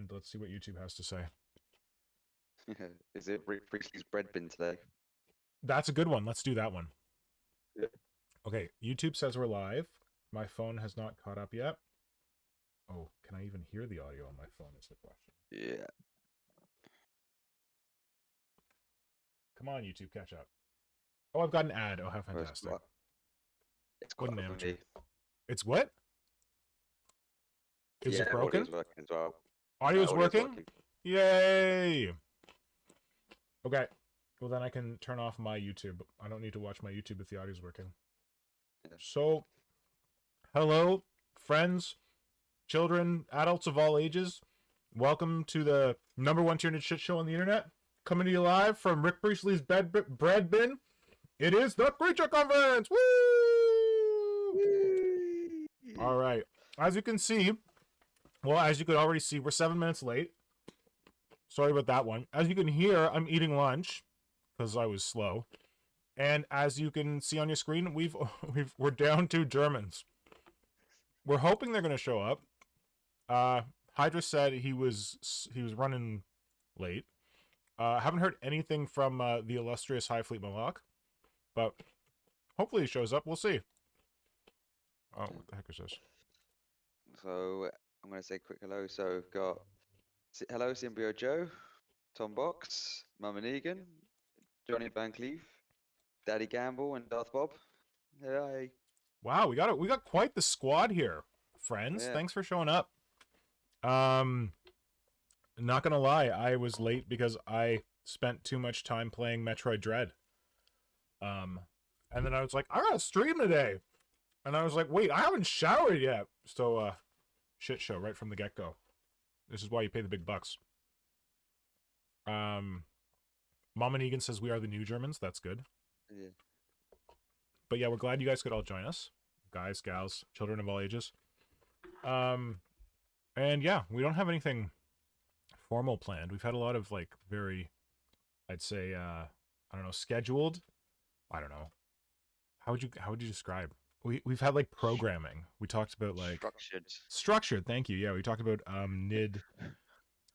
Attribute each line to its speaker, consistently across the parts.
Speaker 1: and let's see what YouTube has to say.
Speaker 2: Is it Rick Priestley's bread bin today?
Speaker 1: That's a good one. Let's do that one.
Speaker 2: Yeah.
Speaker 1: Okay, YouTube says we're live. My phone has not caught up yet. Oh, can I even hear the audio on my phone is the question.
Speaker 2: Yeah.
Speaker 1: Come on, YouTube, catch up. Oh, I've got an ad. Oh, how fantastic.
Speaker 2: It's
Speaker 1: What
Speaker 2: quite
Speaker 1: an
Speaker 2: for
Speaker 1: amateur.
Speaker 2: me.
Speaker 1: It's what? Is it broken?
Speaker 2: Audio's working as well.
Speaker 1: Audio's working? Yay! Okay. Well, then I can turn off my YouTube. I don't need to watch my YouTube if the audio's working.
Speaker 2: Yeah.
Speaker 1: So, hello, friends, children, adults of all ages. Welcome to the #1 Tiered shit show on the internet. Coming to you live from Rick Priestley's bread bin. It is the Creature Conference! Woo! All right. As you can see, well, as you could already see, we're 7 minutes late. Sorry about that one. As you can hear, I'm eating lunch because I was slow. And as you can see on your screen, we're down 2 Germans. We're hoping they're going to show up. Hydra said he was running late. Haven't heard anything from the illustrious High Fleet Moloch, but hopefully he shows up. We'll see. Oh, what the heck is this?
Speaker 2: So I'm going to say a quick hello. So we've got hello, Symbio Joe, Tom Box, Mama Negan, Johnny Van Cleave, Daddy Gamble, and Darth Bob. Hey.
Speaker 1: Wow, we got quite the squad here, friends.
Speaker 2: Yeah.
Speaker 1: Thanks for showing up. Not gonna lie, I was late because I spent too much time playing Metroid Dread. And then I was like, I gotta stream today. And I was like, wait, I haven't showered yet. So, shit show right from the get-go. This is why you pay the big bucks. Mama Negan says we are the new Germans. That's good.
Speaker 2: Yeah.
Speaker 1: But yeah, we're glad you guys could all join us. Guys, gals, children of all ages. And yeah, we don't have anything formal planned. We've had a lot of like very, I'd say, I don't know, scheduled. I don't know. How would you describe? We've had like programming. We talked about like structured. Thank you. Yeah, we talked about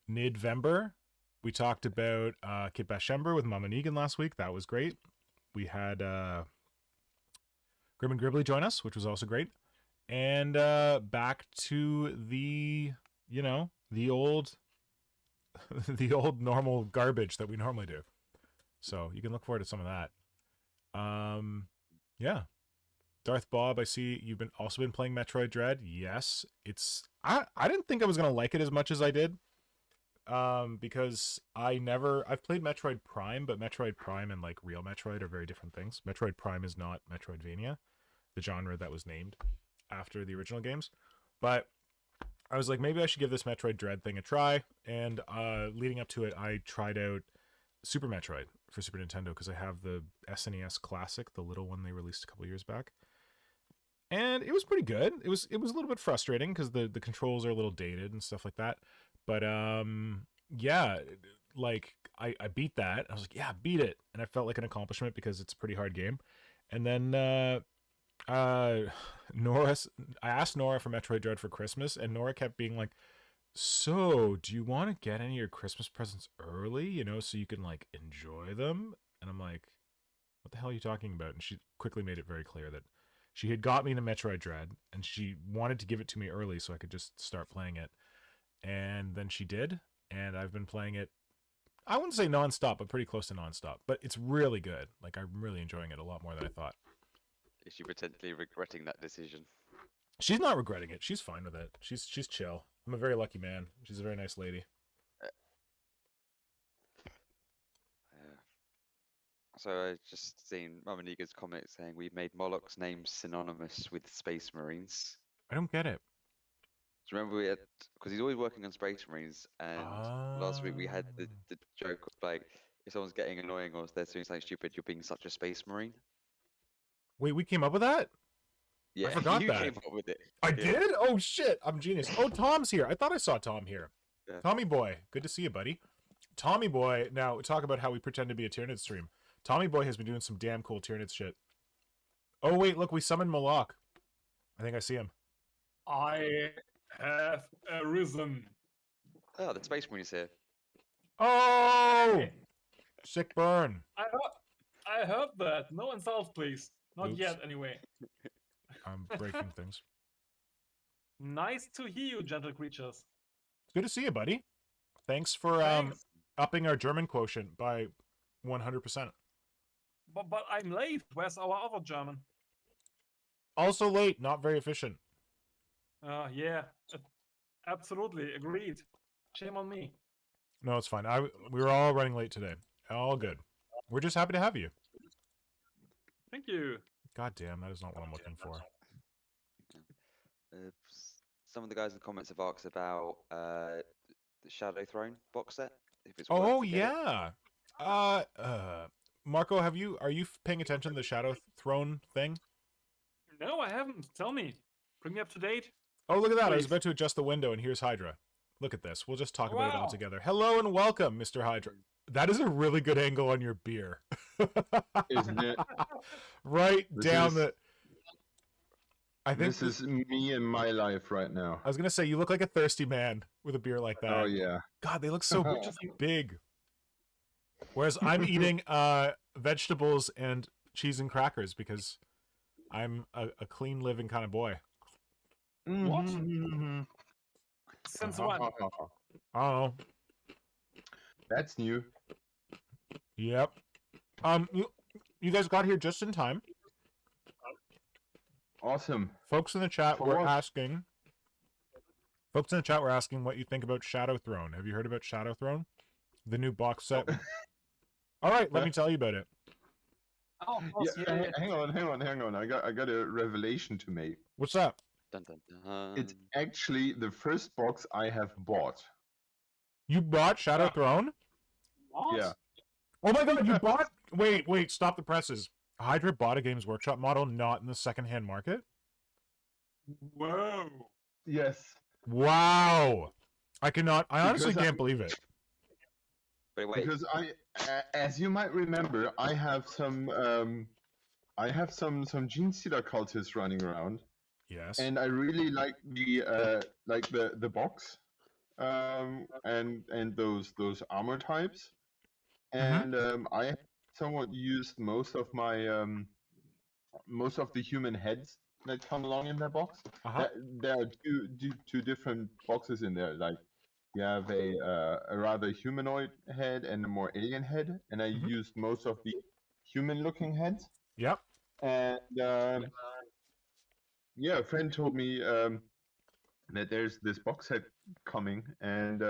Speaker 1: Nidvember. We talked about Kit Bashember with Mama Negan last week. That was great. We had Grim and Gribbly join us, which was also great. And back to the, you know, the old normal garbage that we normally do. So you can look forward to some of that. Yeah. Darth Bob, I see you've also been playing Metroid Dread. Yes, I didn't think I was gonna like it as much as I did. Because I've played Metroid Prime, but Metroid Prime and like real Metroid are very different things. Metroid Prime is not Metroidvania, the genre that was named after the original games. But I was like, maybe I should give this Metroid Dread thing a try. And leading up to it, I tried out Super Metroid for Super Nintendo because I have the SNES Classic, the little one they released a couple years back. And it was pretty good. It was a little bit frustrating because the controls are a little dated and stuff like that. But yeah, like I beat that. I was like, yeah, beat it. And I felt like an accomplishment because it's a pretty hard game. And then I asked Nora for Metroid Dread for Christmas, and Nora kept being like, so do you want to get any of your Christmas presents early, you know, so you can like enjoy them? And I'm like, what the hell are you talking about? And she quickly made it very clear that she had got me the Metroid Dread and she wanted to give it to me early so I could just start playing it. And then she did, and I've been playing it, I wouldn't say nonstop, but pretty close to nonstop. But it's really good. Like, I'm really enjoying it a lot more than I thought.
Speaker 2: Is she potentially regretting that decision?
Speaker 1: She's not regretting it. She's fine with it. She's chill. I'm a very lucky man. She's a very nice lady.
Speaker 2: So I just seen Mama Nega's comment saying we've made Moloch's name synonymous with Space Marines.
Speaker 1: I don't get it.
Speaker 2: So remember we had, because he's always working on Space Marines, and last week we had the joke of like, if someone's getting annoying or they're doing something stupid, you're being such a Space Marine.
Speaker 1: Wait, we came up with that?
Speaker 2: Yeah,
Speaker 1: I forgot
Speaker 2: you
Speaker 1: that.
Speaker 2: came up with it.
Speaker 1: I did? Oh shit, I'm genius. Oh, Tom's here. I thought I saw Tom here.
Speaker 2: Yeah.
Speaker 1: Tommy boy, good to see you, buddy. Tommy boy, now talk about how we pretend to be a Tyranid stream. Tommy boy has been doing some damn cool Tyranid shit. Oh wait, look, we summoned Moloch. I think I see him.
Speaker 3: I have arisen.
Speaker 2: Oh, the Space Marine is here.
Speaker 1: Oh,
Speaker 3: Hey,
Speaker 1: sick burn.
Speaker 3: I heard that. No insults, please. Not
Speaker 1: Oops.
Speaker 3: yet, anyway.
Speaker 1: I'm breaking things.
Speaker 3: Nice to hear you, gentle creatures.
Speaker 1: It's good to see you, buddy. Thanks for
Speaker 3: Thanks.
Speaker 1: upping our German quotient by 100%.
Speaker 3: But I'm late. Where's our other German?
Speaker 1: Also late, not very efficient.
Speaker 3: Yeah, absolutely agreed. Shame on me.
Speaker 1: No, it's fine. We were all running late today. All good. We're just happy to have you.
Speaker 3: Thank you.
Speaker 1: God damn, that is not what I'm looking for.
Speaker 2: Some of the guys in the comments have asked about the Shadow Throne box set. If it's worth
Speaker 1: Oh
Speaker 2: to get it.
Speaker 1: yeah. Marco, are you paying attention to the Shadow Throne thing?
Speaker 3: No, I haven't. Tell me. Bring me up to date.
Speaker 1: Oh, look at that. I was
Speaker 3: Please.
Speaker 1: about to adjust the window and here's Hydra. Look at this. We'll just talk about it all
Speaker 3: Wow.
Speaker 1: together. Hello and welcome, Mr. Hydra. That is a really good angle on your beer.
Speaker 4: Isn't it?
Speaker 1: Right
Speaker 4: This
Speaker 1: down
Speaker 4: is-
Speaker 1: the I think
Speaker 4: This is me and my life right now.
Speaker 1: I was gonna say you look like a thirsty man with a beer like that.
Speaker 4: Oh yeah.
Speaker 1: God, they look so
Speaker 3: Interesting.
Speaker 1: big. Whereas I'm eating vegetables and cheese and crackers because I'm a clean living kind of boy.
Speaker 3: What?
Speaker 4: Mhm.
Speaker 3: Since when?
Speaker 1: I don't know.
Speaker 4: That's new.
Speaker 1: Yep. You guys got here just in time.
Speaker 4: Awesome.
Speaker 1: Folks in the chat
Speaker 4: For
Speaker 1: were
Speaker 4: what?
Speaker 1: asking. Folks in the chat were asking what you think about Shadow Throne. Have you heard about Shadow Throne? The new box set. All right, let me tell you about it.
Speaker 3: Oh, of course,
Speaker 4: Yeah, hang on. I got a revelation to make.
Speaker 1: What's that?
Speaker 2: Dun, dun, dun.
Speaker 4: It's actually the first box I have bought.
Speaker 1: You bought Shadow
Speaker 3: Yeah.
Speaker 1: Throne?
Speaker 3: What?
Speaker 4: Yeah.
Speaker 1: Oh my god, you bought Wait, stop the presses. Hydra bought a Games Workshop model not in the secondhand market?
Speaker 3: Whoa.
Speaker 4: Yes.
Speaker 1: Wow. I honestly
Speaker 4: Because
Speaker 1: can't believe it.
Speaker 2: But wait,
Speaker 4: Because as you might remember, I have some Gene Stealer cultists running around,
Speaker 1: Yes.
Speaker 4: and I really like the box, and those armor types, and I somewhat used most of the human heads that come along in that box.
Speaker 1: Uh-huh.
Speaker 4: There are two different boxes in there. Like you have a rather humanoid head and a more alien head, and I
Speaker 1: Mhm.
Speaker 4: used most of the human-looking heads.
Speaker 1: Yep.
Speaker 4: And yeah, a friend told me that there's this box set coming, and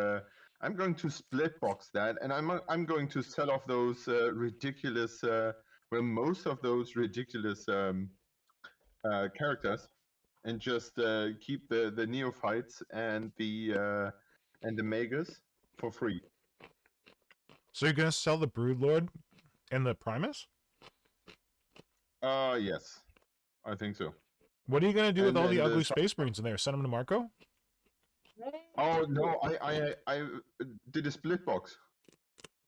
Speaker 4: I'm going to split box that, and I'm going to sell off those ridiculous, most of those ridiculous characters, and just keep the neophytes and the magus for free.
Speaker 1: So you're gonna sell the Broodlord and the Primus?
Speaker 4: Yes, I think so.
Speaker 1: What are you gonna do with
Speaker 4: And
Speaker 1: all the
Speaker 4: then
Speaker 1: ugly
Speaker 4: the-
Speaker 1: Space Marines in there? Send them to Marco?
Speaker 4: Oh no, I did a split box.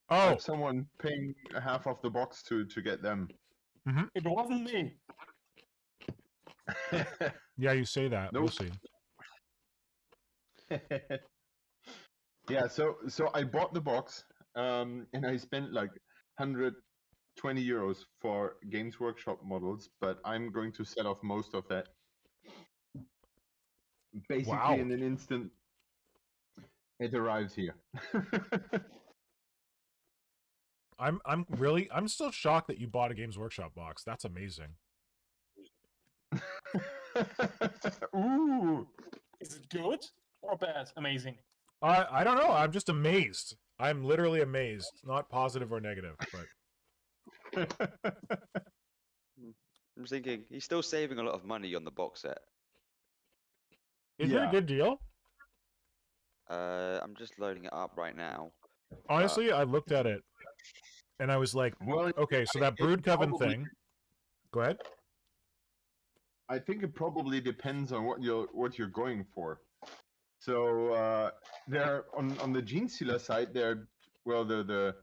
Speaker 4: I
Speaker 1: Oh,
Speaker 4: have someone paying half of the box to get them.
Speaker 3: It wasn't me.
Speaker 1: yeah, you say that. We'll
Speaker 4: Nope.
Speaker 1: see.
Speaker 4: Yeah, so I bought the box, and I spent like 120 euros for Games Workshop models, but I'm going to sell off most of that. Basically,
Speaker 1: Wow.
Speaker 4: in an instant, it arrives here.
Speaker 1: I'm still shocked that you bought a Games Workshop box. That's amazing.
Speaker 4: Ooh.
Speaker 3: Is it good or bad? Amazing.
Speaker 1: I don't know. I'm just amazed. I'm literally amazed. Not positive or negative, but
Speaker 2: I'm thinking he's still saving a lot of money on the box set.
Speaker 1: is it a
Speaker 4: Yeah.
Speaker 1: good deal?
Speaker 2: I'm just loading it up right now.
Speaker 1: Honestly, I looked at it and I was like,
Speaker 4: Well,
Speaker 1: okay, so that
Speaker 4: it
Speaker 1: Brood Coven
Speaker 4: probably-
Speaker 1: thing. Go ahead.
Speaker 4: I think it probably depends on what you're going for. So there on the Gene Stealer side, there the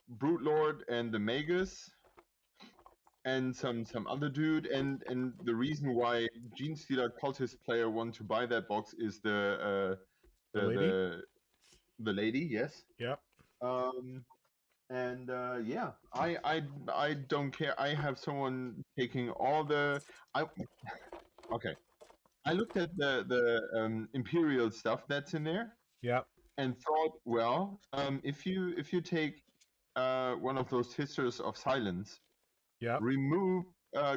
Speaker 4: Brute Lord and the Magus and some other dude, and the reason why Gene Stealer cultist player want to buy that box is the
Speaker 1: The lady?
Speaker 4: The lady, yes.
Speaker 1: Yep.
Speaker 4: And yeah, I don't care. I have someone taking all the. Okay. I looked at the Imperial stuff that's in there
Speaker 1: Yep.
Speaker 4: and thought, well, if you take one of those Sisters of Silence,
Speaker 1: Yep.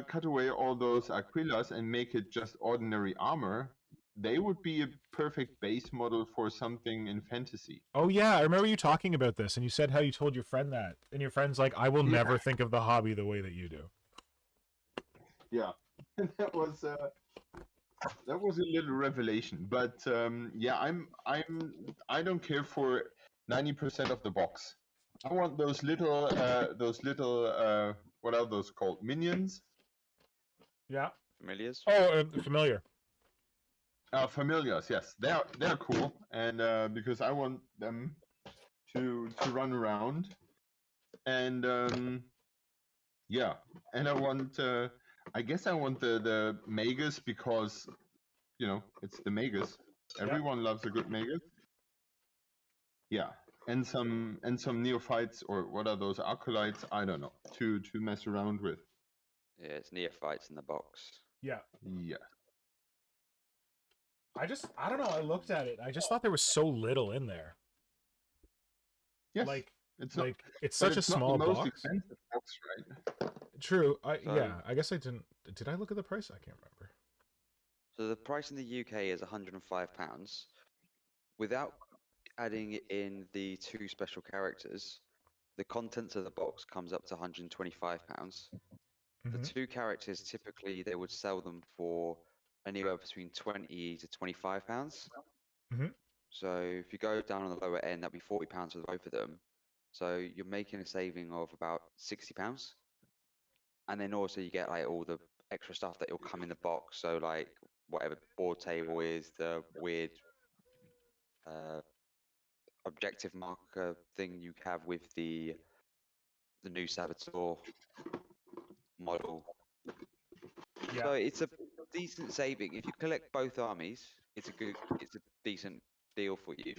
Speaker 4: cut away all those Aquilas and make it just ordinary armor, they would be a perfect base model for something in fantasy.
Speaker 1: Oh yeah, I remember you talking about this, and you said how you told your friend that, and your friend's like, "I will
Speaker 4: Yeah.
Speaker 1: never think of the hobby the way that you do."
Speaker 4: Yeah, that was a little revelation. But yeah, I don't care for 90% of the box. I want those little what are those called? Minions?
Speaker 1: Yeah.
Speaker 2: Familiars?
Speaker 1: Oh, familiar.
Speaker 4: Familiars, yes, they're cool, and because I want them to run around, and yeah, and I guess I want the Magus because it's the Magus. Everyone loves a good Magus. Yeah, and some neophytes, or what are those, acolytes? I don't know, to mess around with.
Speaker 2: Yeah, it's neophytes in the box.
Speaker 1: Yeah.
Speaker 4: Yeah.
Speaker 1: I don't know. I looked at it. I just thought there was so little in there.
Speaker 4: Yes.
Speaker 1: Like,
Speaker 4: it's not,
Speaker 1: it's
Speaker 4: but
Speaker 1: such a
Speaker 4: it's not
Speaker 1: small
Speaker 4: the most
Speaker 1: box.
Speaker 4: expensive box, right?
Speaker 1: True.
Speaker 2: So-
Speaker 1: Yeah. I guess I didn't. Did I look at the price? I can't remember.
Speaker 2: So the price in the UK is £105. Without adding in the 2 special characters, the contents of the box comes up to £125. The
Speaker 1: Mhm.
Speaker 2: 2 characters, typically they would sell them for anywhere between £20 to £25.
Speaker 1: Mhm.
Speaker 2: So if you go down on the lower end, that'd be £40 for both of them. So you're making a saving of about £60. And then also you get like all the extra stuff that will come in the box. So like whatever board table is, the weird objective marker thing you have with the new Saboteur model.
Speaker 1: Yeah.
Speaker 2: So it's a decent saving. If you collect both armies, it's a decent deal for you.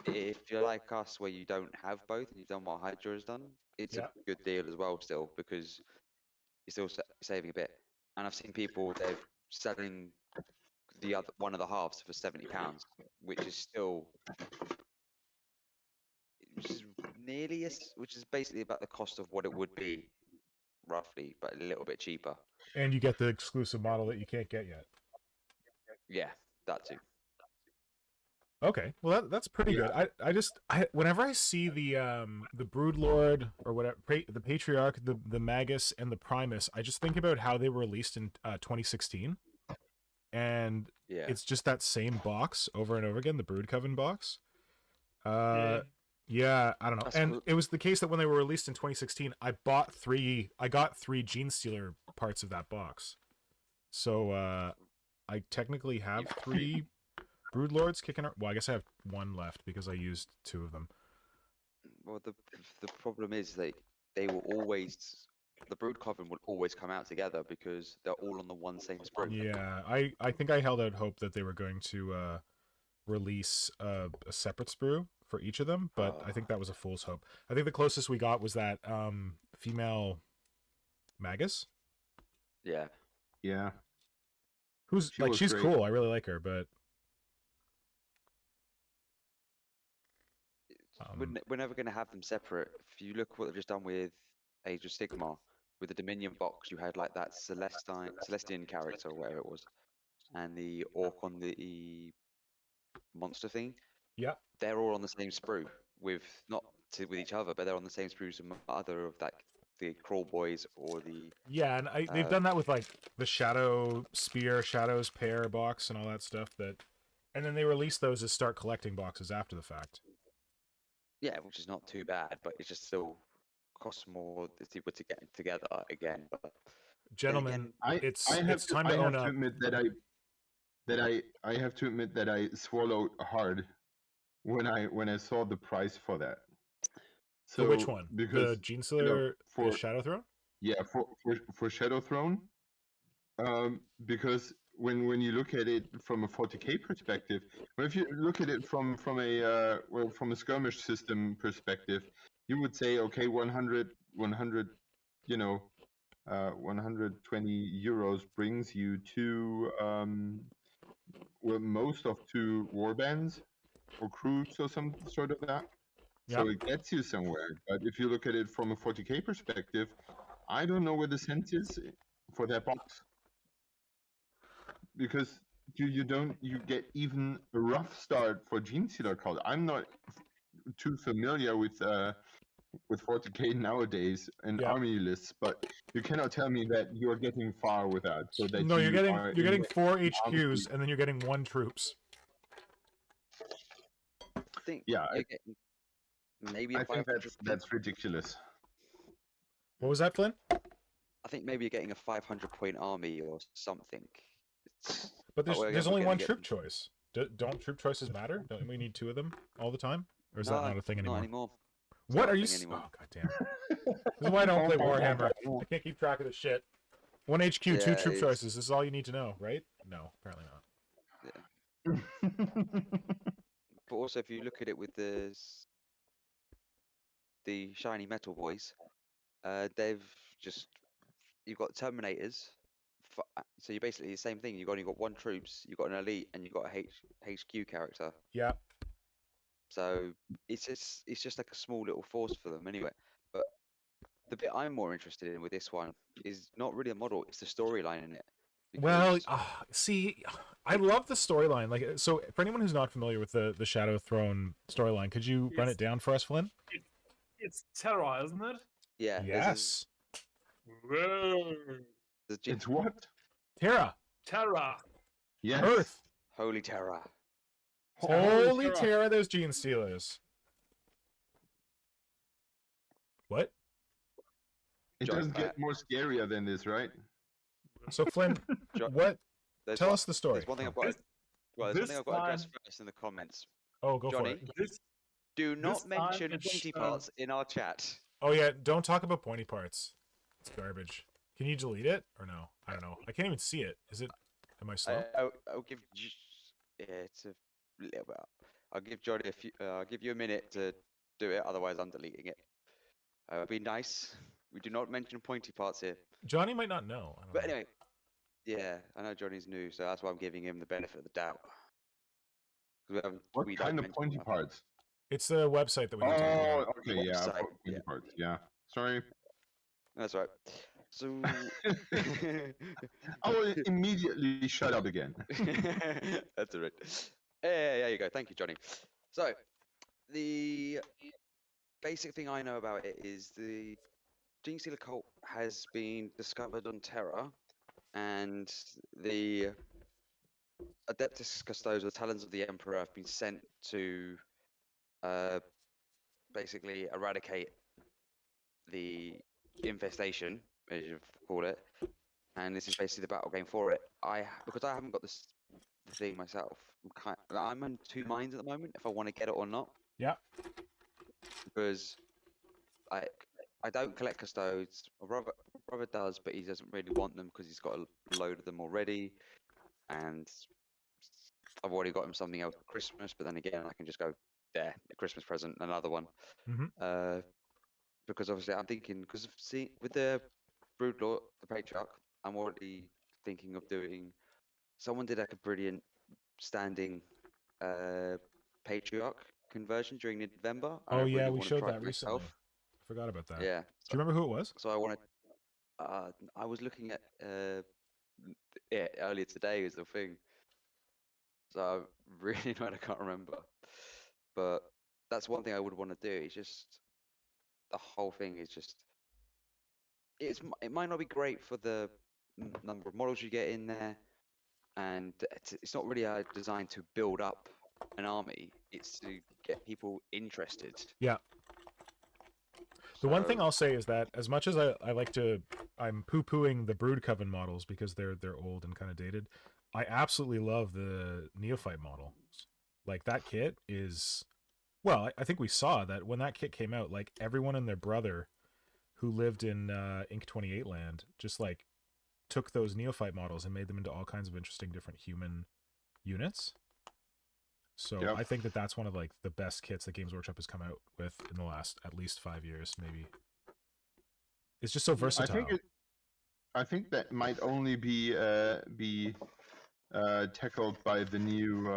Speaker 2: If you're like us, where you don't have both and you've done what Hydra has done, it's
Speaker 1: Yeah.
Speaker 2: a good deal as well still, because you're still saving a bit. And I've seen people, they're selling the other one of the halves for £70, which is still, which is which is basically about the cost of what it would be, roughly, but a little bit cheaper.
Speaker 1: And you get the exclusive model that you can't get yet.
Speaker 2: Yeah, that too.
Speaker 1: Okay, well that's pretty good. I whenever I see the Broodlord or whatever, the Patriarch, the Magus, and the Primus, I just think about how they were released in 2016, and
Speaker 2: Yeah.
Speaker 1: it's just that same box over and over again, the Brood Coven box.
Speaker 3: Yeah.
Speaker 1: Yeah, I don't know.
Speaker 2: That's
Speaker 1: And
Speaker 2: cool.
Speaker 1: it was the case that when they were released in 2016, I got three Gene Stealer parts of that box. So I technically have 3 Broodlords kicking out. Well, I guess I have 1 left because I used 2 of them.
Speaker 2: Well, the problem is they will always, the Brood Coven will always come out together because they're all on the one same sprue.
Speaker 1: Yeah, I think I held out hope that they were going to release a separate sprue for each of them, but I think that was a fool's hope. I think the closest we got was that female Magus,
Speaker 2: Yeah.
Speaker 4: Yeah.
Speaker 1: who's
Speaker 4: She was
Speaker 1: she's
Speaker 4: great.
Speaker 1: cool. I really like her, but
Speaker 2: We're never going to have them separate. If you look what they've just done with Age of Sigmar, with the Dominion box, you had like that Celestian character or whatever it was, and the Orc on the monster thing.
Speaker 1: yeah.
Speaker 2: They're all on the same sprue with with each other, but they're on the same sprue as some other of like the Crawl Boys or the
Speaker 1: Yeah, and they've done that with like the Shadow Spear, Shadows Pair box, and all that stuff. And then they release those as start collecting boxes after the fact.
Speaker 2: yeah, which is not too bad, but it just still costs more if you were to get together again. But
Speaker 1: Gentlemen, it's time to
Speaker 4: I
Speaker 1: own
Speaker 4: have
Speaker 1: up.
Speaker 4: to admit I have to admit that I swallowed hard when I saw the price for that. So
Speaker 1: For which one?
Speaker 4: Because
Speaker 1: The Gene Stealer,
Speaker 4: for
Speaker 1: the Shadow Throne?
Speaker 4: yeah, for Shadow Throne, because when you look at it from a 40k perspective, but if you look at it from a skirmish system perspective, you would say, okay, 100, you know, 120 euros brings you to most of 2 warbands or crews or some sort of that. So
Speaker 1: Yep.
Speaker 4: it gets you somewhere. But if you look at it from a 40k perspective, I don't know where the sense is for that box, because you get even a rough start for Gene Stealer card. I'm not too familiar with 40k nowadays in
Speaker 1: Yep.
Speaker 4: army lists, but you cannot tell me that you're getting far with that. So that
Speaker 1: No, you're
Speaker 4: are
Speaker 1: getting
Speaker 4: in
Speaker 1: 4
Speaker 4: army.
Speaker 1: HQs, and then you're getting 1 troops.
Speaker 2: I think
Speaker 4: Yeah,
Speaker 2: you're getting maybe a
Speaker 4: I think
Speaker 2: 500.
Speaker 4: that's ridiculous.
Speaker 1: What was that, Flynn?
Speaker 2: I think maybe you're getting a 500-point army or something.
Speaker 1: But
Speaker 2: we're
Speaker 1: there's
Speaker 2: gonna
Speaker 1: only one
Speaker 2: get-
Speaker 1: troop choice. Don't troop choices matter? Don't we need 2 of them all the time? Or is that not a thing anymore?
Speaker 2: Not anymore. It's
Speaker 1: What
Speaker 2: not a
Speaker 1: are you?
Speaker 2: thing anymore.
Speaker 1: Oh, goddamn. This is why I don't play Warhammer. I can't keep track of this shit. 1 HQ, 2
Speaker 2: Yeah,
Speaker 1: troop
Speaker 2: it's-
Speaker 1: choices. This is all you need to know, right? No, apparently not.
Speaker 2: But also, if you look at it with the shiny metal boys, they've just you've got Terminators. So you basically the same thing. You've only got 1 troops, you've got an elite, and you've got a HQ character.
Speaker 1: Yeah.
Speaker 2: So it's just like a small little force for them anyway. But the bit I'm more interested in with this one is not really a model; it's the storyline in it.
Speaker 1: Well,
Speaker 2: because-
Speaker 1: see, I love the storyline. Like, so for anyone who's not familiar with the Shadow Throne storyline, could you run it
Speaker 3: Yes.
Speaker 1: down for us, Flynn?
Speaker 3: It's Terra, isn't it?
Speaker 2: yeah,
Speaker 1: Yes.
Speaker 3: Whoa.
Speaker 2: there's
Speaker 4: It's what?
Speaker 1: Terra.
Speaker 3: Terra.
Speaker 4: Yes.
Speaker 1: Earth.
Speaker 2: Holy Terror.
Speaker 1: Holy
Speaker 3: Terra.
Speaker 1: Terra, those Gene Stealers. What?
Speaker 4: It
Speaker 2: John's
Speaker 4: does
Speaker 2: back.
Speaker 4: get more scarier than this, right?
Speaker 1: So, Flynn,
Speaker 2: Jo-
Speaker 1: what?
Speaker 2: There's
Speaker 1: Tell
Speaker 2: one-
Speaker 1: us the story.
Speaker 2: There's one thing
Speaker 1: Oh.
Speaker 2: I've got.
Speaker 3: This-
Speaker 2: Well, there's one thing
Speaker 3: this
Speaker 2: I've got to address
Speaker 3: time-
Speaker 2: first in the comments.
Speaker 1: Oh, go
Speaker 2: Johnny,
Speaker 1: for it.
Speaker 3: This
Speaker 2: do not
Speaker 3: This time
Speaker 2: mention
Speaker 3: it's,
Speaker 2: pointy parts in our chat.
Speaker 1: Oh yeah, don't talk about pointy parts. It's garbage. Can you delete it or no? I don't know. I can't even see it. Is it? Am I slow?
Speaker 2: I'll give. Yeah, it's a little bit up. I'll give Johnny a few. I'll give you a minute to do it. Otherwise, I'm deleting it. Be nice. We do not mention pointy parts here.
Speaker 1: Johnny might not know. I don't
Speaker 2: But
Speaker 1: know.
Speaker 2: anyway, yeah, I know Johnny's new, so that's why I'm giving him the benefit of the doubt. 'Cause
Speaker 4: What
Speaker 2: we don't
Speaker 4: kind of
Speaker 2: mention
Speaker 4: pointy
Speaker 2: them.
Speaker 4: parts?
Speaker 1: It's the website that we need to talk
Speaker 4: Oh,
Speaker 1: about.
Speaker 4: okay, yeah,
Speaker 2: Website,
Speaker 4: pointy
Speaker 2: yeah.
Speaker 4: parts. Yeah. Sorry.
Speaker 2: That's right. So.
Speaker 4: I will immediately shut up again.
Speaker 2: That's all right. Yeah, there you go. Thank you, Johnny. So, the basic thing I know about it is the Gene Stealer cult has been discovered on Terra, and the Adeptus Custodes, or Talons of the Emperor, have been sent to basically eradicate the infestation, as you call it, and this is basically the battle game for it. Because I haven't got the thing myself. I'm in 2 minds at the moment if I want to get it or not.
Speaker 1: Yeah.
Speaker 2: Because I don't collect custodes. My brother does, but he doesn't really want them because he's got a load of them already, and I've already got him something else for Christmas. But then again, I can just go there, a Christmas present, another one.
Speaker 1: Mhm.
Speaker 2: Because obviously I'm thinking, because see with the Broodlord, the Patriarch, I'm already thinking of doing. Someone did like a brilliant standing Patriarch conversion during November. and I
Speaker 1: Oh yeah,
Speaker 2: really
Speaker 1: we
Speaker 2: wanna
Speaker 1: showed
Speaker 2: try
Speaker 1: that
Speaker 2: it
Speaker 1: recently.
Speaker 2: myself.
Speaker 1: I forgot about that.
Speaker 2: Yeah.
Speaker 1: Do you remember who it was?
Speaker 2: So I wanted. I was looking at it earlier today as the thing. So I'm really not. I can't remember. But that's one thing I would want to do. It's just the whole thing is just. It might not be great for the number of models you get in there, and it's not really designed to build up an army. It's to get people interested.
Speaker 1: Yeah. The one thing
Speaker 2: So-
Speaker 1: I'll say is that as much as I like to, I'm poo-pooing the Brood Coven models because they're old and kind of dated. I absolutely love the Neophyte models. Like that kit is, well, I think we saw that when that kit came out, like everyone and their brother who lived in Inc 28 land just like took those neophyte models and made them into all kinds of interesting different human units. So
Speaker 4: Yep.
Speaker 1: I think that that's one of like the best kits that Games Workshop has come out with in the last at least 5 years, maybe. It's just so versatile.
Speaker 4: I think that might only be tackled by the new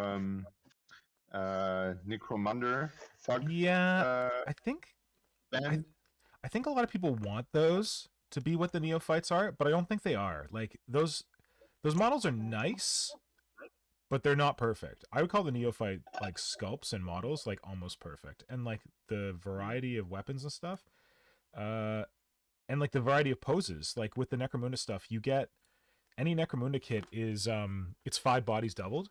Speaker 4: Necromunda thug.
Speaker 1: Yeah, I think
Speaker 4: band.
Speaker 1: I think a lot of people want those to be what the neophytes are, but I don't think they are. Like those models are nice, but they're not perfect. I would call the neophyte like sculpts and models like almost perfect, and like the variety of weapons and stuff, and like the variety of poses. Like with the Necromunda stuff, you get any Necromunda kit is it's 5 bodies doubled,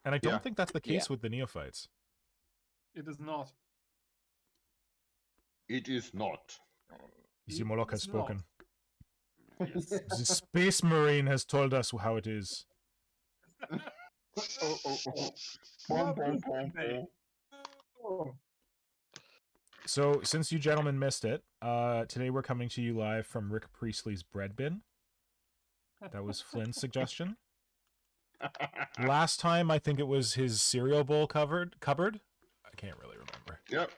Speaker 1: and I don't think that's the case with the neophytes.
Speaker 3: It is not.
Speaker 4: It is not.
Speaker 1: The Moloch has
Speaker 3: It's not.
Speaker 1: spoken.
Speaker 3: Yes.
Speaker 1: The Space Marine has told us how it is.
Speaker 4: Boom, boom, boom, boom.
Speaker 3: Oh.
Speaker 1: So, since you gentlemen missed it, today we're coming to you live from Rick Priestley's bread bin. That was Flynn's suggestion. Last time, I think it was his cereal bowl cupboard. I can't really remember.
Speaker 4: Yep.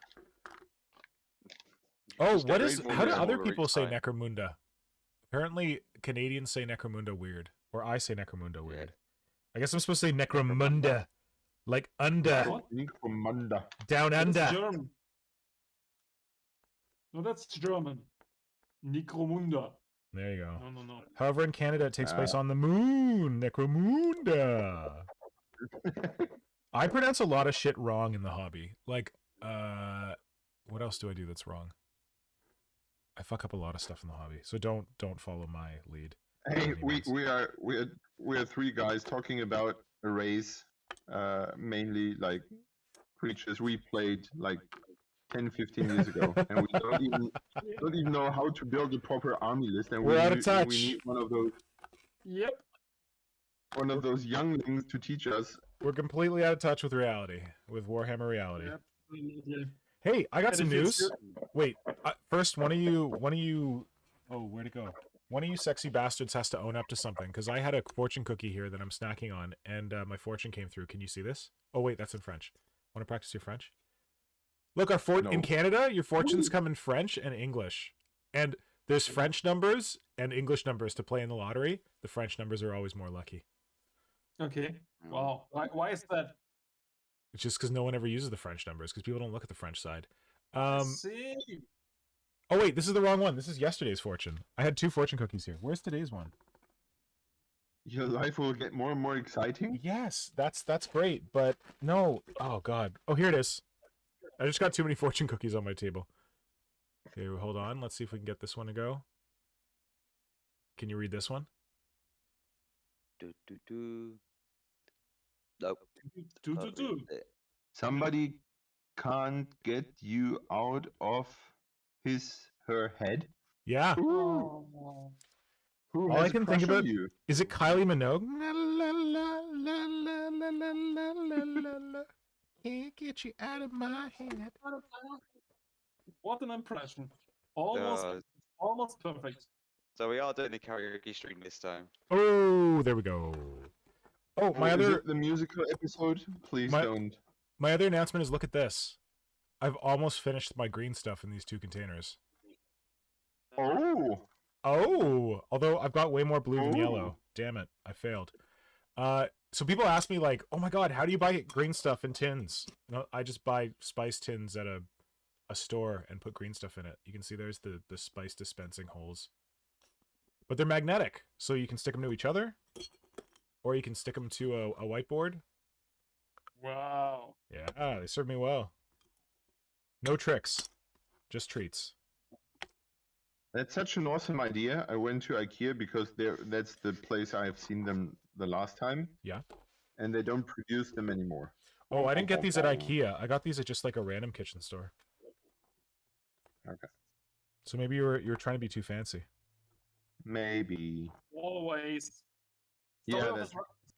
Speaker 1: Oh,
Speaker 2: Just
Speaker 1: what
Speaker 2: get
Speaker 1: is?
Speaker 2: rid of
Speaker 1: How do
Speaker 2: one
Speaker 1: other
Speaker 2: more
Speaker 1: people
Speaker 2: each
Speaker 1: say
Speaker 2: time.
Speaker 1: Necromunda? Apparently, Canadians say Necromunda weird, or I say Necromunda weird. I guess I'm supposed to say Necromunda, like under,
Speaker 3: What?
Speaker 4: Necromunda.
Speaker 1: down
Speaker 3: That's
Speaker 1: under.
Speaker 3: German. No, that's German. Necromunda.
Speaker 1: There you go.
Speaker 3: No.
Speaker 1: However, in Canada, it takes place on the moon. Necromunda. I pronounce a lot of shit wrong in the hobby. Like, what else do I do that's wrong? I fuck up a lot of stuff in the hobby, so don't follow my lead.
Speaker 4: Hey,
Speaker 1: Anyways.
Speaker 4: we are 3 guys talking about arrays, mainly like creatures we played like 10-15 years ago, and we don't even know how to build a proper army list, and
Speaker 1: We're out of
Speaker 4: we
Speaker 1: touch.
Speaker 4: need one of those younglings to teach us.
Speaker 1: We're completely out of touch with reality, with Warhammer reality.
Speaker 3: Yep. Yeah.
Speaker 1: Hey, I got
Speaker 3: And
Speaker 1: some
Speaker 3: if it's
Speaker 1: news. Wait, first, one of you. Oh, where'd it go? One of you sexy bastards has to own up to something, because I had a fortune cookie here that I'm snacking on, and my fortune came through. Can you see this? Oh wait, that's in French. Want to practice your French? Look,
Speaker 4: No.
Speaker 1: in Canada, your fortunes come in French and English, and there's French numbers and English numbers to play in the lottery. The French numbers are always more lucky.
Speaker 3: Okay. Wow. Why is that?
Speaker 1: It's just because no one ever uses the French numbers, because people don't look at the French side.
Speaker 3: See.
Speaker 1: Oh wait, this is the wrong one. This is yesterday's fortune. I had 2 fortune cookies here. Where's today's one?
Speaker 4: Your life will get more and more exciting.
Speaker 1: Yes, that's great, but no. Oh god. Oh, here it is. I just got too many fortune cookies on my table. Okay, hold on. Let's see if we can get this one to go. Can you read this one?
Speaker 2: Nope.
Speaker 3: Two.
Speaker 4: Somebody can't get you out of her head.
Speaker 1: Yeah.
Speaker 4: Ooh.
Speaker 3: Oh.
Speaker 4: Who
Speaker 1: All
Speaker 4: has
Speaker 1: I
Speaker 4: a
Speaker 1: can
Speaker 4: crush
Speaker 1: think
Speaker 4: on
Speaker 1: about-
Speaker 4: you?
Speaker 1: Is it Kylie Minogue? La, la, la, la, la, la, la, la, la, la. Can't get you out of my head.
Speaker 3: What an impression. Almost perfect.
Speaker 2: So we are doing the karaoke stream this time.
Speaker 1: Oh, there we go. Oh, my
Speaker 4: Is
Speaker 1: other
Speaker 4: it the musical episode? Please
Speaker 1: My-
Speaker 4: don't.
Speaker 1: my other announcement is, look at this. I've almost finished my green stuff in these 2 containers.
Speaker 4: Oh,
Speaker 1: Oh, although I've got way more blue than
Speaker 4: Oh.
Speaker 1: yellow. Damn it, I failed. So people ask me like, "Oh my god, how do you buy green stuff in tins?" No, I just buy spice tins at a store and put green stuff in it. You can see there's the spice dispensing holes. But they're magnetic, so you can stick them to each other, or you can stick them to a whiteboard.
Speaker 3: Wow.
Speaker 1: Yeah, they serve me well. No tricks, just treats.
Speaker 4: that's such an awesome idea. I went to IKEA because that's the place I've seen them the last time.
Speaker 1: Yeah.
Speaker 4: And they don't produce them anymore.
Speaker 1: Oh, I didn't get these at IKEA. I got these at just like a random kitchen store.
Speaker 4: Okay.
Speaker 1: So maybe you were trying to be too fancy.
Speaker 4: Maybe.
Speaker 3: Always.
Speaker 4: Yeah, that's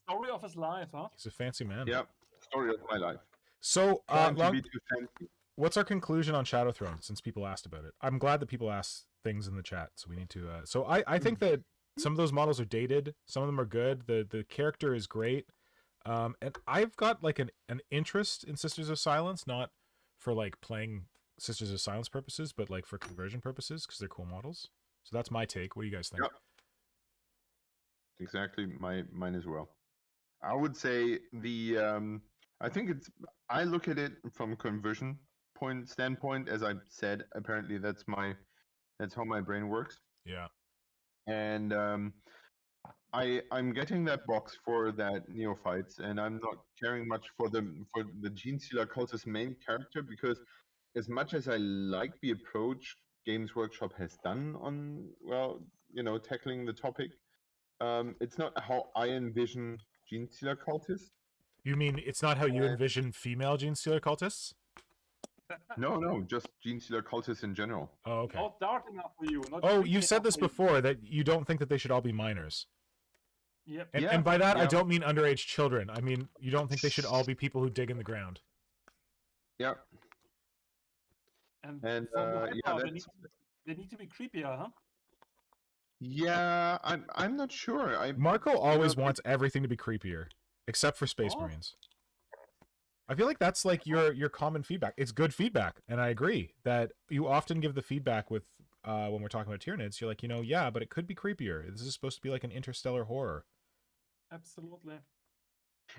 Speaker 3: Story of his life, huh?
Speaker 1: He's a fancy man.
Speaker 4: yep. Story of my life.
Speaker 1: So,
Speaker 4: Trying to be too fancy.
Speaker 1: what's our conclusion on Shadow Throne? Since people asked about it, I'm glad that people asked things in the chat. So we need to. So I think that some of those models are dated. Some of them are good. The character is great. And I've got like an interest in Sisters of Silence, not for like playing Sisters of Silence purposes, but like for conversion purposes because they're cool models. So that's my take. What do you guys think?
Speaker 4: Yep. Exactly, mine as well. I would say I think I look at it from a conversion standpoint. As I said, apparently that's how my brain works.
Speaker 1: Yeah.
Speaker 4: And I'm getting that box for that Neophytes, and I'm not caring much for the Gene Stealer Cult's main character, because as much as I like the approach Games Workshop has done on tackling the topic, it's not how I envision Gene Stealer Cultists.
Speaker 1: You mean it's not how you envision female Gene Stealer cultists?
Speaker 4: No, just Gene Stealer Cultists in general.
Speaker 1: Oh, okay.
Speaker 3: Not dark enough for you. Not
Speaker 1: Oh,
Speaker 3: creepy
Speaker 1: you said
Speaker 3: enough
Speaker 1: this
Speaker 3: for you.
Speaker 1: before, that you don't think that they should all be minors.
Speaker 3: Yep.
Speaker 1: And,
Speaker 4: Yeah,
Speaker 1: and by that, I
Speaker 4: yeah.
Speaker 1: don't mean underage children. I mean, you don't think they should all be people who dig in the ground.
Speaker 4: Yeah,
Speaker 3: And,
Speaker 4: and
Speaker 3: from the
Speaker 4: yeah,
Speaker 3: hyper,
Speaker 4: that's
Speaker 3: they need to be creepier, huh?
Speaker 4: yeah. I'm not sure.
Speaker 1: Marco always wants everything to be creepier, except for Space
Speaker 3: Oh.
Speaker 1: Marines. I feel like that's like your common feedback. It's good feedback, and I agree that you often give the feedback with when we're talking about Tyranids. You're like, yeah, but it could be creepier. This is supposed to be like an interstellar horror.
Speaker 3: Absolutely.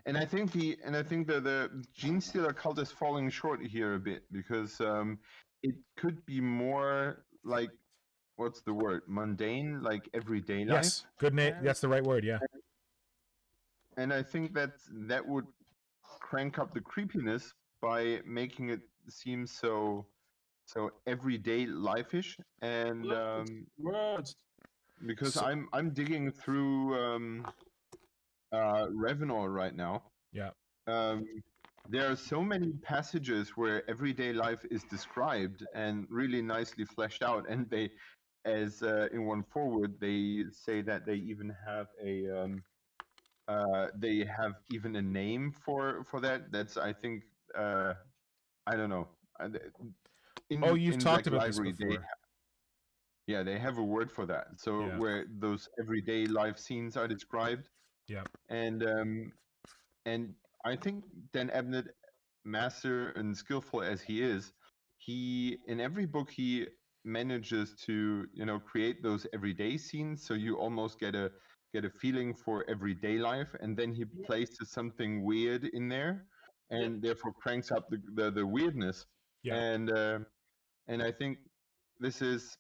Speaker 4: And I think the Gene Stealer cult is falling short here a bit, because it could be more like, what's the word, mundane, like everyday life.
Speaker 1: Yes, good name. That's the right word. Yeah.
Speaker 4: And I think that would crank up the creepiness by making it seem so everyday life-ish. And
Speaker 3: Words.
Speaker 4: because
Speaker 1: So-
Speaker 4: I'm digging through Revenor right now.
Speaker 1: Yeah.
Speaker 4: There are so many passages where everyday life is described and really nicely fleshed out, and they, as in one forward, they say that they even have a name for that. That's, I think, I don't know.
Speaker 1: You've
Speaker 4: in
Speaker 1: talked
Speaker 4: Black
Speaker 1: about this
Speaker 4: Library,
Speaker 1: before.
Speaker 4: they have a word for that. So
Speaker 1: Yeah.
Speaker 4: where those everyday life scenes are described.
Speaker 1: Yeah.
Speaker 4: And I think Dan Abnett, master and skillful as he is, he in every book he manages to create those everyday scenes, so you almost get a feeling for everyday life, and then he places something weird in there, and therefore cranks up the weirdness.
Speaker 1: Yeah.
Speaker 4: And I think this is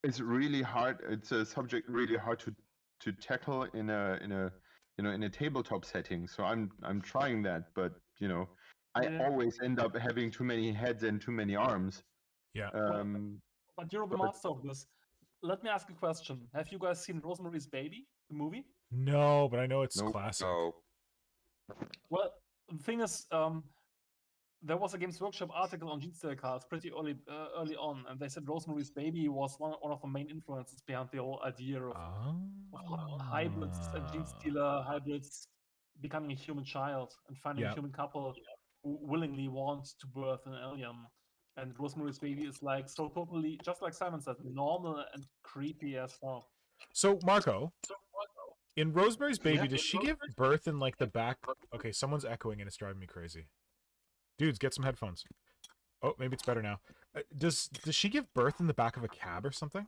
Speaker 4: it's really hard. It's a subject really hard to tackle in a tabletop setting. So I'm trying that, but I
Speaker 3: Yeah.
Speaker 4: always end up having too many heads and too many arms.
Speaker 1: Yeah.
Speaker 3: But you're the master of this. Let me ask a question. Have you guys seen Rosemary's Baby, the movie?
Speaker 1: No, but I know it's
Speaker 4: Nope.
Speaker 1: classic.
Speaker 2: Oh,
Speaker 3: Well, the thing is, there was a Games Workshop article on Gene Stealer cards pretty early on, and they said Rosemary's Baby was one of the main influences behind the whole idea of hybrids and Gene Stealer hybrids becoming a human child and finding
Speaker 1: Yeah.
Speaker 3: a human couple who willingly want to birth an alien. And Rosemary's Baby is like so totally, just like Simon said, normal and creepy as well.
Speaker 1: So Marco, in Rosemary's Baby,
Speaker 3: Yeah.
Speaker 1: does she give birth in like the back? Okay, someone's echoing and it's driving me crazy. Dudes, get some headphones. Oh, maybe it's better now. Does she give birth in the back of a cab or something?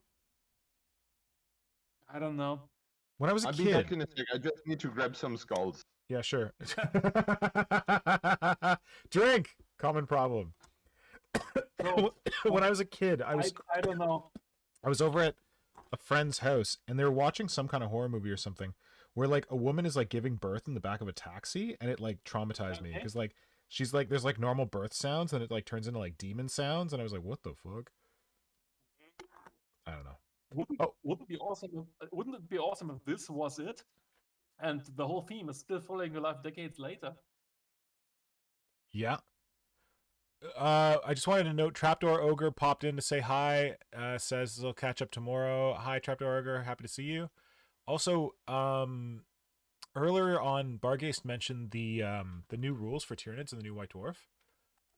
Speaker 3: I don't know.
Speaker 1: When I was a
Speaker 4: I'll be back
Speaker 1: kid.
Speaker 4: in a sec. I just need to grab some skulls.
Speaker 1: Yeah, sure. Drink. Common problem.
Speaker 3: So,
Speaker 1: When I was a kid, I
Speaker 3: don't know.
Speaker 1: was over at a friend's house and they were watching some kind of horror movie or something where like a woman is like giving birth in the back of a taxi, and it like traumatized me
Speaker 3: Okay.
Speaker 1: because like she's like there's like normal birth sounds and it like turns into like demon sounds, and I was like, what the fuck? I don't know.
Speaker 3: Wouldn't it be awesome? Wouldn't it be awesome if this was it, and the whole theme is still following your life decades later?
Speaker 1: Yeah. I just wanted to note Trapdoor Ogre popped in to say hi. Says they'll catch up tomorrow. Hi, Trapdoor Ogre. Happy to see you. Also, earlier on, Bargaste mentioned the new rules for Tyranids and the new White Dwarf.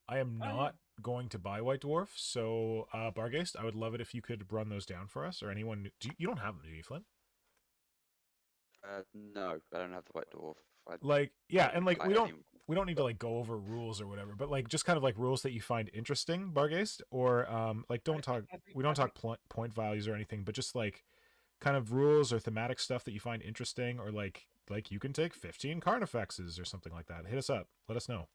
Speaker 1: I am
Speaker 3: Oh, yeah.
Speaker 1: not going to buy White Dwarf, so Bargeist, I would love it if you could run those down for us, or anyone. You don't have them, do you, Flynn?
Speaker 2: No, I don't have the White Dwarf.
Speaker 1: Like, yeah, and like
Speaker 2: I
Speaker 1: we
Speaker 2: don't
Speaker 1: don't we don't need to like go over rules or whatever, but like just kind of like rules that you find interesting, Bargeist, or like don't talk. We don't talk point values or anything, but just like kind of rules or thematic stuff that you find interesting, or like you can take 15 Carnifexes or something like that. Hit us up. Let us know.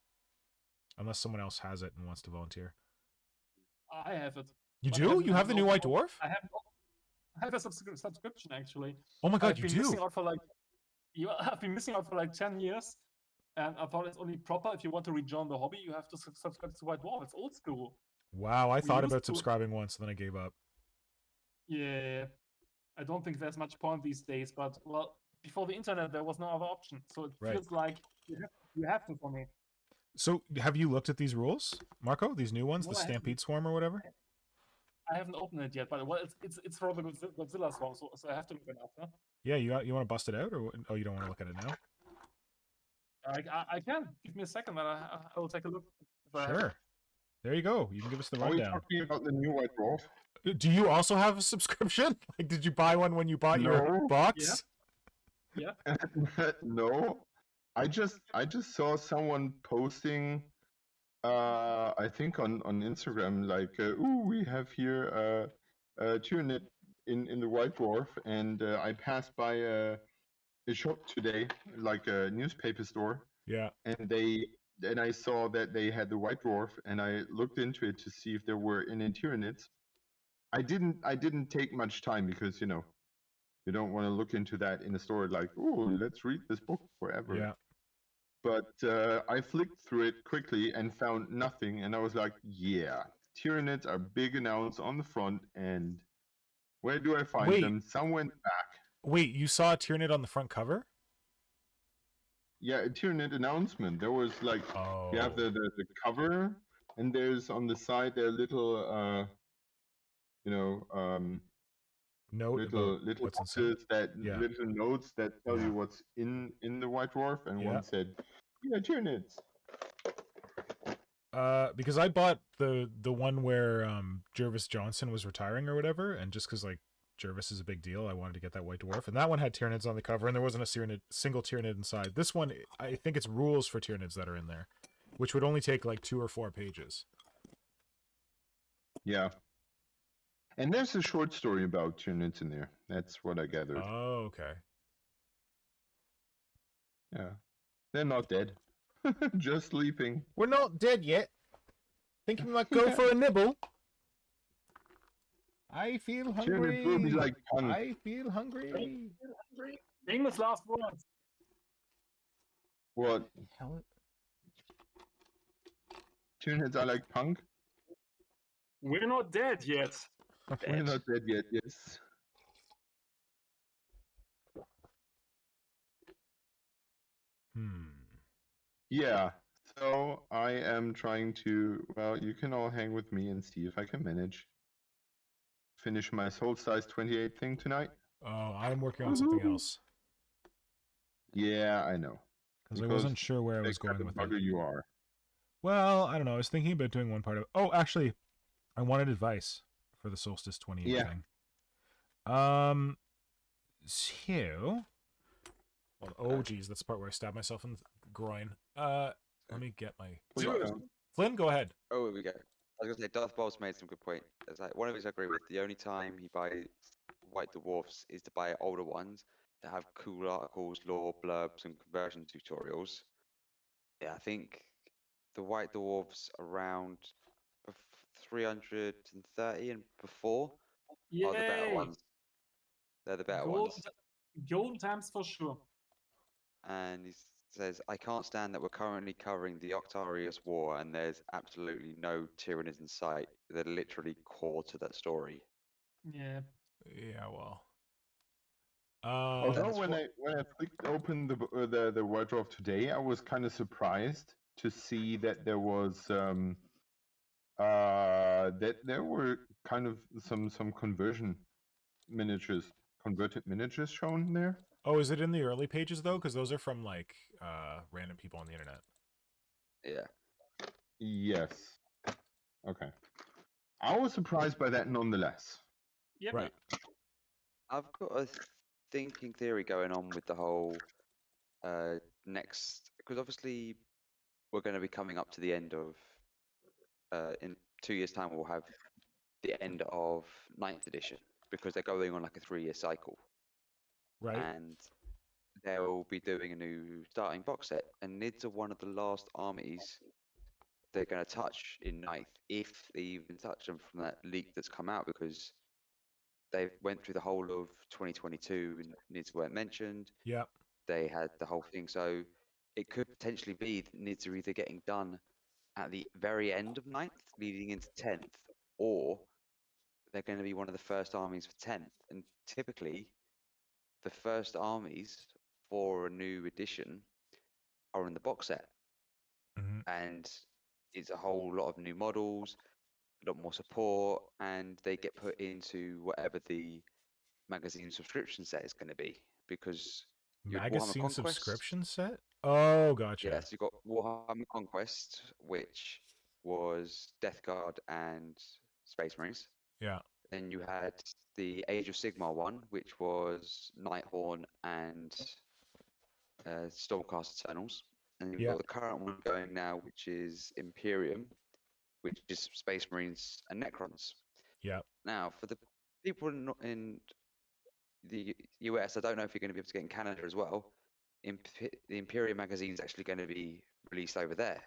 Speaker 1: Unless someone else has it and wants to volunteer.
Speaker 3: I have it.
Speaker 1: You
Speaker 3: but I
Speaker 1: do?
Speaker 3: haven't-
Speaker 1: You have the new White Dwarf?
Speaker 3: I have a subscription actually.
Speaker 1: Oh my god,
Speaker 3: I've
Speaker 1: you
Speaker 3: been missing
Speaker 1: do!
Speaker 3: out for like I've been missing out for like 10 years, and I thought it's only proper if you want to rejoin the hobby, you have to subscribe to White Dwarf. It's old school.
Speaker 1: Wow, I thought
Speaker 3: used
Speaker 1: about
Speaker 3: to-
Speaker 1: subscribing once, and then I gave up.
Speaker 3: Yeah, I don't think there's much point these days, but well, before the internet there was no other option, so it
Speaker 1: Right.
Speaker 3: feels like you have to for me.
Speaker 1: So, have you looked at these rules, Marco? These new ones,
Speaker 3: No,
Speaker 1: the
Speaker 3: I haven't.
Speaker 1: Stampede Swarm or whatever?
Speaker 3: I haven't opened it yet, but well, it's for the Godzilla swarm, so I have to look it up. Huh?
Speaker 1: Yeah, you want to bust it out, or oh, you don't want to look at it now?
Speaker 3: I can. Give me a second, and I will take a look. if I have it.
Speaker 1: Sure. There you go. You can give us the
Speaker 4: Are we
Speaker 1: rundown.
Speaker 4: talking about the new White Dwarf?
Speaker 1: Do you also have a subscription? Like, did you buy one when you bought your
Speaker 4: No.
Speaker 1: box?
Speaker 4: No, I just saw someone posting, I think on Instagram, like, ooh, we have here a Tyranid in the White Dwarf, and I passed by a shop today, like a newspaper store,
Speaker 1: Yeah.
Speaker 4: and I saw that they had the White Dwarf, and I looked into it to see if there were any Tyranids. I didn't take much time because you don't want to look into that in a store like, oh, let's read this book forever.
Speaker 1: Yeah.
Speaker 4: But I flicked through it quickly and found nothing, and I was like, yeah, Tyranids are big announced on the front, and where do I find
Speaker 1: Wait.
Speaker 4: them? Some went back.
Speaker 1: Wait, you saw a Tyranid on the front cover?
Speaker 4: Yeah, a Tyranid announcement. There was like,
Speaker 1: Oh.
Speaker 4: you have the cover, and there's on the side there little,
Speaker 1: Note
Speaker 4: little
Speaker 1: about what's inside.
Speaker 4: boxes that
Speaker 1: Yeah.
Speaker 4: little notes that tell
Speaker 1: Yeah.
Speaker 4: you what's in the White Dwarf, and
Speaker 1: Yeah.
Speaker 4: one said, yeah, Tyranids.
Speaker 1: Because I bought the one where Jervis Johnson was retiring or whatever, and just because like Jervis is a big deal, I wanted to get that White Dwarf, and that one had Tyranids on the cover, and there wasn't a single Tyranid inside. This one, I think it's rules for Tyranids that are in there, which would only take like 2 or 4 pages.
Speaker 4: Yeah. And there's a short story about Tyranids in there. That's what I gathered.
Speaker 1: Oh, okay.
Speaker 4: Yeah. They're not dead. Just sleeping.
Speaker 1: We're not dead yet. Think we might go for a nibble? I feel
Speaker 4: Tyranids will be like punk.
Speaker 1: I feel hungry.
Speaker 3: Famous last words.
Speaker 4: What?
Speaker 1: Hell,
Speaker 4: Tyranids are like punk?
Speaker 3: We're not dead yet.
Speaker 4: We're not dead yet, yes. Yeah. So I am trying to, well, you can all hang with me and see if I can manage. Finish my Soul Size 28 thing tonight.
Speaker 1: Oh, I'm working on something else.
Speaker 4: Yeah, I know.
Speaker 1: Because I wasn't sure where I was
Speaker 4: Big type
Speaker 1: going
Speaker 4: of
Speaker 1: with
Speaker 4: bugger
Speaker 1: it.
Speaker 4: you are.
Speaker 1: Well, I don't know. I was thinking about doing one part of. Oh, actually, I wanted advice for the Solstice 28
Speaker 4: Yeah.
Speaker 1: thing. So, well, oh geez, that's the part where I stabbed myself in the groin. Let me get my Flynn. Go ahead.
Speaker 2: Oh, here we go. I was gonna say Darth Ball's made some good point. It's like one of these I agree with. The only time he buys White Dwarfs is to buy older ones that have cool articles, lore, blurbs, and conversion tutorials. Yeah, I think the White Dwarfs around 330 and before are the better
Speaker 3: Yay!
Speaker 2: ones. They're the better
Speaker 3: Gold,
Speaker 2: ones.
Speaker 3: golden times for sure.
Speaker 2: And he says, I can't stand that we're currently covering the Octarius War and there's absolutely no Tyranids in sight. They're literally core to that story.
Speaker 3: Yeah.
Speaker 1: Yeah, well.
Speaker 4: Although
Speaker 2: That's
Speaker 4: when I flicked open the White Dwarf today, I was kind of surprised to see that there was that there were kind of some converted miniatures shown there.
Speaker 1: Oh, is it in the early pages though? Because those are from like random people on the internet.
Speaker 2: Yeah.
Speaker 4: Yes. Okay. I was surprised by that nonetheless.
Speaker 3: Yep.
Speaker 1: Right.
Speaker 2: I've got a thinking theory going on with the whole next, because obviously we're going to be coming up to the end of in 2 years' time we'll have the end of 9th edition because they're going on like a 3-year cycle,
Speaker 1: Right.
Speaker 2: and they'll be doing a new starting box set, and Nids are one of the last armies they're going to touch in 9th, if they even touch them from that leak that's come out, because they went through the whole of 2022 and Nids weren't mentioned.
Speaker 1: Yeah.
Speaker 2: They had the whole thing, so it could potentially be that Nids are either getting done at the very end of 9th, leading into 10th, or they're going to be one of the first armies for 10th. And typically, the first armies for a new edition are in the box set,
Speaker 1: Hmm.
Speaker 2: and it's a whole lot of new models, a lot more support, and they get put into whatever the magazine subscription set is going to be, because you had Warhammer
Speaker 1: Magazine
Speaker 2: Conquest.
Speaker 1: subscription set? Oh, gotcha.
Speaker 2: Yes, you got Warhammer Conquest, which was Death Guard and Space Marines.
Speaker 1: Yeah.
Speaker 2: Then you had the Age of Sigmar one, which was Nighthorn and Stormcast Eternals. And you've
Speaker 1: Yeah.
Speaker 2: got the current one going now, which is Imperium, which is Space Marines and Necrons.
Speaker 1: Yeah.
Speaker 2: Now, for the people in the US, I don't know if you're going to be able to get in Canada as well. The Imperium magazine is actually going to be released over there.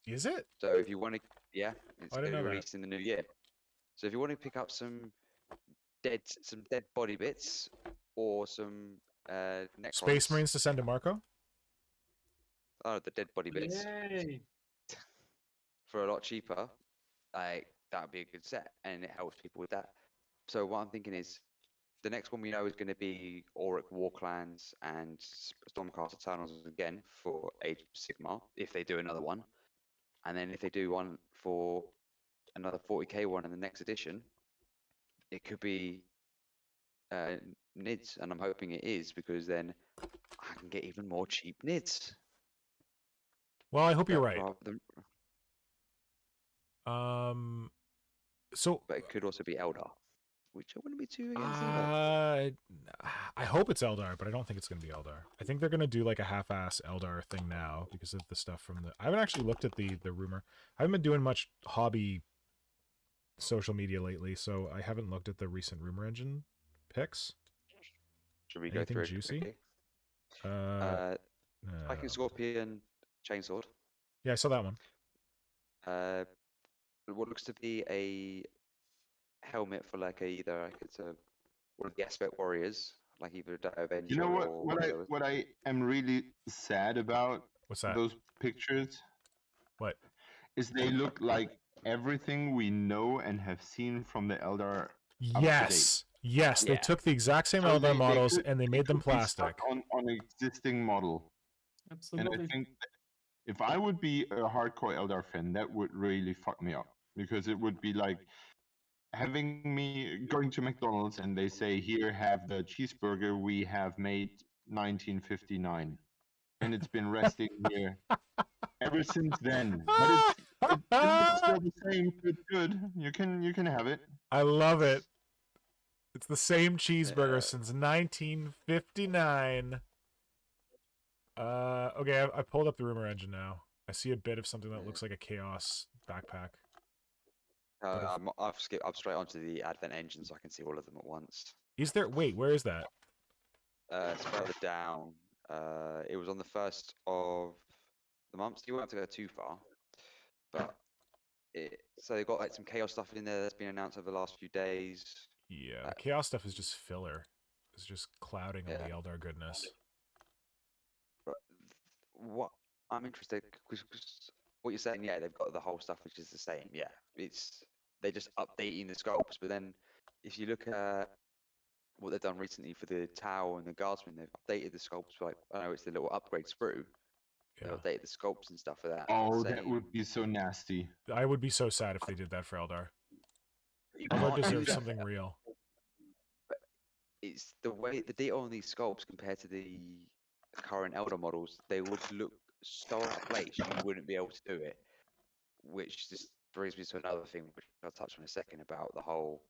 Speaker 1: Is it?
Speaker 2: So if you want to, yeah, it's
Speaker 1: I
Speaker 2: going
Speaker 1: didn't
Speaker 2: to be
Speaker 1: know that.
Speaker 2: released in the new year. So if you want to pick up some dead body bits or some Necrons,
Speaker 1: Space Marines to send to Marco?
Speaker 2: oh, the dead body bits
Speaker 3: Yay.
Speaker 2: for a lot cheaper, like that would be a good set, and it helps people with that. So what I'm thinking is, the next one we know is going to be Auric War Clans and Stormcast Eternals again for Age of Sigmar, if they do another one. And then if they do one for another 40k one in the next edition, it could be Nids, and I'm hoping it is, because then I can get even more cheap Nids.
Speaker 1: Well, I hope you're right.
Speaker 2: rather than-
Speaker 1: So
Speaker 2: But it could also be Eldar, which I wouldn't be too against either.
Speaker 1: I hope it's Eldar, but I don't think it's going to be Eldar. I think they're going to do like a half-ass Eldar thing now because of the stuff from the... I haven't actually looked at the rumor. I haven't been doing much hobby social media lately, so I haven't looked at the recent rumor engine picks.
Speaker 2: Should we go
Speaker 1: Anything
Speaker 2: through it
Speaker 1: juicy?
Speaker 2: quickly?
Speaker 1: No.
Speaker 2: Viking Scorpion Chainsword.
Speaker 1: Yeah, I saw that one.
Speaker 2: What looks to be a helmet for like it's a one of the aspect warriors, like either a Avenger
Speaker 4: You know what?
Speaker 2: or one of those.
Speaker 4: What I am really sad about
Speaker 1: What's that?
Speaker 4: those pictures
Speaker 1: What?
Speaker 4: is they look like everything we know and have seen from the Eldar.
Speaker 1: Yes. Yes, they
Speaker 2: Yeah.
Speaker 1: took the exact same
Speaker 4: So
Speaker 1: Eldar models
Speaker 4: could-
Speaker 1: and they made them
Speaker 4: could be stuck
Speaker 1: plastic.
Speaker 4: on an existing model. And
Speaker 3: Absolutely.
Speaker 4: I think that if I would be a hardcore Eldar fan, that would really fuck me up, because it would be like having me going to McDonald's and they say, "Here, have the cheeseburger we have made 1959," and it's been resting here ever since then. But it looks still the same. It's good. You can have it.
Speaker 1: I love it. It's the same cheeseburger
Speaker 2: Yeah.
Speaker 1: since 1959. Okay, I pulled up the rumor engine now. I see a bit of something that looks like a chaos backpack.
Speaker 2: I've skipped up straight onto the Advent engine so I can see all of them at once.
Speaker 1: Is there... Wait, where is that?
Speaker 2: It's further down. It was on the 1st of the month. So you won't have to go too far, but so they've got like some chaos stuff in there that's been announced over the last few days.
Speaker 1: Yeah, the chaos stuff is just filler. It's just clouding all
Speaker 2: Yeah.
Speaker 1: the Eldar goodness.
Speaker 2: But what I'm interested, because what you're saying, yeah, they've got the whole stuff which is the same. Yeah, they're just updating the sculpts. But then, if you look at what they've done recently for the Tau and the Guardsmen, they've updated the sculpts. Like, I know it's the little upgrade sprue.
Speaker 1: Yeah.
Speaker 2: They've updated the sculpts and stuff for that.
Speaker 4: Oh, that
Speaker 2: Same-
Speaker 4: would be so nasty.
Speaker 1: I would be so sad if they did that for Eldar.
Speaker 2: you
Speaker 1: Eldar
Speaker 2: can't do
Speaker 1: deserves
Speaker 2: that.
Speaker 1: something real.
Speaker 2: It's the way the detail on these sculpts compared to the current Elder models, they would look so out of place you wouldn't be able to do it, which just brings me to another thing which I'll touch on in a second about the whole.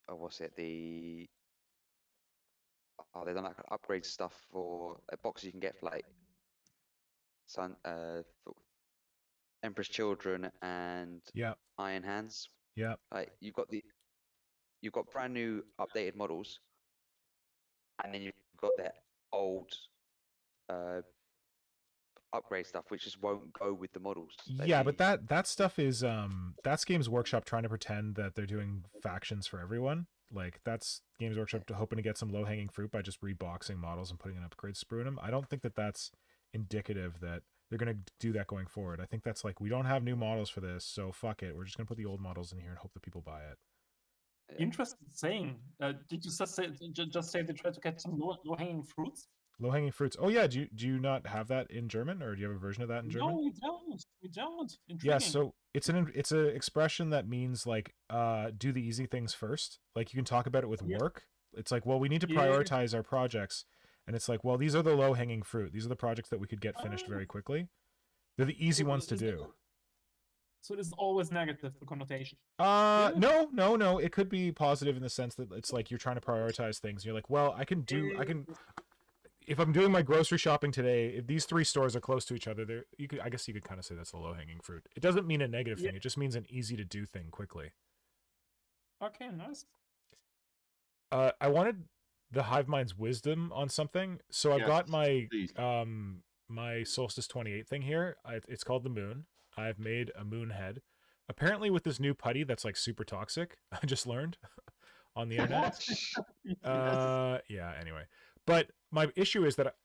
Speaker 2: Oh, what's it? They've done like upgrade stuff for boxes you can get for like for Emperor's Children and
Speaker 1: Yeah,
Speaker 2: Iron Hands.
Speaker 1: yeah.
Speaker 2: Like you've got brand new updated models, and then you've got their old upgrade stuff which just won't go with the models.
Speaker 1: Yeah, but that stuff is that's Games Workshop trying to pretend that they're doing factions for everyone. Like that's Games Workshop hoping to get some low-hanging fruit by just reboxing models and putting an upgrade sprue in them. I don't think that that's indicative that they're going to do that going forward. I think that's like, we don't have new models for this, so fuck it. We're just going to put the old models in here and hope that people buy it.
Speaker 3: Interesting saying. Did you just say they tried to get some low-hanging fruits?
Speaker 1: Low-hanging fruits. Oh yeah, do you not have that in German, or do you have a version of that in German?
Speaker 3: No, we don't. We don't. Intriguing.
Speaker 1: Yeah, so it's an expression that means like do the easy things first. Like you can talk about it with work. It's like, well, we need to prioritize our projects, and it's like, well, these are the low-hanging fruit. These are the projects that we could get finished very quickly. They're the easy ones to do.
Speaker 3: So it is always negative, the connotation.
Speaker 1: No. It could be positive in the sense that it's like you're trying to prioritize things. You're like, well, I can if I'm doing my grocery shopping today, if these 3 stores are close to each other, I guess you could kind of say that's a low-hanging fruit. It doesn't mean a negative thing. It just means an easy to do thing quickly.
Speaker 3: Okay, nice.
Speaker 1: I wanted the Hive Mind's wisdom on something. So I've got my
Speaker 4: please.
Speaker 1: my Solstice 28 thing here. It's called the Moon. I've made a moon head. Apparently with this new putty that's like super toxic, I just learned on the internet. Yeah, anyway. But my issue is that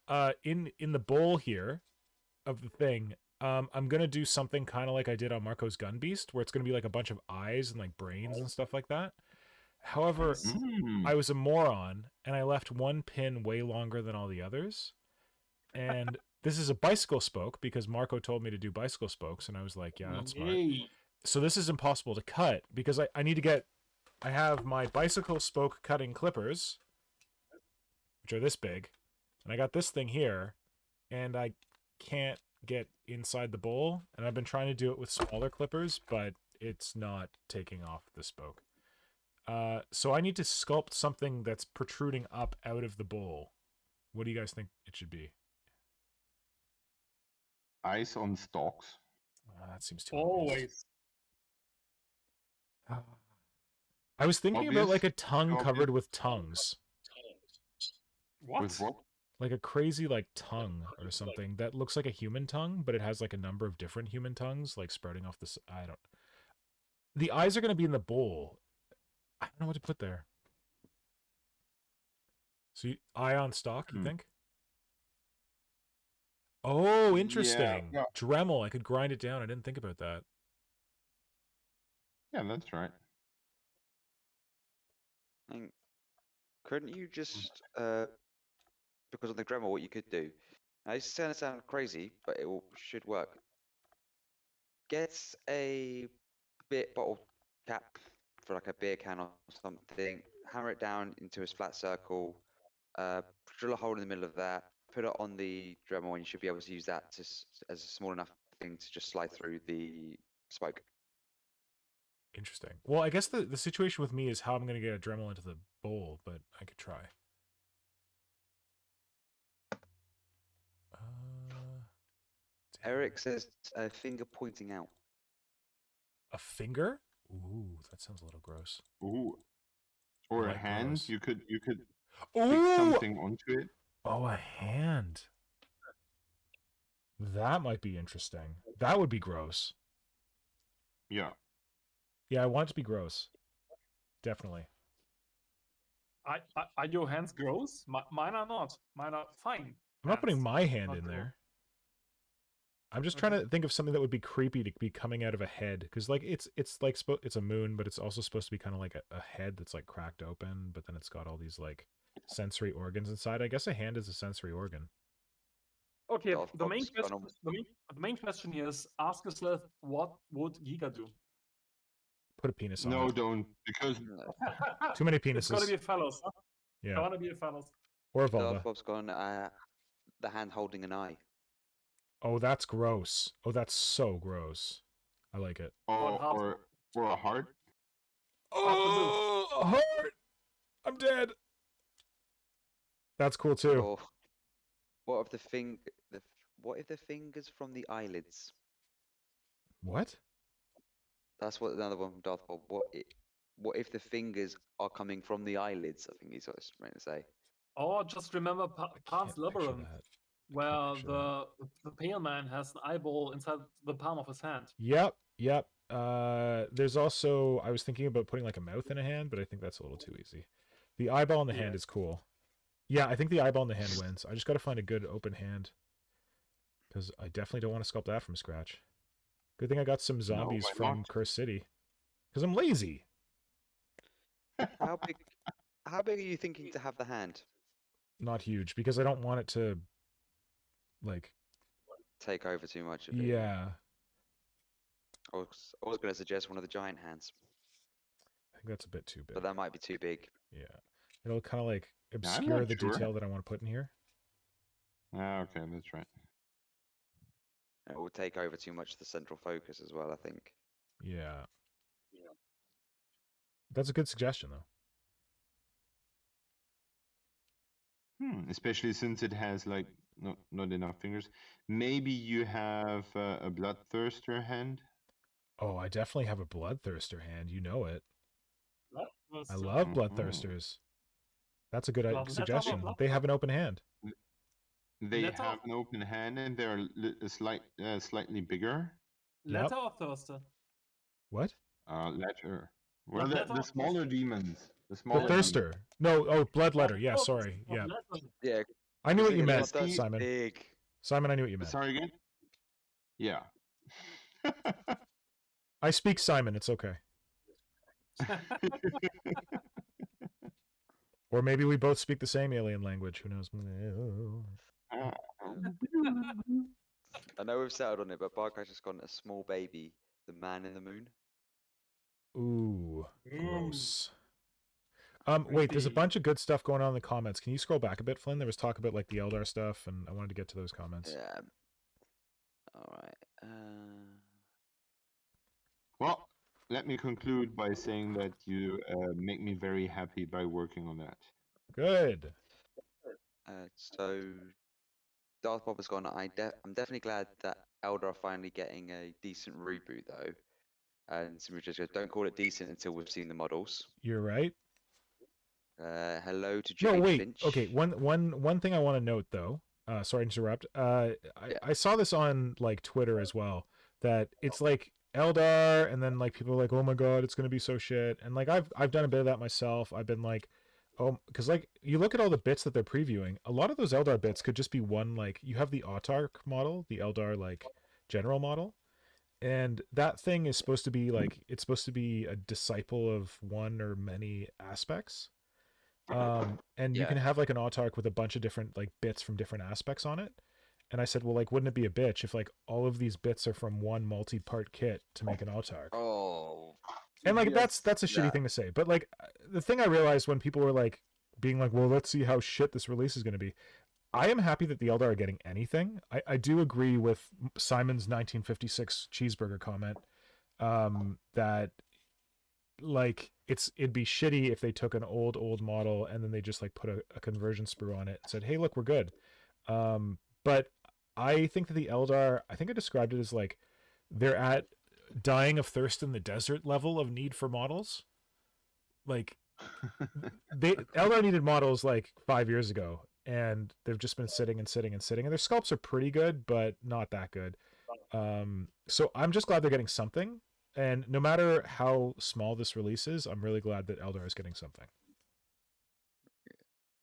Speaker 1: in the bowl here of the thing, I'm going to do something kind of like I did on Marco's Gun Beast, where it's going to be like a bunch of eyes and like brains and stuff like that. However, I was a moron and I left one pin way longer than all the others. And this is a bicycle spoke because Marco told me to do bicycle spokes, and I was like, yeah, that's smart. So this is impossible to cut because I need to get, I have my bicycle spoke cutting clippers, which are this big, and I got this thing here, and I can't get inside the bowl, and I've been trying to do it with smaller clippers, but it's not taking off the spoke. So I need to sculpt something that's protruding up out of the bowl. What do you guys think it should be?
Speaker 4: Eyes on stalks.
Speaker 1: That seems too obvious.
Speaker 3: Always.
Speaker 1: I was thinking about
Speaker 4: Obvious?
Speaker 1: like a tongue
Speaker 4: Obvious?
Speaker 1: covered with tongues.
Speaker 3: What?
Speaker 4: With what?
Speaker 1: Like a crazy like tongue or something that looks like a human tongue, but it has like a number of different human tongues like sprouting off this. I don't. The eyes are going to be in the bowl. I don't know what to put there. So eye on stock, you think? Oh, interesting.
Speaker 4: Yeah.
Speaker 1: Dremel. I could grind it down. I didn't think about that.
Speaker 4: Yeah, that's right.
Speaker 2: And couldn't you just because on the Dremel, what you could do? Now, this is gonna sound crazy, but should work. Get a bottle cap for like a beer can or something. Hammer it down into a flat circle. Drill a hole in the middle of that. Put it on the Dremel, and you should be able to use that as a small enough thing to just slide through the spoke.
Speaker 1: Interesting. Well, I guess the situation with me is how I'm going to get a Dremel into the bowl, but I could try.
Speaker 2: Eric says a finger pointing out.
Speaker 1: A finger? Ooh, that sounds a little gross.
Speaker 4: Ooh. Or
Speaker 1: like
Speaker 4: a hand.
Speaker 1: gross.
Speaker 4: You could stick
Speaker 1: Ooh!
Speaker 4: something onto it.
Speaker 1: Oh, a hand. That might be interesting. That would be gross.
Speaker 4: Yeah.
Speaker 1: Yeah, I want it to be gross. Definitely.
Speaker 3: Are your hands gross? Mine are not. Mine are fine.
Speaker 1: I'm not putting
Speaker 3: hands.
Speaker 1: my hand
Speaker 3: Not
Speaker 1: in
Speaker 3: gross.
Speaker 1: there. I'm just trying to think of something that would be creepy to be coming out of a head, because like it's like it's a moon, but it's also supposed to be kind of like a head that's like cracked open, but then it's got all these like sensory organs inside. I guess a hand is a sensory organ.
Speaker 3: Okay,
Speaker 2: Golf
Speaker 3: the main
Speaker 2: box,
Speaker 3: question.
Speaker 2: Donald.
Speaker 3: The main question here is: ask yourself, what would Giga do?
Speaker 1: Put a penis on
Speaker 4: No,
Speaker 1: it.
Speaker 4: don't, because
Speaker 1: Too many
Speaker 3: It's gotta
Speaker 1: penises.
Speaker 3: be a fellas. Huh?
Speaker 1: Yeah.
Speaker 3: Gotta be a fellas.
Speaker 1: Or a vulva.
Speaker 2: Darth Bob's gone. The hand holding an eye.
Speaker 1: Oh, that's gross. Oh, that's so gross. I like it.
Speaker 4: Or a heart.
Speaker 1: Oh, a heart! I'm dead. That's cool too.
Speaker 2: Or what if what if the fingers from the eyelids?
Speaker 1: What?
Speaker 2: That's what another one from Darth Bob. What if the fingers are coming from the eyelids? I think he's what he's trying to say.
Speaker 3: Or just remember
Speaker 1: I
Speaker 3: Pan's
Speaker 1: can't picture
Speaker 3: Labyrinth,
Speaker 1: that.
Speaker 3: where
Speaker 1: picture
Speaker 3: the pale man has an eyeball inside the palm of his hand.
Speaker 1: Yep. There's also, I was thinking about putting like a mouth in a hand, but I think that's a little too easy. The eyeball in the hand is cool. Yeah, I think the eyeball in the hand wins. I just got to find a good open hand, because I definitely don't want to sculpt that from scratch. Good thing I got some zombies
Speaker 4: why
Speaker 1: from
Speaker 4: not?
Speaker 1: Curse City, because I'm lazy.
Speaker 2: How big are you thinking to have the hand?
Speaker 1: Not huge, because I don't want it to, like,
Speaker 2: Take over too much of it.
Speaker 1: yeah.
Speaker 2: I was going to suggest one of the giant hands,
Speaker 1: I think that's a bit too big.
Speaker 2: but that might be too big.
Speaker 1: Yeah. It'll kind of like
Speaker 4: I'm
Speaker 1: obscure
Speaker 4: not
Speaker 1: the
Speaker 4: sure.
Speaker 1: detail that I want to put in here.
Speaker 4: Ah, okay, that's right.
Speaker 2: It will take over too much of the central focus as well, I think.
Speaker 1: Yeah. That's a good suggestion, though.
Speaker 4: Especially since it has like not enough fingers. Maybe you have a bloodthirster hand.
Speaker 1: Oh, I definitely have a bloodthirster hand. You know it. I
Speaker 3: So-
Speaker 1: love
Speaker 4: Mhm.
Speaker 1: bloodthirsters. That's a good
Speaker 3: Well, let's have a
Speaker 1: suggestion.
Speaker 3: blood-
Speaker 1: They have an open hand.
Speaker 4: They
Speaker 3: Letter-
Speaker 4: have an open hand and they're slightly bigger.
Speaker 3: Letter or Thirster?
Speaker 1: What?
Speaker 4: Letter. Well,
Speaker 3: Letter
Speaker 4: the
Speaker 3: or
Speaker 4: smaller
Speaker 3: thirster?
Speaker 4: demons. The
Speaker 1: The
Speaker 4: smaller
Speaker 1: thirster. No, oh, bloodletter. Yeah,
Speaker 3: Oh,
Speaker 1: sorry. Yeah.
Speaker 3: letter.
Speaker 2: Yeah.
Speaker 1: I knew what you
Speaker 2: because
Speaker 1: meant,
Speaker 2: the bloodthirst is
Speaker 1: Simon.
Speaker 2: Big.
Speaker 1: Simon, I knew what you meant.
Speaker 4: Sorry again. Yeah.
Speaker 1: I speak Simon. It's okay. Or maybe we both speak the same alien language. Who knows?
Speaker 4: Ah,
Speaker 2: I know we've settled on it, but Barclay's just gone a small baby, the man in the moon.
Speaker 1: Ooh,
Speaker 3: Mm.
Speaker 1: gross. Wait, there's a
Speaker 3: Creepy.
Speaker 1: bunch of good stuff going on in the comments. Can you scroll back a bit, Flynn? There was talk about like the Eldar stuff, and I wanted to get to those comments.
Speaker 2: Yeah. All right.
Speaker 4: Well, let me conclude by saying that you make me very happy by working on that.
Speaker 1: Good.
Speaker 2: So Darth Bob has gone. I'm definitely glad that Eldar are finally getting a decent reboot, though. And Simon just goes, "Don't call it decent until we've seen the models."
Speaker 1: You're right.
Speaker 2: Hello to
Speaker 1: No,
Speaker 2: Jimmy
Speaker 1: wait.
Speaker 2: Finch.
Speaker 1: Okay, one thing I want to note though. Sorry to interrupt. I saw this on like Twitter as well. That it's like Eldar, and then like people are like, oh my god, it's gonna be so shit. And like I've done a bit of that myself. I've been like, oh, because like you look at all the bits that they're previewing. A lot of those Eldar bits could just be one, like you have the Autarch model, the Eldar like general model, and that thing is supposed to be like it's supposed to be a disciple of one or many aspects. And you
Speaker 2: Yeah.
Speaker 1: can have like an autarch with a bunch of different like bits from different aspects on it. And I said, well, like, wouldn't it be a bitch if like all of these bits are from one multi-part kit to make an autarch?
Speaker 2: Oh.
Speaker 1: And like
Speaker 4: Yes,
Speaker 1: that's a shitty thing to say. But like the thing I realized when people were like being like, well, let's see how shit this release is going to be. I am happy that the Eldar are getting anything. I do agree with Simon's 1956 cheeseburger comment that like it'd be shitty if they took an old model and then they just like put a conversion sprue on it and said, hey, look, we're good. But I think that the Eldar, I think I described it as like they're at dying of thirst in the desert level of need for models. Like Eldar needed models like 5 years ago, and they've just been sitting and their sculpts are pretty good, but not that good. So I'm just glad they're getting something. And no matter how small this release is, I'm really glad that Eldar is getting something.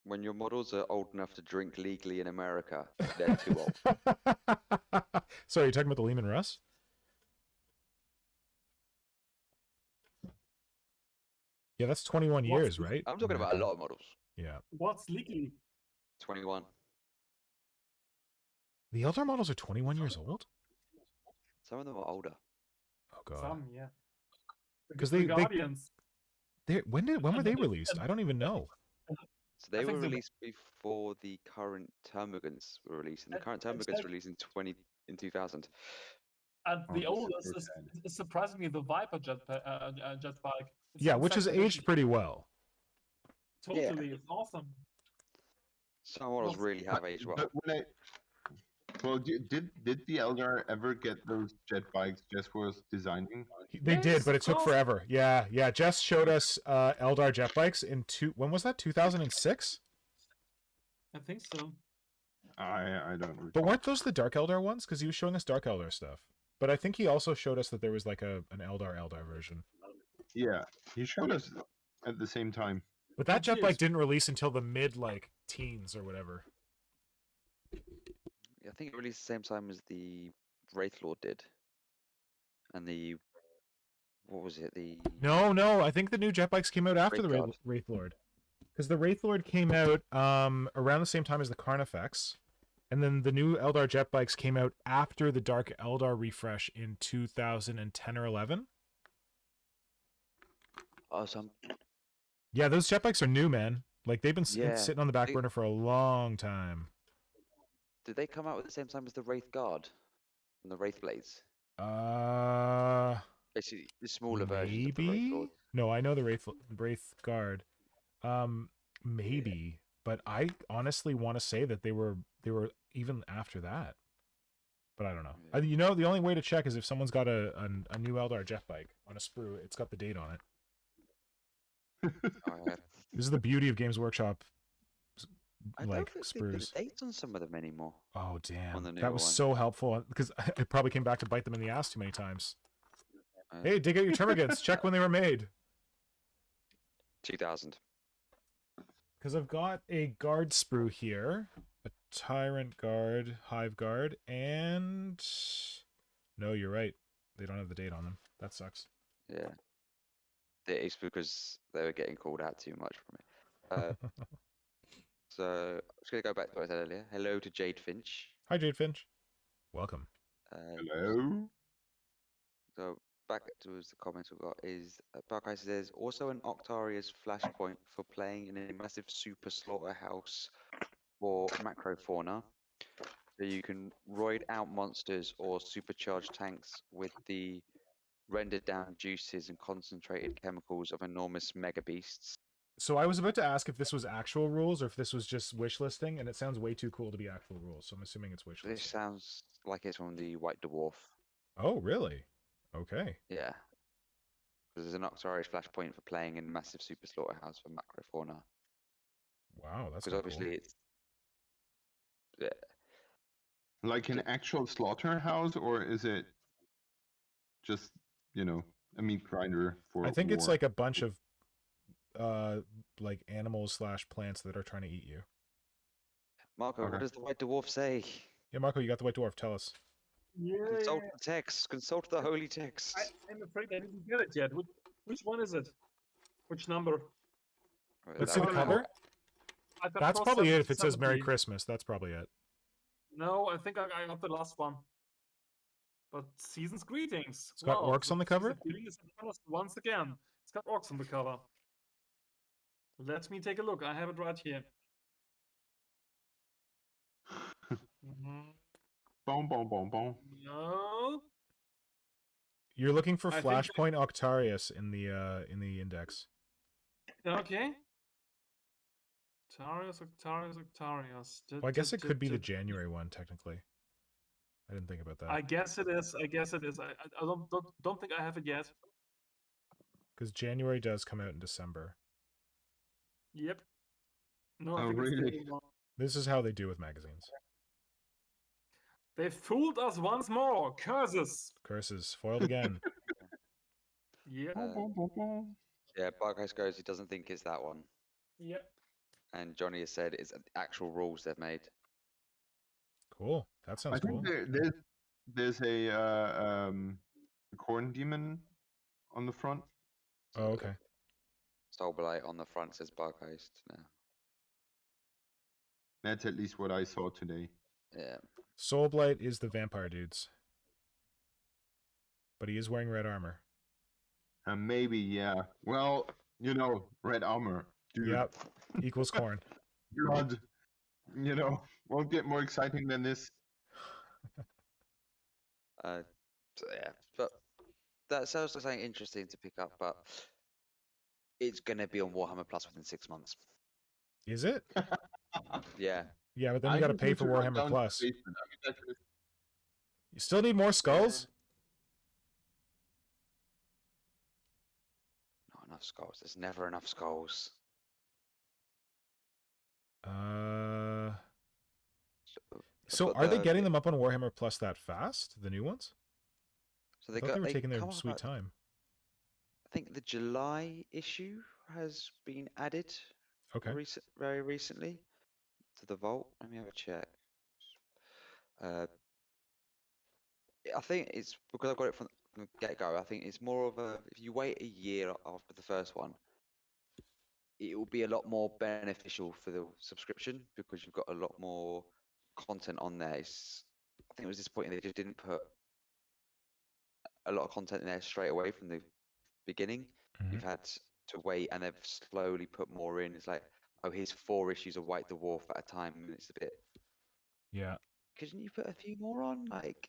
Speaker 2: When your models are old enough to drink legally in America, they're too old.
Speaker 1: Sorry, you're talking about the Lehman Russ? Yeah, that's 21
Speaker 3: What's
Speaker 1: years,
Speaker 3: the-
Speaker 1: right?
Speaker 2: I'm talking about a lot of models.
Speaker 1: Yeah.
Speaker 3: What's legally?
Speaker 2: 21.
Speaker 1: The Eldar models are 21 years old?
Speaker 2: Some of them are older.
Speaker 1: Oh god.
Speaker 3: Some, yeah.
Speaker 1: 'Cause
Speaker 3: The
Speaker 1: they-
Speaker 3: Guardians.
Speaker 1: When were they released? I don't even know.
Speaker 2: So they
Speaker 3: I
Speaker 2: were
Speaker 3: think the-
Speaker 2: released before the current Termagants were released, and the current
Speaker 3: I
Speaker 2: Termagants
Speaker 3: checked.
Speaker 2: were released in 2000.
Speaker 3: And
Speaker 4: Oh,
Speaker 3: the
Speaker 4: this is
Speaker 3: oldest
Speaker 4: so
Speaker 3: is,
Speaker 4: sad.
Speaker 3: is surprisingly the Viper jetbike. It's
Speaker 1: Yeah,
Speaker 3: in
Speaker 1: which has
Speaker 3: second edition.
Speaker 1: aged pretty well.
Speaker 2: Yeah.
Speaker 3: Totally, it's awesome.
Speaker 2: Some models
Speaker 3: Was-
Speaker 2: really have aged well.
Speaker 4: But when did the Eldar ever get those jet bikes Jess was designing?
Speaker 1: They did,
Speaker 3: Yes,
Speaker 1: but
Speaker 3: of
Speaker 1: it took
Speaker 3: course.
Speaker 1: forever. Yeah. Jess showed us Eldar jet bikes in when was that? 2006?
Speaker 3: I think so.
Speaker 4: I don't recall.
Speaker 1: But weren't those the Dark Eldar ones? Because he was showing us Dark Eldar stuff. But I think he also showed us that there was like an Eldar version.
Speaker 4: Yeah, he showed us at the same time.
Speaker 1: But that
Speaker 3: He
Speaker 1: jet
Speaker 3: did.
Speaker 1: bike didn't release until the mid like teens or whatever.
Speaker 2: I think it released the same time as the Wraith Lord did. And the what was it? The
Speaker 1: No, I think the new jet bikes came out after the
Speaker 2: Wraith God.
Speaker 1: Wraith Lord. Because the Wraith Lord came out around the same time as the Carnifex. And then the new Eldar jet bikes came out after the Dark Eldar refresh in 2010 or 11.
Speaker 2: some
Speaker 1: Yeah, those jet bikes are new, man. Like they've been
Speaker 2: Yeah,
Speaker 1: sitting on the back
Speaker 2: they-
Speaker 1: burner for a long time.
Speaker 2: did they come out at the same time as the Wraith Guard and the Wraith Blades? Basically, the smaller versions of the Wraith
Speaker 1: Maybe?
Speaker 2: Lord.
Speaker 1: No, I know the Wraith Guard. Maybe, but I honestly want to say that they were even after that. But I don't know.
Speaker 2: Yeah.
Speaker 1: You know, the only way to check is if someone's got a new Eldar jet bike on a sprue. It's got the date on it.
Speaker 2: Oh, yeah.
Speaker 1: This is the beauty of Games Workshop,
Speaker 2: I don't
Speaker 1: like
Speaker 2: think they put
Speaker 1: sprues.
Speaker 2: dates on some of them anymore.
Speaker 1: Oh damn,
Speaker 2: the
Speaker 1: that
Speaker 2: newer
Speaker 1: was
Speaker 2: one.
Speaker 1: so helpful because it probably came back to bite them in the ass too many times.
Speaker 2: Uh,
Speaker 1: Hey, dig out your termagants. Check when they were made.
Speaker 2: 2000.
Speaker 1: Because I've got a guard sprue here, a tyrant guard, hive guard, and no, you're right. They don't have the date on them. That sucks.
Speaker 2: Yeah. It's because they were getting called out too much from it. So I'm just gonna go back to what I said earlier. Hello to Jade Finch.
Speaker 1: Hi, Jade Finch. Welcome.
Speaker 4: Hello.
Speaker 2: So back to the comments we got is Buckeye says also an Octarius flashpoint for playing in a massive super slaughterhouse for macrofauna. So you can roid out monsters or supercharge tanks with the rendered down juices and concentrated chemicals of enormous mega beasts.
Speaker 1: So I was about to ask if this was actual rules or if this was just wish listing, and it sounds way too cool to be actual rules. So I'm assuming it's wish
Speaker 2: This
Speaker 1: listing.
Speaker 2: sounds like it's from the White Dwarf.
Speaker 1: Oh, really? Okay.
Speaker 2: Yeah. Because there's an Octarius flashpoint for playing in massive super slaughterhouse for macrofauna.
Speaker 1: Wow, that's
Speaker 2: Because
Speaker 1: kinda
Speaker 2: obviously
Speaker 1: cool.
Speaker 2: it's yeah.
Speaker 4: Like an actual slaughterhouse, or is it just a meat grinder for?
Speaker 1: I think it's
Speaker 4: war?
Speaker 1: like a bunch of like animals / plants that are trying to eat you.
Speaker 2: Marco,
Speaker 4: Okay.
Speaker 2: what does the White Dwarf say?
Speaker 1: Yeah, Marco, you got the White Dwarf. Tell us.
Speaker 3: Yeah,
Speaker 2: Consult the text. Consult the holy text.
Speaker 3: I'm afraid I didn't get it yet. Which one is it? Which number?
Speaker 2: Right,
Speaker 1: Let's
Speaker 2: that
Speaker 1: see the
Speaker 2: one.
Speaker 1: cover.
Speaker 3: I've got
Speaker 1: That's
Speaker 3: cross
Speaker 1: probably it. If it says Merry
Speaker 3: 70.
Speaker 1: Christmas, that's probably it.
Speaker 3: No, I think I got the last one. But season's greetings.
Speaker 1: It's got orcs on the cover?
Speaker 3: season greetings is upon us once again. It's got orcs on the cover. Let me take a look. I have it right here. Mhm.
Speaker 4: Boom, boom, boom, boom.
Speaker 3: No.
Speaker 1: You're looking for
Speaker 3: I think that-
Speaker 1: Flashpoint Octarius in the index.
Speaker 3: Okay. Octarius.
Speaker 1: Well, I guess it could be the January one technically. I didn't think about
Speaker 3: I
Speaker 1: that
Speaker 3: guess it is. I don't think I have it yet.
Speaker 1: because January does come out in December.
Speaker 3: Yep. No, I
Speaker 4: Oh,
Speaker 3: think it's the
Speaker 4: really?
Speaker 3: old one.
Speaker 1: This is how they do with magazines.
Speaker 3: They fooled us once more. Curses.
Speaker 1: Curses foiled again.
Speaker 3: Yep.
Speaker 4: Boom, boom, boom, boom.
Speaker 2: Yeah, Barcase goes, he doesn't think it's that one.
Speaker 3: Yep.
Speaker 2: And Johnny has said it's actual rules they've made.
Speaker 1: Cool. That
Speaker 4: I
Speaker 1: sounds
Speaker 4: think
Speaker 1: cool.
Speaker 4: there's a corn demon on the front.
Speaker 1: Oh, okay.
Speaker 2: Soulblight on the front says Barcase now.
Speaker 4: That's at least what I saw today.
Speaker 2: Yeah.
Speaker 1: Soulblight is the vampire dudes, but he is wearing red armor.
Speaker 4: Maybe, yeah. Well, red armor. Dude.
Speaker 1: Yep. Equals corn.
Speaker 4: God. Won't get more exciting than this.
Speaker 2: So yeah, but that sounds like something interesting to pick up. But it's gonna be on Warhammer Plus within 6 months.
Speaker 1: Is it?
Speaker 2: Yeah.
Speaker 1: Yeah, but then
Speaker 4: I
Speaker 1: you got to
Speaker 4: just
Speaker 1: pay
Speaker 4: need
Speaker 1: for
Speaker 4: to run
Speaker 1: Warhammer
Speaker 4: down to the
Speaker 1: Plus.
Speaker 4: basement. I'll be back in a
Speaker 1: You still need more skulls?
Speaker 2: Not enough skulls. There's never enough skulls.
Speaker 1: So
Speaker 2: But
Speaker 1: are they getting them up on Warhammer Plus that fast? The new ones?
Speaker 2: So
Speaker 1: I thought they were taking their
Speaker 2: come on
Speaker 1: sweet
Speaker 2: about-
Speaker 1: time.
Speaker 2: I think the July issue has been added
Speaker 1: Okay.
Speaker 2: very recently to the vault. Let me have a check. I think it's because I've got it from the get-go. I think it's more of a, if you wait a year after the first one, it will be a lot more beneficial for the subscription because you've got a lot more content on there. I think it was disappointing they just didn't put a lot of content in there straight away from the beginning.
Speaker 1: Mhm.
Speaker 2: You've had to wait, and they've slowly put more in. It's like, oh, here's 4 issues of White Dwarf at a time, and it's a bit.
Speaker 1: Yeah.
Speaker 2: Couldn't you put a few more on? Like,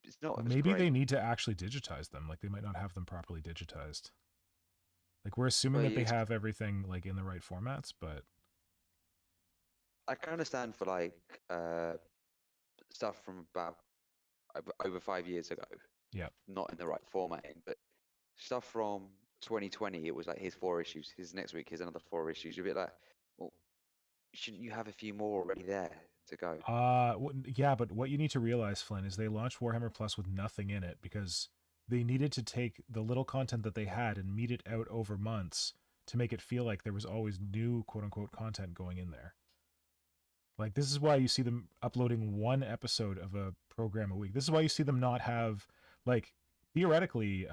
Speaker 2: it's not. It was
Speaker 1: Maybe they
Speaker 2: great.
Speaker 1: need to actually digitize them. Like they might not have them properly digitized. Like we're assuming
Speaker 2: Well,
Speaker 1: that they
Speaker 2: it's-
Speaker 1: have everything like in the right formats, but
Speaker 2: I can understand for like stuff from about over 5 years ago.
Speaker 1: Yeah.
Speaker 2: Not in the right formatting, but stuff from 2020, it was like, here's 4 issues. Here's next week. Here's another 4 issues. You're a bit like, well, shouldn't you have a few more already there to go?
Speaker 1: yeah, but what you need to realize, Flynn, is they launched Warhammer Plus with nothing in it because they needed to take the little content that they had and meet it out over months to make it feel like there was always new quote unquote content going in there. Like this is why you see them uploading 1 episode of a program a week. This is why you see them not have, like, theoretically,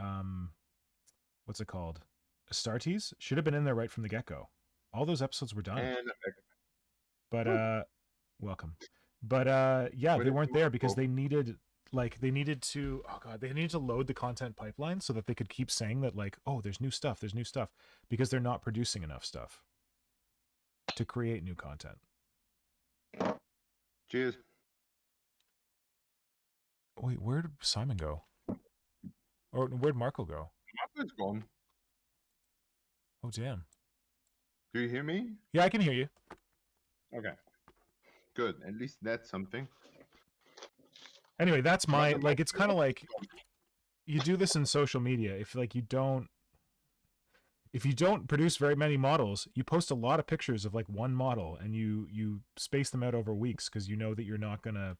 Speaker 1: what's it called? Astartes should have been in there right from the get-go. All those episodes were done.
Speaker 4: And
Speaker 1: But welcome. But yeah,
Speaker 4: Where
Speaker 1: they
Speaker 4: did
Speaker 1: weren't
Speaker 4: you
Speaker 1: there
Speaker 4: go?
Speaker 1: because they needed to, oh god, they needed to load the content pipeline so that they could keep saying that, like, oh, there's new stuff, because they're not producing enough stuff to create new content.
Speaker 4: cheers.
Speaker 1: Wait, where'd Simon go? Or where'd Marco go?
Speaker 4: Marco's gone.
Speaker 1: Oh damn.
Speaker 4: Do you hear me?
Speaker 1: Yeah, I can hear you.
Speaker 4: Okay. Good. At least that's something.
Speaker 1: Anyway, that's my,
Speaker 4: Marco-
Speaker 1: like, it's kind of like you do this in social media. If you don't produce very many models, you post a lot of pictures of like one model and you space them out over weeks because you know that you're not gonna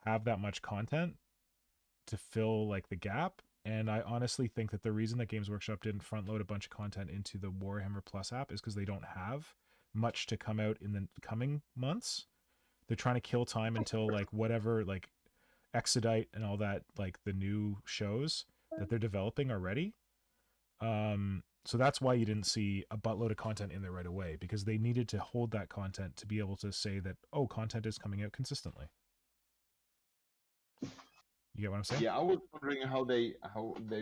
Speaker 1: have that much content to fill like the gap. And I honestly think that the reason that Games Workshop didn't front load a bunch of content into the Warhammer Plus app is because they don't have much to come out in the coming months. They're trying to kill time until like whatever, like Exodite and all that, like the new shows that they're developing are ready. So that's why you didn't see a buttload of content in there right away, because they needed to hold that content to be able to say that, oh, content is coming out consistently. You get what I'm saying?
Speaker 4: Yeah, I was wondering how they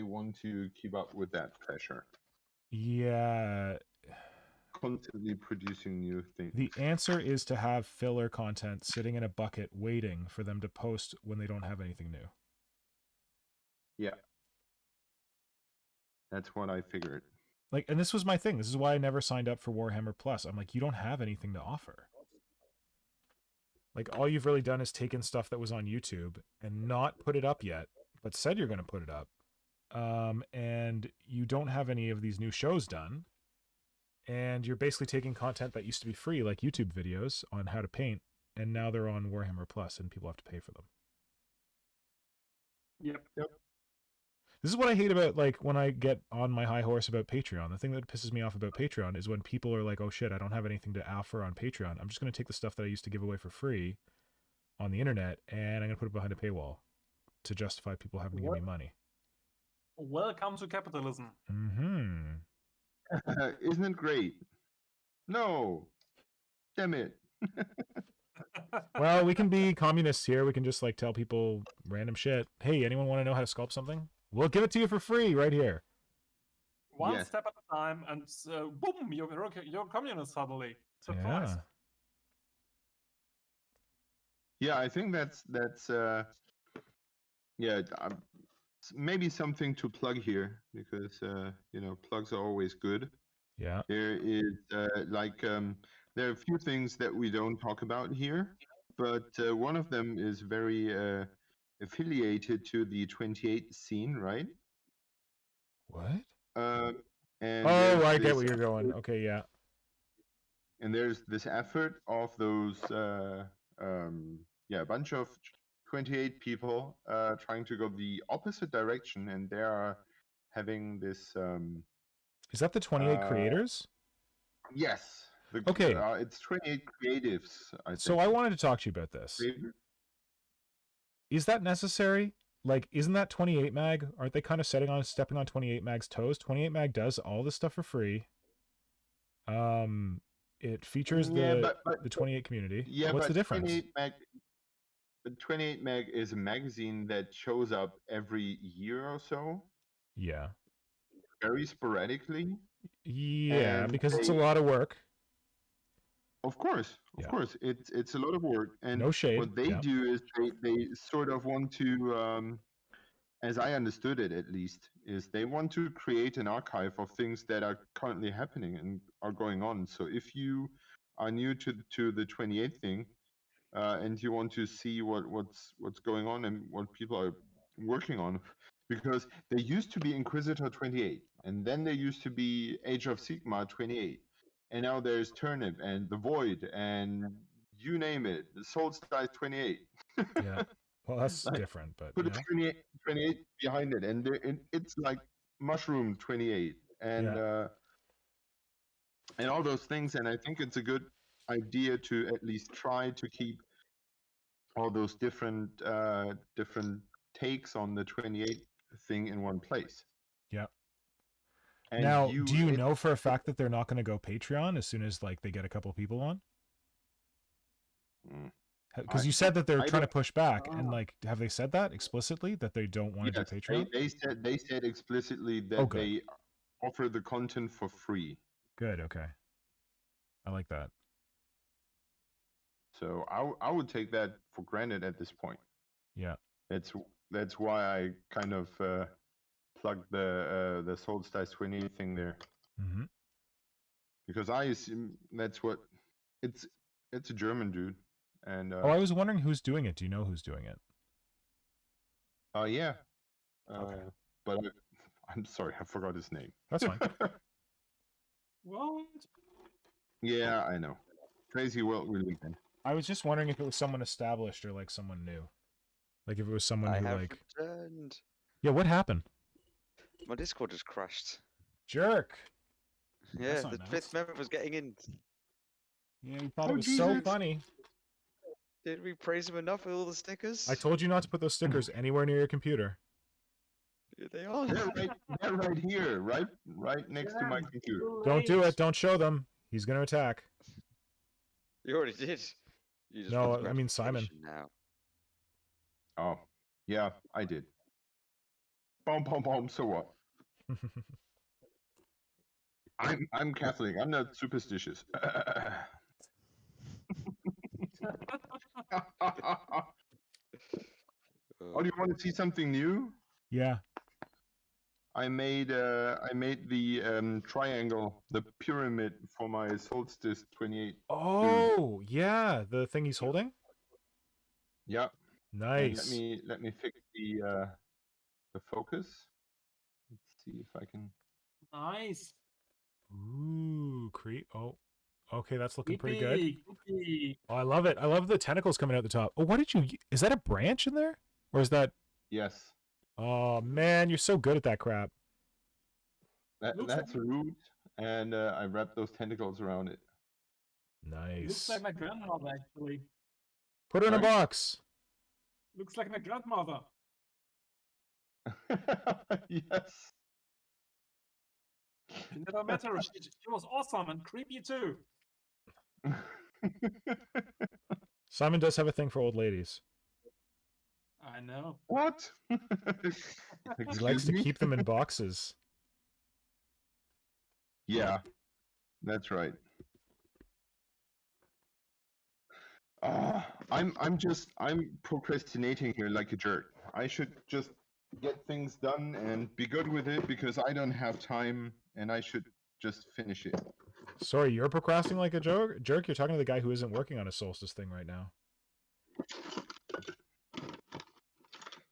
Speaker 4: want to keep up with that pressure.
Speaker 1: Yeah.
Speaker 4: Constantly producing new things.
Speaker 1: The answer is to have filler content sitting in a bucket waiting for them to post when they don't have anything new.
Speaker 4: Yeah. That's what I figured.
Speaker 1: Like, and this was my thing. This is why I never signed up for Warhammer Plus. I'm like, you don't have anything to offer. Like, all you've really done is taken stuff that was on YouTube and not put it up yet, but said you're going to put it up. And you don't have any of these new shows done. And you're basically taking content that used to be free, like YouTube videos on how to paint, and now they're on Warhammer Plus and people have to pay for them.
Speaker 3: Yep.
Speaker 1: This is what I hate about, like, when I get on my high horse about Patreon. The thing that pisses me off about Patreon is when people are like, oh shit, I don't have anything to offer on Patreon. I'm just going to take the stuff that I used to give away for free on the internet and I'm going to put it behind a paywall to justify people having to give me money.
Speaker 3: Welcome to capitalism.
Speaker 1: Mm-hmm.
Speaker 4: Isn't it great? No. Damn it.
Speaker 1: Well, we can be communists here. We can just, like, tell people random shit. Hey, anyone want to know how to sculpt something? We'll give it to you for free right here.
Speaker 3: One
Speaker 4: Yes.
Speaker 3: step at a time, and boom, you're communist suddenly. Surprise.
Speaker 1: Yeah.
Speaker 4: Yeah, I think that's yeah, maybe something to plug here because plugs are always good.
Speaker 1: Yeah.
Speaker 4: There is there are a few things that we don't talk about here, but one of them is very affiliated to the 28 scene, right?
Speaker 1: What?
Speaker 4: And
Speaker 1: Oh,
Speaker 4: there's
Speaker 1: I get
Speaker 4: this
Speaker 1: where you're going.
Speaker 4: effort-
Speaker 1: Okay, yeah.
Speaker 4: And there's this effort of those a bunch of 28 people trying to go the opposite direction, and they are having this
Speaker 1: Is that the 28
Speaker 4: uh,
Speaker 1: creators?
Speaker 4: yes,
Speaker 1: Okay.
Speaker 4: it's 28 creatives, I think.
Speaker 1: So I wanted to talk to you about this. Is that necessary? Like, isn't that 28 mag? Aren't they kind of stepping on 28 mag's toes? 28 mag does all this stuff for free. It features the 28 community.
Speaker 4: Yeah,
Speaker 1: What's
Speaker 4: but
Speaker 1: the difference?
Speaker 4: 28 mag is a magazine that shows up every year or so,
Speaker 1: Yeah.
Speaker 4: very sporadically.
Speaker 1: Yeah,
Speaker 4: And
Speaker 1: because it's a lot of work.
Speaker 4: Of course,
Speaker 1: Yeah.
Speaker 4: it's a lot of work, and
Speaker 1: No shade.
Speaker 4: what they
Speaker 1: Yeah.
Speaker 4: do is they sort of want to, as I understood it at least, is they want to create an archive of things that are currently happening and are going on. So if you are new to the 28 thing, and you want to see what's going on and what people are working on, because there used to be Inquisitor 28, and then there used to be Age of Sigmar 28, and now there's Turnip and the Void and you name it, the Solstice 28.
Speaker 1: Yeah. Well, that's
Speaker 4: Like,
Speaker 1: different, but
Speaker 4: put
Speaker 1: yeah.
Speaker 4: a 28 behind it, and it's like Mushroom 28 and and all those things. And I think it's a good idea to at least try to keep all those different takes on the 28 thing in one place.
Speaker 1: Yeah.
Speaker 4: And
Speaker 1: Now, do you know for a fact that they're not going to go Patreon as soon as like they get a couple people on? Because you said that they're trying to push back, and like, have they said that explicitly that they don't want to do Patreon?
Speaker 4: They said explicitly that they offer the content for free.
Speaker 1: Good. Okay. I like that.
Speaker 4: So I would take that for granted at this point.
Speaker 1: Yeah.
Speaker 4: That's why I kind of plugged the Solstice 28 thing there.
Speaker 1: Mm-hmm.
Speaker 4: Because I assume that's what it's a German dude. And
Speaker 1: oh, I was wondering who's doing it. Do you know who's doing it?
Speaker 4: Oh yeah.
Speaker 1: Okay.
Speaker 4: But I'm sorry, I forgot his name.
Speaker 1: That's fine.
Speaker 3: What?
Speaker 4: Yeah, I know. Crazy world we live in.
Speaker 1: I was just wondering if it was someone established or like someone new. Like if it was someone
Speaker 2: I
Speaker 1: who
Speaker 2: have
Speaker 1: like
Speaker 2: returned.
Speaker 1: Yeah, what happened?
Speaker 2: My Discord just crashed.
Speaker 1: Jerk.
Speaker 2: Yeah,
Speaker 1: not
Speaker 2: the
Speaker 1: nice.
Speaker 2: fifth member was getting in.
Speaker 1: Yeah, you thought it was so funny.
Speaker 2: Did we praise him enough with all the stickers?
Speaker 1: I told you not to put those stickers anywhere near your computer.
Speaker 2: Here they are.
Speaker 4: They're right here, right next to my computer.
Speaker 1: Don't do it. Don't show them. He's going to attack.
Speaker 2: You already did. You just
Speaker 1: No,
Speaker 2: want
Speaker 1: I mean Simon.
Speaker 2: now.
Speaker 4: Oh, yeah, I did. Boom, boom, boom. So what? I'm Catholic. I'm not superstitious. Oh, do you want to see something new?
Speaker 1: Yeah.
Speaker 4: I made the triangle, the pyramid for my Solstice 28.
Speaker 1: Oh, yeah, the thing he's holding?
Speaker 4: Yeah.
Speaker 1: Nice.
Speaker 4: And let me fix the focus. Let's see if I can.
Speaker 3: Nice.
Speaker 1: Ooh, oh. Okay, that's looking pretty good.
Speaker 3: Creepy.
Speaker 1: Oh, I love it. I love the tentacles coming out the top. Oh, what did you... Is that a branch in there? Or is that...
Speaker 4: Yes.
Speaker 1: Oh, man, you're so good at that crap.
Speaker 4: That's a root, and I wrapped those tentacles around it.
Speaker 1: Nice.
Speaker 3: Looks like my grandmother, actually.
Speaker 1: Put her in a box.
Speaker 3: Looks like my grandmother.
Speaker 4: Yes.
Speaker 3: You never met her. She was awesome and creepy too.
Speaker 1: Simon does have a thing for old ladies.
Speaker 3: I know.
Speaker 4: What?
Speaker 1: He likes to keep them in boxes.
Speaker 4: Yeah, that's right. I'm procrastinating here like a jerk. I should just get things done and be good with it because I don't have time and I should just finish it.
Speaker 1: Sorry, you're procrastinating like a jerk? You're talking to the guy who isn't working on a Solstice thing right now.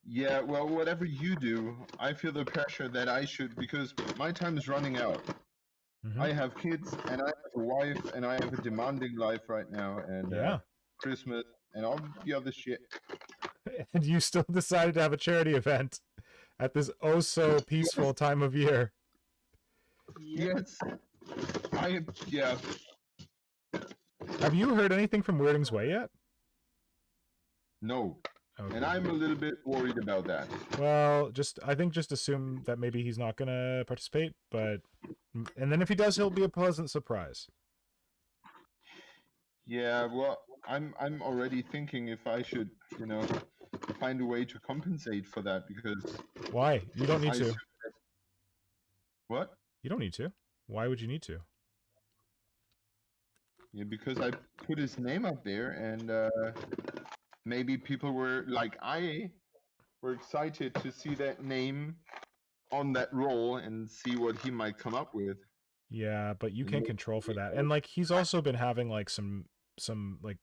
Speaker 4: Yeah, well, whatever you do, I feel the pressure that I should because my time is running out.
Speaker 1: Mhm.
Speaker 4: I have kids and I have a wife and I have a demanding life right now and
Speaker 1: Yeah.
Speaker 4: Christmas and all the other shit.
Speaker 1: And you still decided to have a charity event at this oh so peaceful time of year.
Speaker 4: Yes. Yeah.
Speaker 1: Have you heard anything from Weirding's Way yet?
Speaker 4: No.
Speaker 1: Okay.
Speaker 4: And I'm a little bit worried about that.
Speaker 1: Well, I think just assume that maybe he's not gonna participate, but and then if he does, he'll be a pleasant surprise.
Speaker 4: Yeah, well, I'm already thinking if I should, find a way to compensate for that because
Speaker 1: Why? You don't need
Speaker 4: I
Speaker 1: to.
Speaker 4: assume that- What?
Speaker 1: You don't need to. Why would you need to?
Speaker 4: Yeah, because I put his name up there and maybe people were like I were excited to see that name on that role and see what he might come up with.
Speaker 1: Yeah, but you
Speaker 4: And
Speaker 1: can't
Speaker 4: maybe-
Speaker 1: control for that. And like he's also been having like some like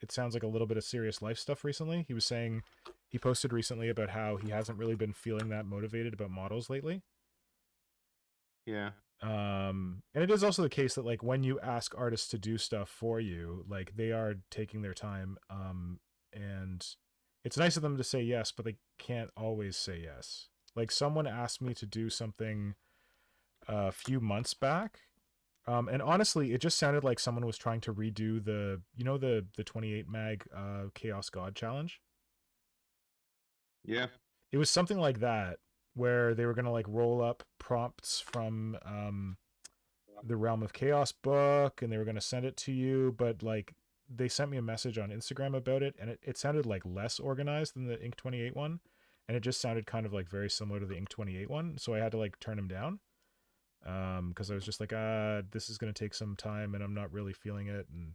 Speaker 1: it sounds like a little bit of serious life stuff recently. He was saying he posted recently about how he hasn't really been feeling that motivated about models lately.
Speaker 4: Yeah.
Speaker 1: And it is also the case that like when you ask artists to do stuff for you, like they are taking their time. And it's nice of them to say yes, but they can't always say yes. Like someone asked me to do something a few months back. And honestly, it just sounded like someone was trying to redo the 28 mag Chaos God challenge.
Speaker 4: Yeah.
Speaker 1: It was something like that where they were going to like roll up prompts from the Realm of Chaos book and they were going to send it to you, but like they sent me a message on Instagram about it and it sounded like less organized than the Ink 28 one, and it just sounded kind of like very similar to the Ink 28 one, so I had to like turn him down because I was just like this is going to take some time and I'm not really feeling it. And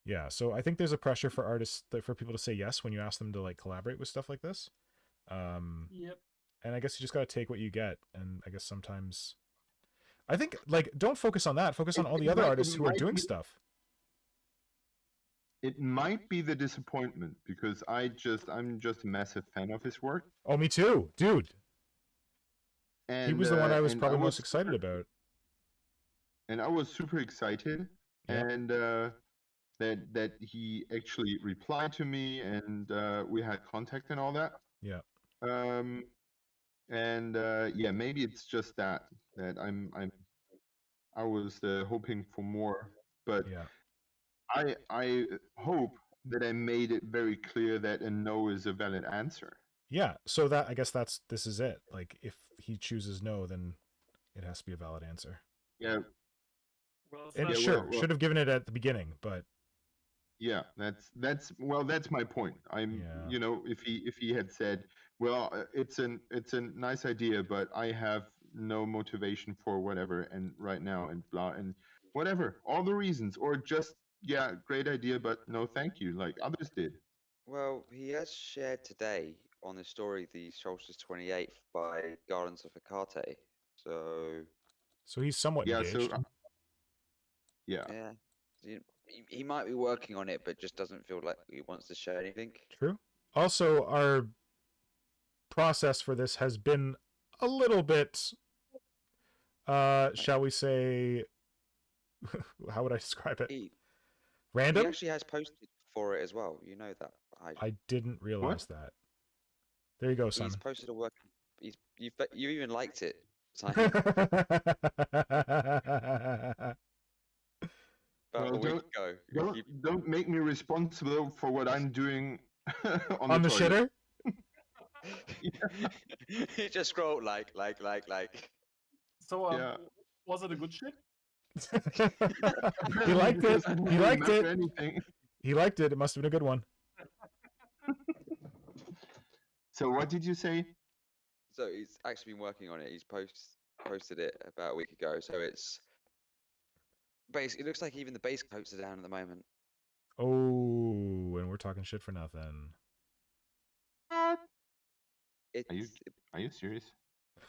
Speaker 1: yeah, so I think there's a pressure for artists for people to say yes when you ask them to like collaborate with stuff like this.
Speaker 3: Yep.
Speaker 1: And I guess you just got to take what you get. And I guess sometimes I think like don't focus on that. Focus on all the other artists who are doing stuff.
Speaker 4: It might be the disappointment because I'm just a massive fan of his work.
Speaker 1: Oh, me too, dude.
Speaker 4: And
Speaker 1: He was the one I was
Speaker 4: and
Speaker 1: probably
Speaker 4: was
Speaker 1: most excited about.
Speaker 4: And I was super excited,
Speaker 1: Yeah.
Speaker 4: and that he actually replied to me, and we had contact and all that.
Speaker 1: Yeah.
Speaker 4: And yeah, maybe it's just that I was hoping for more, but
Speaker 1: Yeah.
Speaker 4: I hope that I made it very clear that a no is a valid answer.
Speaker 1: Yeah. So that I guess this is it. Like if he chooses no, then it has to be a valid answer.
Speaker 4: Yeah.
Speaker 3: Well,
Speaker 1: And
Speaker 4: Yeah,
Speaker 1: sure,
Speaker 4: well-
Speaker 1: should have given it at the beginning, but
Speaker 4: Yeah, that's my point.
Speaker 1: Yeah.
Speaker 4: If he had said, well, it's a nice idea, but I have no motivation for whatever and right now and blah and whatever, all the reasons, or just yeah, great idea, but no, thank you, like others did.
Speaker 2: Well, he has shared today on his story the Solstice 28th by Gardens of Hecate. So
Speaker 1: he's somewhat
Speaker 4: Yeah,
Speaker 1: engaged.
Speaker 4: so yeah,
Speaker 2: yeah, he might be working on it, but just doesn't feel like he wants to share anything.
Speaker 1: True. Also, our process for this has been a little bit shall we say how would I describe it?
Speaker 2: He
Speaker 1: Random?
Speaker 2: actually has posted for it as well. You know that.
Speaker 1: I didn't realize that. There you go, Simon.
Speaker 2: He's posted a work. You even liked it, Simon. About a
Speaker 4: Well,
Speaker 2: week ago.
Speaker 4: don't make me responsible for what I'm doing
Speaker 1: On the
Speaker 4: toilet.
Speaker 1: shitter?
Speaker 2: He just scrolled like.
Speaker 3: So,
Speaker 4: Yeah.
Speaker 3: was it a good shit?
Speaker 1: He liked it.
Speaker 4: Doesn't
Speaker 1: He
Speaker 4: really
Speaker 1: liked
Speaker 4: matter
Speaker 1: it.
Speaker 4: anything.
Speaker 1: He liked it. It must have been a good one.
Speaker 4: So what did you say?
Speaker 2: So he's actually been working on it. He's posted it about a week ago. So it's basically, it looks like even the base coats are down at the moment.
Speaker 1: Oh, and we're talking shit for nothing.
Speaker 2: It's
Speaker 4: Are you serious?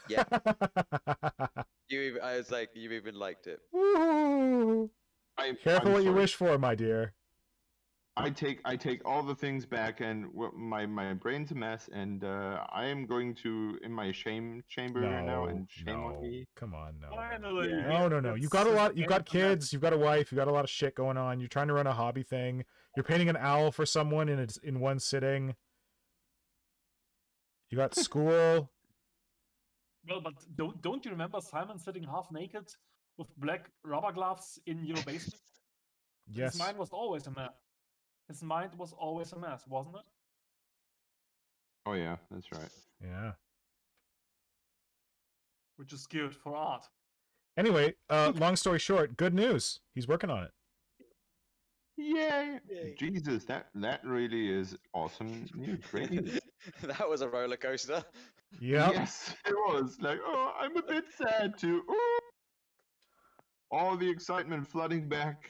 Speaker 2: yeah. I was like, you even liked it.
Speaker 1: Woo! Careful
Speaker 4: I'm
Speaker 1: what you
Speaker 4: sorry.
Speaker 1: wish for, my dear.
Speaker 4: I take all the things back, and my brain's a mess, and I am going to in my shame chamber now,
Speaker 1: No,
Speaker 4: and shame on
Speaker 1: no.
Speaker 4: me.
Speaker 1: Come on, no.
Speaker 3: Finally,
Speaker 4: Yeah.
Speaker 1: No. You've got a lot. You've got kids. You've got a wife. You've got a lot of shit going on. You're trying to run a hobby thing. You're painting an owl for someone in one sitting. You got school.
Speaker 3: Well, but don't you remember Simon sitting half naked with black rubber gloves in your basement?
Speaker 1: Yes.
Speaker 3: His mind was always a mess. His mind was always a mess, wasn't it?
Speaker 4: Oh yeah, that's right.
Speaker 1: Yeah.
Speaker 3: Which is good for art.
Speaker 1: Anyway, long story short, good news. He's working on it.
Speaker 4: Yay!
Speaker 2: Yay.
Speaker 4: Jesus, that really is awesome news. Great news.
Speaker 2: That was a roller coaster.
Speaker 1: Yeah.
Speaker 4: Yes, it was. Like, oh, I'm a bit sad too. Ooh. All the excitement flooding back.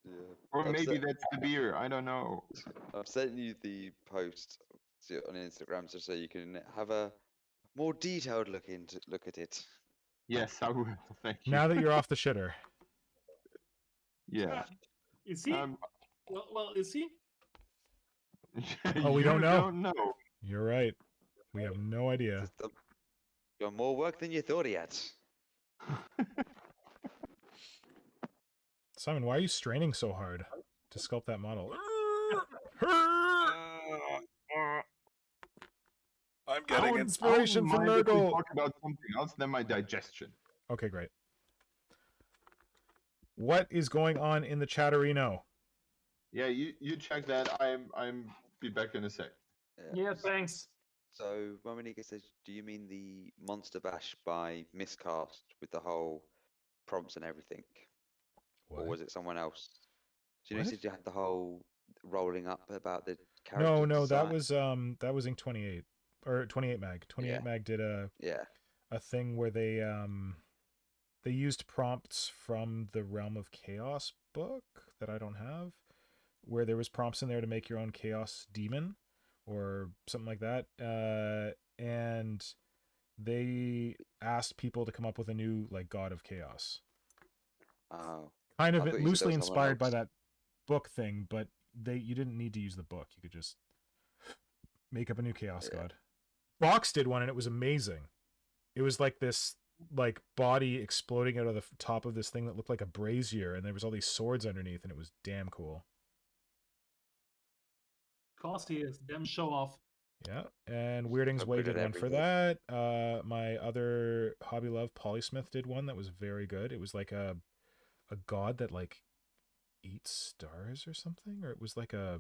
Speaker 2: Yeah.
Speaker 4: Or
Speaker 2: I've
Speaker 4: maybe
Speaker 2: set-
Speaker 4: that's the beer. I don't know.
Speaker 2: I've sent you the post on Instagram just so you can have a more detailed look at it.
Speaker 4: Yes, I will. Thank you.
Speaker 1: Now that you're off the shitter.
Speaker 4: Yeah.
Speaker 3: Is he? Well, is he?
Speaker 1: Oh, we
Speaker 4: you
Speaker 1: don't know.
Speaker 4: Don't know.
Speaker 1: You're right. We have no idea.
Speaker 2: Got more work than you thought he had.
Speaker 1: Simon, why are you straining so hard to sculpt that model? I'm getting inspiration from
Speaker 4: mind if we
Speaker 1: Nurgle.
Speaker 4: talk about something else than my digestion.
Speaker 1: Okay, great. What is going on in the chatterino?
Speaker 4: Yeah, you check that. I'm be back in a sec.
Speaker 3: Yeah, thanks.
Speaker 2: So Momonika says, do you mean the Monster Bash by Miscast with the whole prompts and everything? Or was it someone else? Do you know,
Speaker 1: What?
Speaker 2: said you had the whole rolling up about the character
Speaker 1: No, that
Speaker 2: design?
Speaker 1: was Ink 28 or 28 Mag. 28
Speaker 2: Yeah.
Speaker 1: Mag did a thing where they used prompts from the Realm of Chaos book that I don't have, where there was prompts in there to make your own chaos demon or something like that. And they asked people to come up with a new like god of chaos.
Speaker 2: Oh.
Speaker 1: Kind
Speaker 2: I
Speaker 1: of
Speaker 2: thought you said there
Speaker 1: loosely
Speaker 2: was someone
Speaker 1: inspired by
Speaker 2: else.
Speaker 1: that book thing, but you didn't need to use the book. You could just make up a new chaos god. Box did one and it was amazing. It was like this like body exploding out of the top of this thing that looked like a brazier, and there was all these swords underneath, and it was damn cool.
Speaker 3: Of course he is. Damn show off.
Speaker 1: Yeah, and Weirding's
Speaker 2: So
Speaker 1: Way
Speaker 2: good
Speaker 1: did
Speaker 2: at
Speaker 1: one for
Speaker 2: everything.
Speaker 1: that. My other hobby love, Polysmith, did one that was very good. It was like a god that like eats stars or something, or it was like a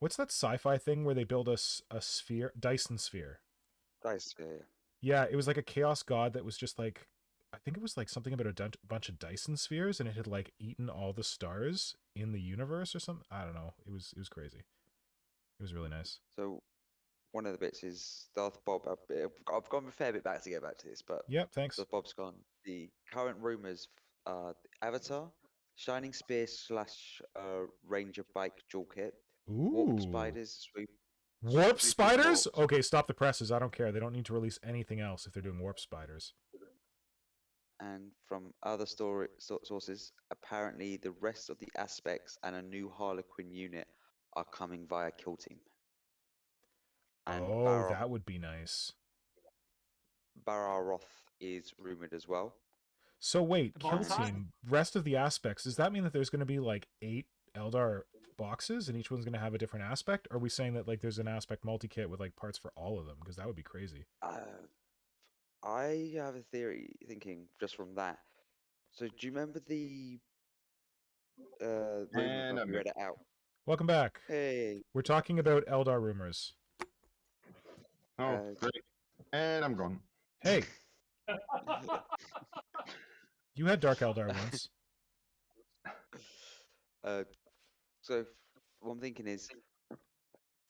Speaker 1: what's that sci-fi thing where they build a sphere, Dyson sphere?
Speaker 2: Nice, yeah.
Speaker 1: Yeah, it was like a chaos god that was just like, I think it was like something about a bunch of Dyson spheres, and it had like eaten all the stars in the universe or something. I don't know. It was crazy. It was really nice.
Speaker 2: So one of the bits is Darth Bob. I've gone a fair bit back to get back to this, but
Speaker 1: Yep, thanks.
Speaker 2: Darth Bob's gone. The current rumors, Avatar, Shining Spear / Ranger Bike dual kit, Warp
Speaker 1: Ooh.
Speaker 2: Spiders,
Speaker 1: Warp
Speaker 2: Swooping
Speaker 1: spiders?
Speaker 2: Warps.
Speaker 1: Okay, stop the presses. I don't care. They don't need to release anything else if they're doing warp spiders.
Speaker 2: And from other sources, apparently the rest of the aspects and a new Harlequin unit are coming via Kill Team. And
Speaker 1: Oh, that would be nice.
Speaker 2: Bararoth is rumored as well.
Speaker 1: So wait, Kill
Speaker 3: About time.
Speaker 1: Team, rest of the aspects, does that mean that there's going to be like 8 Eldar boxes and each one's going to have a different aspect? Or are we saying that like there's an aspect multi-kit with like parts for all of them? Because that would be crazy.
Speaker 2: I have a theory thinking just from that. So do you remember the rumor
Speaker 4: And
Speaker 2: when
Speaker 4: I'm
Speaker 2: we read it out?
Speaker 1: Welcome back.
Speaker 2: Hey,
Speaker 1: We're talking about Eldar rumors.
Speaker 4: Oh, great. And I'm gone.
Speaker 1: Hey, you had Dark Eldar once.
Speaker 2: So what I'm thinking is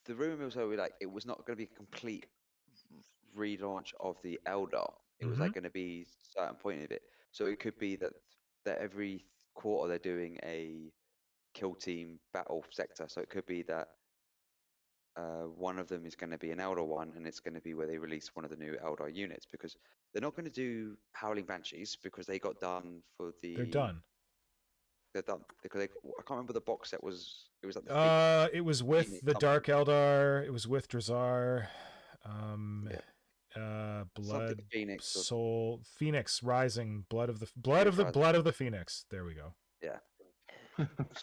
Speaker 2: the rumor was over like it was not going to be a complete relaunch of the Eldar. It was like going to be a certain point of it. So it could be that every quarter they're doing a kill team battle sector. So it could be that one of them is going to be an Eldar one, and it's going to be where they release one of the new Eldar units, because they're not going to do Howling Banshees because they got done for the.
Speaker 1: They're done.
Speaker 2: They're done because I can't remember the box that was. It was like the
Speaker 1: It was with
Speaker 2: Phoenix
Speaker 1: the
Speaker 2: something.
Speaker 1: Dark Eldar. It was with Drazar.
Speaker 2: Something
Speaker 1: Blood,
Speaker 2: Phoenix.
Speaker 1: Soul, Phoenix Rising, Blood of the Phoenix. There we go.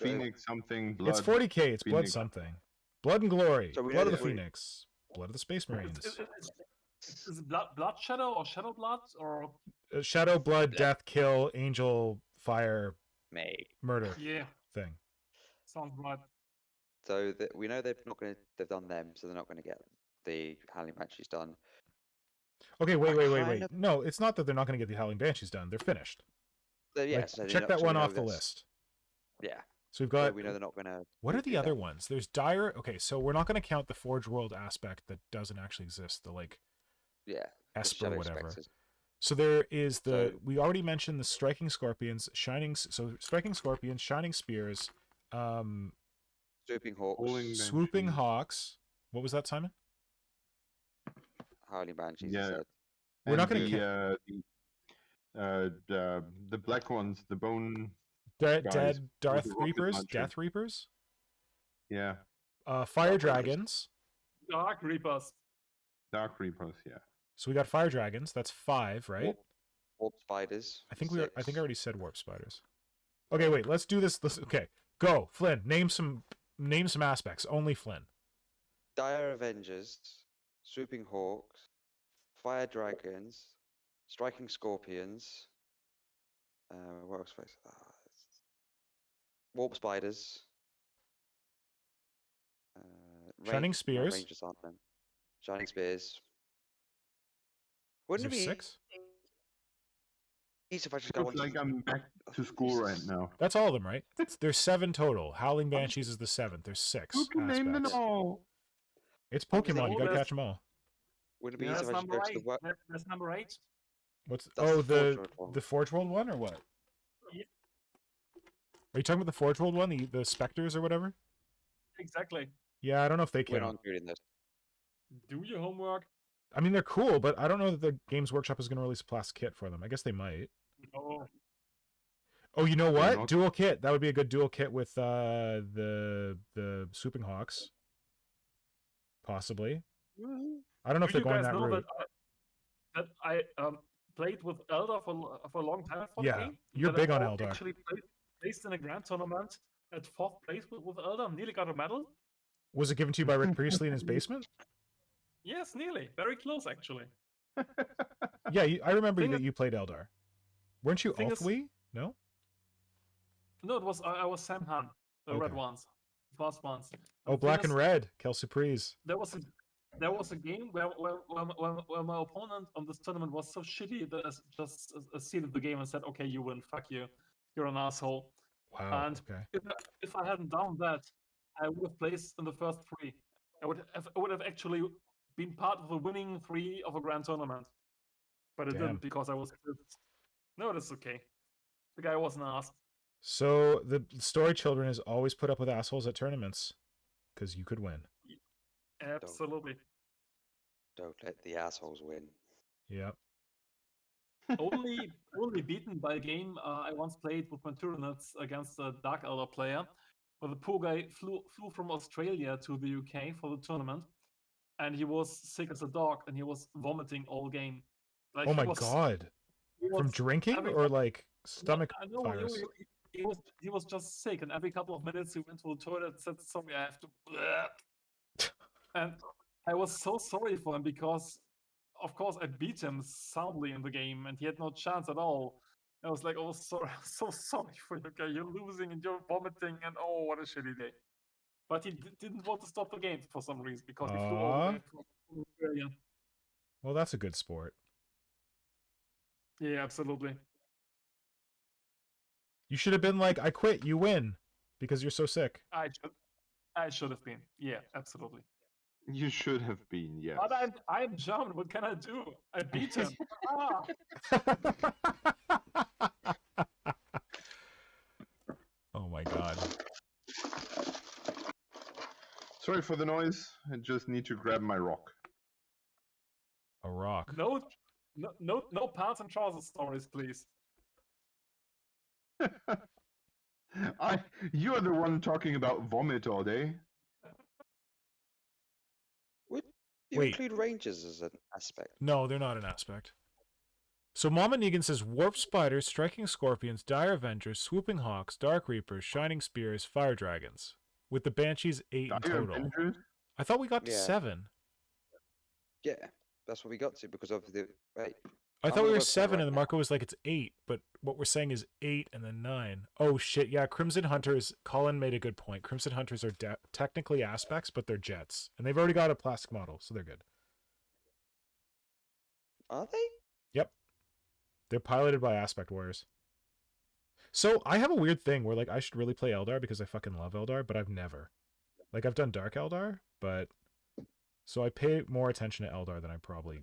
Speaker 4: Phoenix something. Blood.
Speaker 1: It's 40k. It's Blood
Speaker 4: Phoenix.
Speaker 1: something. Blood and Glory.
Speaker 2: So we
Speaker 1: Blood
Speaker 2: know
Speaker 1: of the
Speaker 2: that
Speaker 1: Phoenix. Blood of the Space Marines.
Speaker 3: Is it Blood Shadow or Shadow Blood or
Speaker 1: Shadow, Blood, Death, Kill, Angel, Fire,
Speaker 2: May.
Speaker 1: Murder
Speaker 3: yeah?
Speaker 1: thing.
Speaker 3: Sounds right.
Speaker 2: So we know they've done them, so they're not going to get the Howling Banshees done.
Speaker 1: Okay, wait.
Speaker 2: kind of-
Speaker 1: No, it's not that they're not going to get the Howling Banshees done. They're finished.
Speaker 2: So, yeah,
Speaker 1: Like,
Speaker 2: so
Speaker 1: check that one off the list.
Speaker 2: Yeah.
Speaker 1: So we've
Speaker 2: So
Speaker 1: got.
Speaker 2: we know they're not going to.
Speaker 1: What are the other ones? There's Dire. Okay, so we're not going to count the Forge World aspect that doesn't actually exist. The like
Speaker 2: Yeah. the
Speaker 1: Esper,
Speaker 2: Shadow
Speaker 1: whatever.
Speaker 2: Spectres.
Speaker 1: So there is the.
Speaker 2: So-
Speaker 1: We already mentioned the Striking Scorpions, Striking Scorpions, Shining Spears,
Speaker 2: Swooping Hawks,
Speaker 4: Howling
Speaker 1: Swooping
Speaker 4: Banshees.
Speaker 1: Hawks. What was that, Simon?
Speaker 2: Howling Banshees.
Speaker 4: Yeah.
Speaker 2: I said.
Speaker 1: We're not
Speaker 4: And
Speaker 1: gonna
Speaker 4: the black ones, the bone.
Speaker 1: Dead
Speaker 4: Guys,
Speaker 1: Darth
Speaker 4: with the rocket
Speaker 1: Reapers,
Speaker 4: launcher.
Speaker 1: Death Reapers,
Speaker 4: Yeah,
Speaker 1: Fire
Speaker 2: Dark Reapers.
Speaker 1: Dragons.
Speaker 3: Dark Reapers.
Speaker 4: Dark Reapers. Yeah.
Speaker 1: So we got Fire Dragons. That's 5, right?
Speaker 2: Warp Spiders.
Speaker 1: I think I
Speaker 2: 6.
Speaker 1: already said Warp Spiders. Okay, wait. Let's do this. Okay, go, Flynn. Name some aspects. Only Flynn.
Speaker 2: Dire Avengers, Swooping Hawks, Fire Dragons, Striking Scorpions. What else? Warp Spiders.
Speaker 1: Shining
Speaker 2: no,
Speaker 1: Spears.
Speaker 2: Rangers aren't them. Shining Spears.
Speaker 1: Is
Speaker 2: Wouldn't
Speaker 1: there
Speaker 2: it be
Speaker 1: 6?
Speaker 2: easy if I just go
Speaker 4: Looks
Speaker 2: on
Speaker 4: like I'm back to school right now.
Speaker 1: That's all of them, right? There's 7 total. Howling Banshees is the 7th. There's 6
Speaker 4: Who can name them
Speaker 1: aspects.
Speaker 4: all?
Speaker 1: It's
Speaker 2: I'm thinking
Speaker 1: Pokemon. You gotta
Speaker 3: there's-
Speaker 1: catch them all.
Speaker 2: Wouldn't it be
Speaker 3: Yeah,
Speaker 2: easy
Speaker 3: that's
Speaker 2: if I just
Speaker 3: number
Speaker 2: go to the
Speaker 3: 8.
Speaker 2: work?
Speaker 3: That's number 8.
Speaker 1: What's
Speaker 2: That's the Forge
Speaker 1: the
Speaker 2: World one.
Speaker 1: the Forge World one or what?
Speaker 3: Yeah.
Speaker 1: Are you talking about the Forge World one, the Spectres or whatever?
Speaker 3: Exactly.
Speaker 1: Yeah, I don't know if they
Speaker 2: We're not
Speaker 1: count.
Speaker 2: including this.
Speaker 3: Do your homework.
Speaker 1: I mean, they're cool, but I don't know that the Games Workshop is going to release a plastic kit for them. I guess they might.
Speaker 3: No.
Speaker 1: Oh, you know
Speaker 4: They're
Speaker 1: what?
Speaker 4: not-
Speaker 1: Dual kit. That would be a good dual kit with the Swooping Hawks. Possibly. I don't know if
Speaker 3: Do
Speaker 1: they're
Speaker 3: you
Speaker 1: going
Speaker 3: guys
Speaker 1: that
Speaker 3: know
Speaker 1: route.
Speaker 3: that I played with Eldar for a long time for
Speaker 1: Yeah,
Speaker 3: the game?
Speaker 1: you're
Speaker 3: That
Speaker 1: big
Speaker 3: I
Speaker 1: on
Speaker 3: all
Speaker 1: Eldar.
Speaker 3: Actually placed in a grand tournament at 4th place with Eldar. Nearly got a medal.
Speaker 1: Was it given to you by Rick Priestley in his basement?
Speaker 3: Yes, nearly. Very close, actually.
Speaker 1: Yeah, I remember
Speaker 3: Thing
Speaker 1: that
Speaker 3: is-
Speaker 1: you played Eldar. Weren't you
Speaker 3: thing is-
Speaker 1: Ulthwee? No?
Speaker 3: No, it was I was Sam Han, the red
Speaker 1: Okay.
Speaker 3: ones, first ones.
Speaker 1: Oh,
Speaker 3: The
Speaker 1: Black
Speaker 3: thing
Speaker 1: and
Speaker 3: is,
Speaker 1: Red. Kelsey Priest.
Speaker 3: There was a game where my opponent on this tournament was so shitty that I just seeded the game and said, "Okay, you win. Fuck you. You're an asshole."
Speaker 1: Wow.
Speaker 3: And
Speaker 1: Okay.
Speaker 3: if I hadn't done that, I would have placed in the first 3. I would have actually been part of the winning 3 of a grand tournament, but it
Speaker 1: Damn.
Speaker 3: didn't because I was pissed. No, that's okay. The guy wasn't asked.
Speaker 1: So the Story Children has always put up with assholes at tournaments because you could win.
Speaker 3: Absolutely.
Speaker 2: Don't let the assholes win.
Speaker 1: Yep.
Speaker 3: only beaten by a game I once played with my Tyranids against a Dark Elder player, where the poor guy flew from Australia to the UK for the tournament, and he was sick as a dog, and he was vomiting all game. Like,
Speaker 1: Oh
Speaker 3: he
Speaker 1: my
Speaker 3: was-
Speaker 1: god.
Speaker 3: he
Speaker 1: From
Speaker 3: was
Speaker 1: drinking
Speaker 3: every
Speaker 1: or
Speaker 3: cou-
Speaker 1: like stomach
Speaker 3: No,
Speaker 1: virus?
Speaker 3: he was just sick, and every couple of minutes he went to the toilet and said, "Sorry, I have to." And I was so sorry for him because, of course, I beat him soundly in the game, and he had no chance at all. I was like, "Oh, sorry, so sorry for you, guy. You're losing and you're vomiting, and oh, what a shitty day." But he didn't want to stop the game for some reason because he flew all the way from Australia.
Speaker 1: Well, that's a good sport.
Speaker 3: Yeah, absolutely.
Speaker 1: You should have been like, I quit, you win, because you're so sick.
Speaker 3: I should have been. Yeah, absolutely.
Speaker 4: You should have been, yes.
Speaker 3: But I'm German. What can I do? I beat him. Ah!
Speaker 1: Oh my god.
Speaker 4: Sorry for the noise. I just need to grab my rock.
Speaker 1: A rock.
Speaker 3: No pants and trousers stories, please.
Speaker 4: You're the one talking about vomit all day.
Speaker 2: Would you
Speaker 1: Wait.
Speaker 2: include rangers as an aspect?
Speaker 1: No, they're not an aspect. So Mama Negan says warp spiders, striking scorpions, dire avengers, swooping hawks, dark reapers, shining spears, fire dragons. With the banshees 8 in
Speaker 4: Dire
Speaker 1: total.
Speaker 4: Avengers?
Speaker 1: I thought we got to
Speaker 2: Yeah.
Speaker 1: 7.
Speaker 2: Yeah, that's what we got to because of the. Wait,
Speaker 1: I
Speaker 2: I'm
Speaker 1: thought
Speaker 2: on
Speaker 1: we
Speaker 2: the
Speaker 1: were
Speaker 2: website
Speaker 1: 7
Speaker 2: right
Speaker 1: and the
Speaker 2: now.
Speaker 1: Marco was like it's 8, but what we're saying is 8 and then 9. Oh shit, yeah, Crimson Hunters, Colin made a good point. Crimson Hunters are technically aspects, but they're jets. And they've already got a plastic model, so they're good.
Speaker 2: Are they?
Speaker 1: Yep. They're piloted by Aspect Warriors. So I have a weird thing where like I should really play Eldar because I fucking love Eldar, but I've never. Like I've done Dark Eldar, but so I pay more attention to Eldar than I probably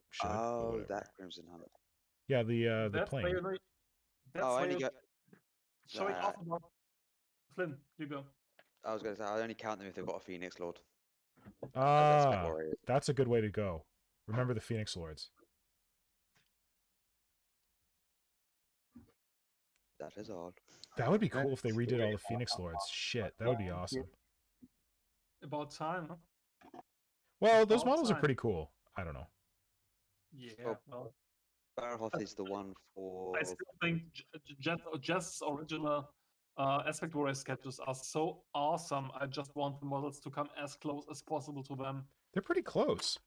Speaker 1: should. but
Speaker 2: Oh,
Speaker 1: whatever.
Speaker 2: that Crimson Hunter.
Speaker 1: Yeah, the
Speaker 3: That's
Speaker 1: plane.
Speaker 3: where you- That's
Speaker 2: Oh, I
Speaker 3: where
Speaker 2: only
Speaker 3: you
Speaker 2: got.
Speaker 3: showing
Speaker 2: Nah.
Speaker 3: off about Flynn. You go.
Speaker 2: I was gonna say I only count them if they've got a Phoenix Lord.
Speaker 1: Ah,
Speaker 2: Warriors.
Speaker 1: that's a good way to go. Remember the Phoenix Lords.
Speaker 2: That is all.
Speaker 1: That would be cool if they redid all the Phoenix Lords. Shit, that would be awesome.
Speaker 3: About time, huh?
Speaker 1: Well, those
Speaker 3: About
Speaker 1: models are
Speaker 3: time.
Speaker 1: pretty cool. I don't know.
Speaker 3: Yeah,
Speaker 2: Oh.
Speaker 3: well,
Speaker 2: Barhoth is the one for.
Speaker 3: I still think Jess's original Aspect Warrior sketches are so awesome. I just want the models to come as close as possible to them.
Speaker 1: They're pretty close.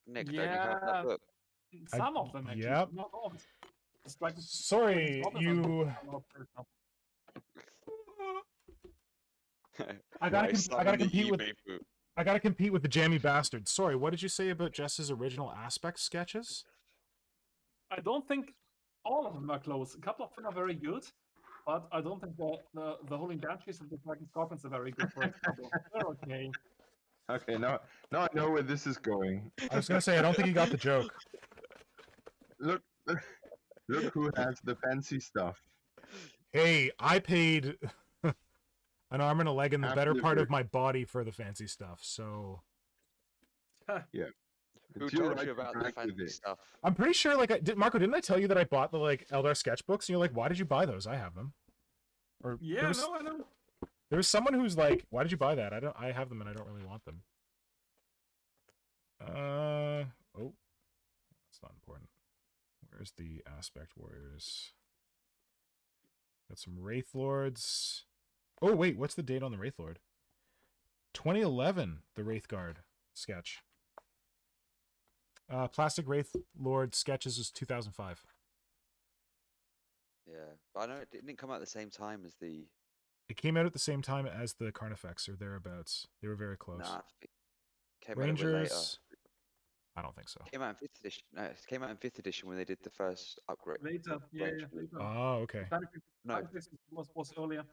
Speaker 2: Nick, don't you have
Speaker 3: Yeah.
Speaker 2: that book?
Speaker 3: Some of them, actually.
Speaker 1: yep.
Speaker 3: Not all. It's like
Speaker 1: Sorry, you. I gotta, I gotta compete with. I gotta compete with the jammy bastard. Sorry, what did you say about Jess's original aspect sketches?
Speaker 3: I don't think all of them are close. A couple of them are very good, but I don't think the Holding Banshees and the Dragon Scorpions are very good, for example. They're okay.
Speaker 4: Okay, now I know where this is going.
Speaker 1: I was gonna say I don't think he got the joke.
Speaker 4: Look who has the fancy stuff.
Speaker 1: Hey, I paid an arm and a leg and the better part of
Speaker 4: Absolutely.
Speaker 1: my body for the fancy stuff. So
Speaker 2: Who
Speaker 4: It's your
Speaker 2: told
Speaker 4: right
Speaker 2: you
Speaker 4: to
Speaker 2: about the
Speaker 4: brag with
Speaker 2: fancy
Speaker 4: it.
Speaker 2: stuff?
Speaker 1: I'm pretty sure, like, Marco, didn't I tell you that I bought the like Eldar sketchbooks? And you're like, why did you buy those? I have them. Or
Speaker 3: Yeah,
Speaker 1: there was,
Speaker 3: no, I know.
Speaker 1: there was someone who's like, why did you buy that? I have them and I don't really want them. Oh, that's not important. Where's the Aspect Warriors? Got some Wraith Lords. Oh wait, what's the date on the Wraith Lord? 2011, the Wraith Guard sketch. Plastic Wraith Lord sketches was 2005.
Speaker 2: Yeah, but I know it didn't come out at the same time as the.
Speaker 1: It came out at the same time as the Carnifex, or thereabouts. They were very close.
Speaker 2: Nah, it came out a bit later.
Speaker 1: Rangers. I don't think so.
Speaker 2: Came out in 5th edition. No, it came out in 5th edition when they did the first upgrade.
Speaker 3: Later. Yeah,
Speaker 2: Range.
Speaker 3: later.
Speaker 1: Oh, okay.
Speaker 2: No,
Speaker 3: Was earlier.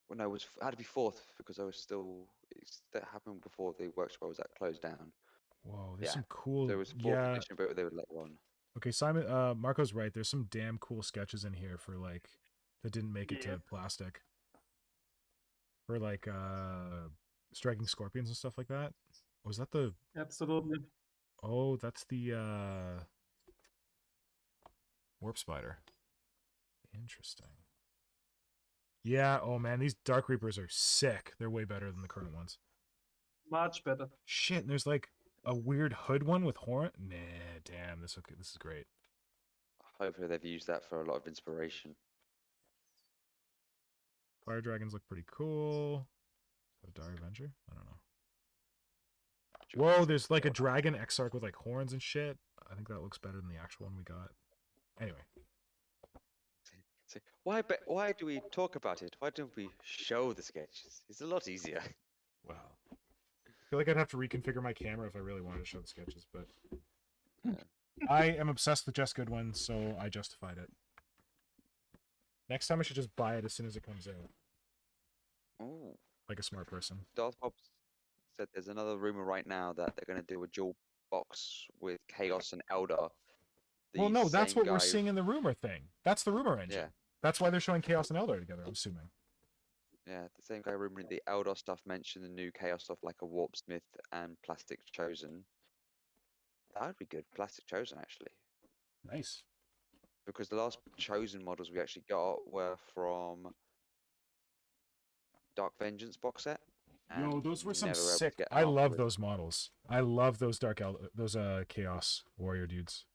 Speaker 2: well, no, it was had to be 4th because I was still. That happened before the workshop I was at closed down.
Speaker 1: Whoa, there's
Speaker 2: Yeah.
Speaker 1: some cool.
Speaker 2: There was 4th
Speaker 1: Yeah.
Speaker 2: edition, but they were later on.
Speaker 1: Okay, Simon. Marco's right. There's some damn cool sketches in here for like that didn't make it
Speaker 3: Yeah.
Speaker 1: to plastic. For like striking scorpions and stuff like that. Was that the?
Speaker 3: Absolutely.
Speaker 1: Oh, that's the warp spider. Interesting. Yeah. Oh man, these Dark Reapers are sick. They're way better than the current ones.
Speaker 3: Much better.
Speaker 1: Shit, and there's like a weird hood one with horn. Nah, damn. This is great.
Speaker 2: Hopefully they've used that for a lot of inspiration.
Speaker 1: Fire dragons look pretty cool. Is that a Dire Avenger? I don't know. Whoa, there's like a dragon exarch with like horns and shit. I think that looks better than the actual one we got. Anyway.
Speaker 2: So why do we talk about it? Why don't we show the sketches? It's a lot easier.
Speaker 1: Wow. I feel like I'd have to reconfigure my camera if I really wanted to show the sketches, but I am obsessed with Jess Goodwin, so I justified it. Next time I should just buy it as soon as it comes out,
Speaker 2: Oh,
Speaker 1: like a smart person.
Speaker 2: Darth Pops said there's another rumor right now that they're going to do a dual box with Chaos and Eldar.
Speaker 1: Well,
Speaker 2: the
Speaker 1: no, that's
Speaker 2: same
Speaker 1: what we're
Speaker 2: guy-
Speaker 1: seeing in the rumor thing. That's the rumor engine.
Speaker 2: Yeah.
Speaker 1: That's why they're showing Chaos and Eldar together, I'm assuming.
Speaker 2: Yeah, the same guy rumoring the Eldar stuff mentioned the new Chaos stuff like a Warp Smith and Plastic Chosen. That would be good. Plastic Chosen, actually.
Speaker 1: Nice.
Speaker 2: Because the last Chosen models we actually got were from Dark Vengeance box set.
Speaker 1: Yo,
Speaker 2: and
Speaker 1: those were some
Speaker 2: never able to
Speaker 1: sick.
Speaker 2: get
Speaker 1: I
Speaker 2: them
Speaker 1: love
Speaker 2: afterwards.
Speaker 1: those models. I love those those Chaos Warrior dudes.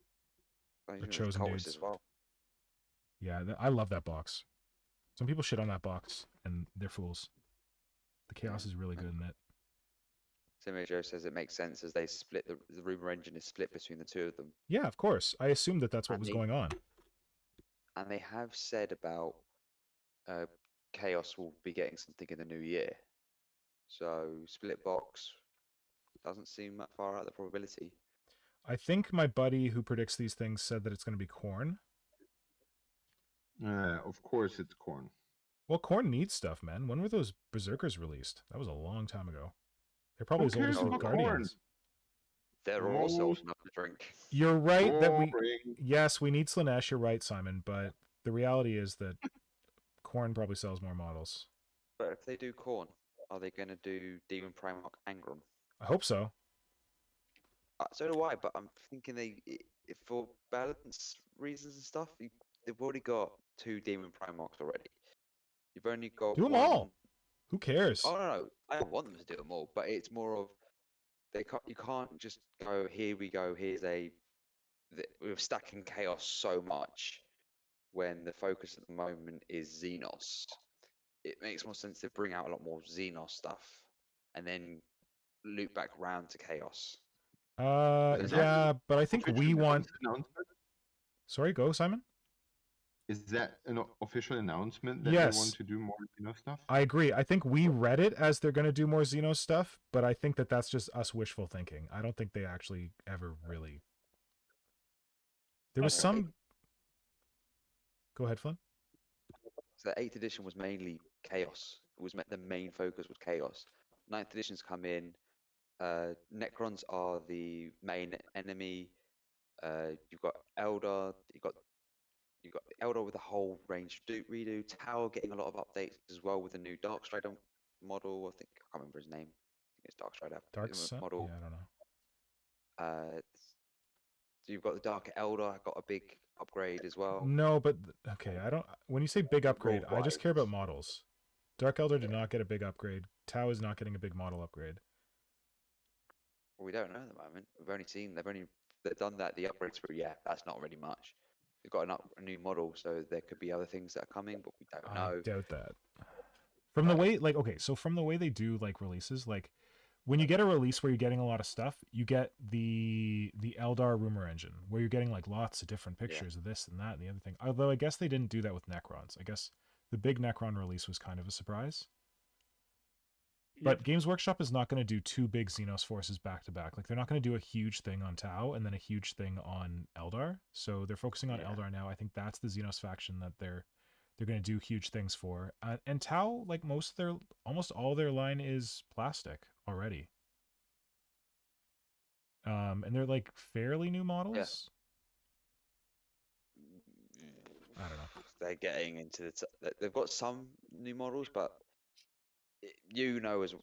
Speaker 2: Oh, even with
Speaker 1: Chosen
Speaker 2: Cultists
Speaker 1: dudes.
Speaker 2: as well.
Speaker 1: Yeah, I love that box. Some people shit on that box, and they're fools. The Chaos is really good in it.
Speaker 2: Timmy Joe says it makes sense as they split the rumor engine is split between the two of them.
Speaker 1: Yeah, of course. I assumed that that's what
Speaker 2: And
Speaker 1: was
Speaker 2: they-
Speaker 1: going on.
Speaker 2: And they have said about Chaos will be getting something in the new year. So split box doesn't seem that far out of the probability.
Speaker 1: I think my buddy who predicts these things said that it's going to be Corn.
Speaker 4: Of course, it's corn.
Speaker 1: Well, Corn needs stuff, man. When were those Berserkers released? That was a long time ago. They're probably
Speaker 4: Who
Speaker 1: as old as
Speaker 4: cares
Speaker 1: the
Speaker 2: about
Speaker 4: Corn?
Speaker 1: Guardians.
Speaker 2: They're also old
Speaker 4: Most
Speaker 2: enough to drink.
Speaker 1: You're right that we...
Speaker 4: boring.
Speaker 1: Yes, we need Slanesh. You're right, Simon. But the reality is that Corn probably sells more models.
Speaker 2: But if they do Corn, are they going to do Demon Primarch Angron?
Speaker 1: I hope so.
Speaker 2: So do I, but I'm thinking if for balance reasons and stuff, they've already got 2 Demon Primarchs already. You've only got
Speaker 1: Do them
Speaker 2: one.
Speaker 1: all. Who cares?
Speaker 2: Oh no, I don't want them to do them all, but it's more of you can't just go, here we go, we're stacking Chaos so much when the focus at the moment is Xenos. It makes more sense to bring out a lot more Xenos stuff and then loop back round to Chaos.
Speaker 4: Is that
Speaker 1: Yeah, but I think we want...
Speaker 4: Announcement?
Speaker 1: Sorry, go, Simon.
Speaker 4: Is that an official announcement that
Speaker 1: Yes.
Speaker 4: they want to do more stuff?
Speaker 1: I agree. I think we read it as they're going to do more Xenos stuff, but I think that that's just us wishful thinking. I don't think they actually ever really... There was
Speaker 2: Okay.
Speaker 1: some... Go ahead, Flynn.
Speaker 2: So the 8th edition was mainly Chaos. The main focus was Chaos. 9th edition's come in. Necrons are the main enemy. You've got Eldar. You've got Eldar with a whole range of redo. Tower getting a lot of updates as well with a new Darkstrider model. I can't remember his name. I think it's Darkstrider
Speaker 1: Dark Sun?
Speaker 2: model.
Speaker 1: Yeah, I don't know.
Speaker 2: So you've got the Dark Eldar got a big upgrade as well.
Speaker 1: No, but... Okay, I don't... When you say big upgrade, I just care about
Speaker 2: Worldwide.
Speaker 1: models. Dark Elder did not get a big upgrade. Tau is not getting a big model upgrade.
Speaker 2: Well, we don't know at the moment. They've done that. The upgrades for that's not really much. They've got a new model, so there could be other things that are coming, but we don't know.
Speaker 1: I doubt that. From the way, like, okay, so from the way they do, like, releases, like, when you get a release where you're getting a lot of stuff, you get the Eldar rumor engine, where you're getting, like, lots of different pictures of this and that and the other thing. Although I guess they didn't do that with Necrons. I guess the big Necron release was kind of a surprise. But Games Workshop is not going to do 2 big Xenos forces back to back. Like, they're not going to do a huge thing on Tau and then a huge thing on Eldar. So they're focusing on Eldar now. I think that's the Xenos faction that they're going to do huge things for. And Tau, like, almost all their line is plastic already. And they're, like, fairly new models. I don't know.
Speaker 2: They're getting into they've got some new models, but you know as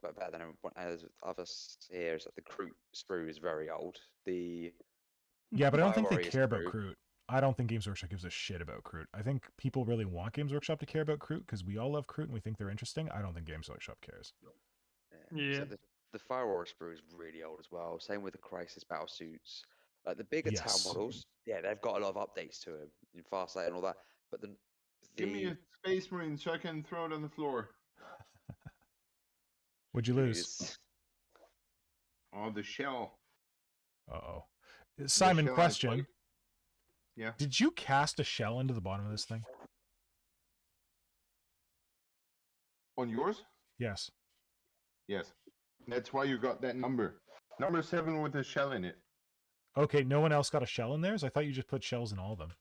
Speaker 2: better than everyone as others here is that the Kroot sprue is very old.
Speaker 1: Yeah, but I don't think they
Speaker 2: Warrior
Speaker 1: care about
Speaker 2: sprue.
Speaker 1: Kroot. I don't think Games Workshop gives a shit about Kroot. I think people really want Games Workshop to care about Kroot because we all love Kroot and we think they're interesting. I don't think Games Workshop cares.
Speaker 3: Yeah.
Speaker 2: So the Fire Warrior sprue is really old as well. Same with the Crisis battle suits. Like the bigger
Speaker 1: Yes.
Speaker 2: Tau models, they've got a lot of updates to them in Farsight and all that. But
Speaker 4: Give me a Space Marine so I can throw it on the floor.
Speaker 1: Would you lose?
Speaker 4: Oh, the shell.
Speaker 1: Uh-oh. Simon,
Speaker 4: shell I
Speaker 1: question.
Speaker 4: played. Yeah.
Speaker 1: Did you cast a shell into the bottom of this thing?
Speaker 4: On yours?
Speaker 1: Yes.
Speaker 4: Yes. That's why you got that number. Number 7 with a shell in it.
Speaker 1: Okay, no one else got a shell in theirs? I thought you just put shells in all of them.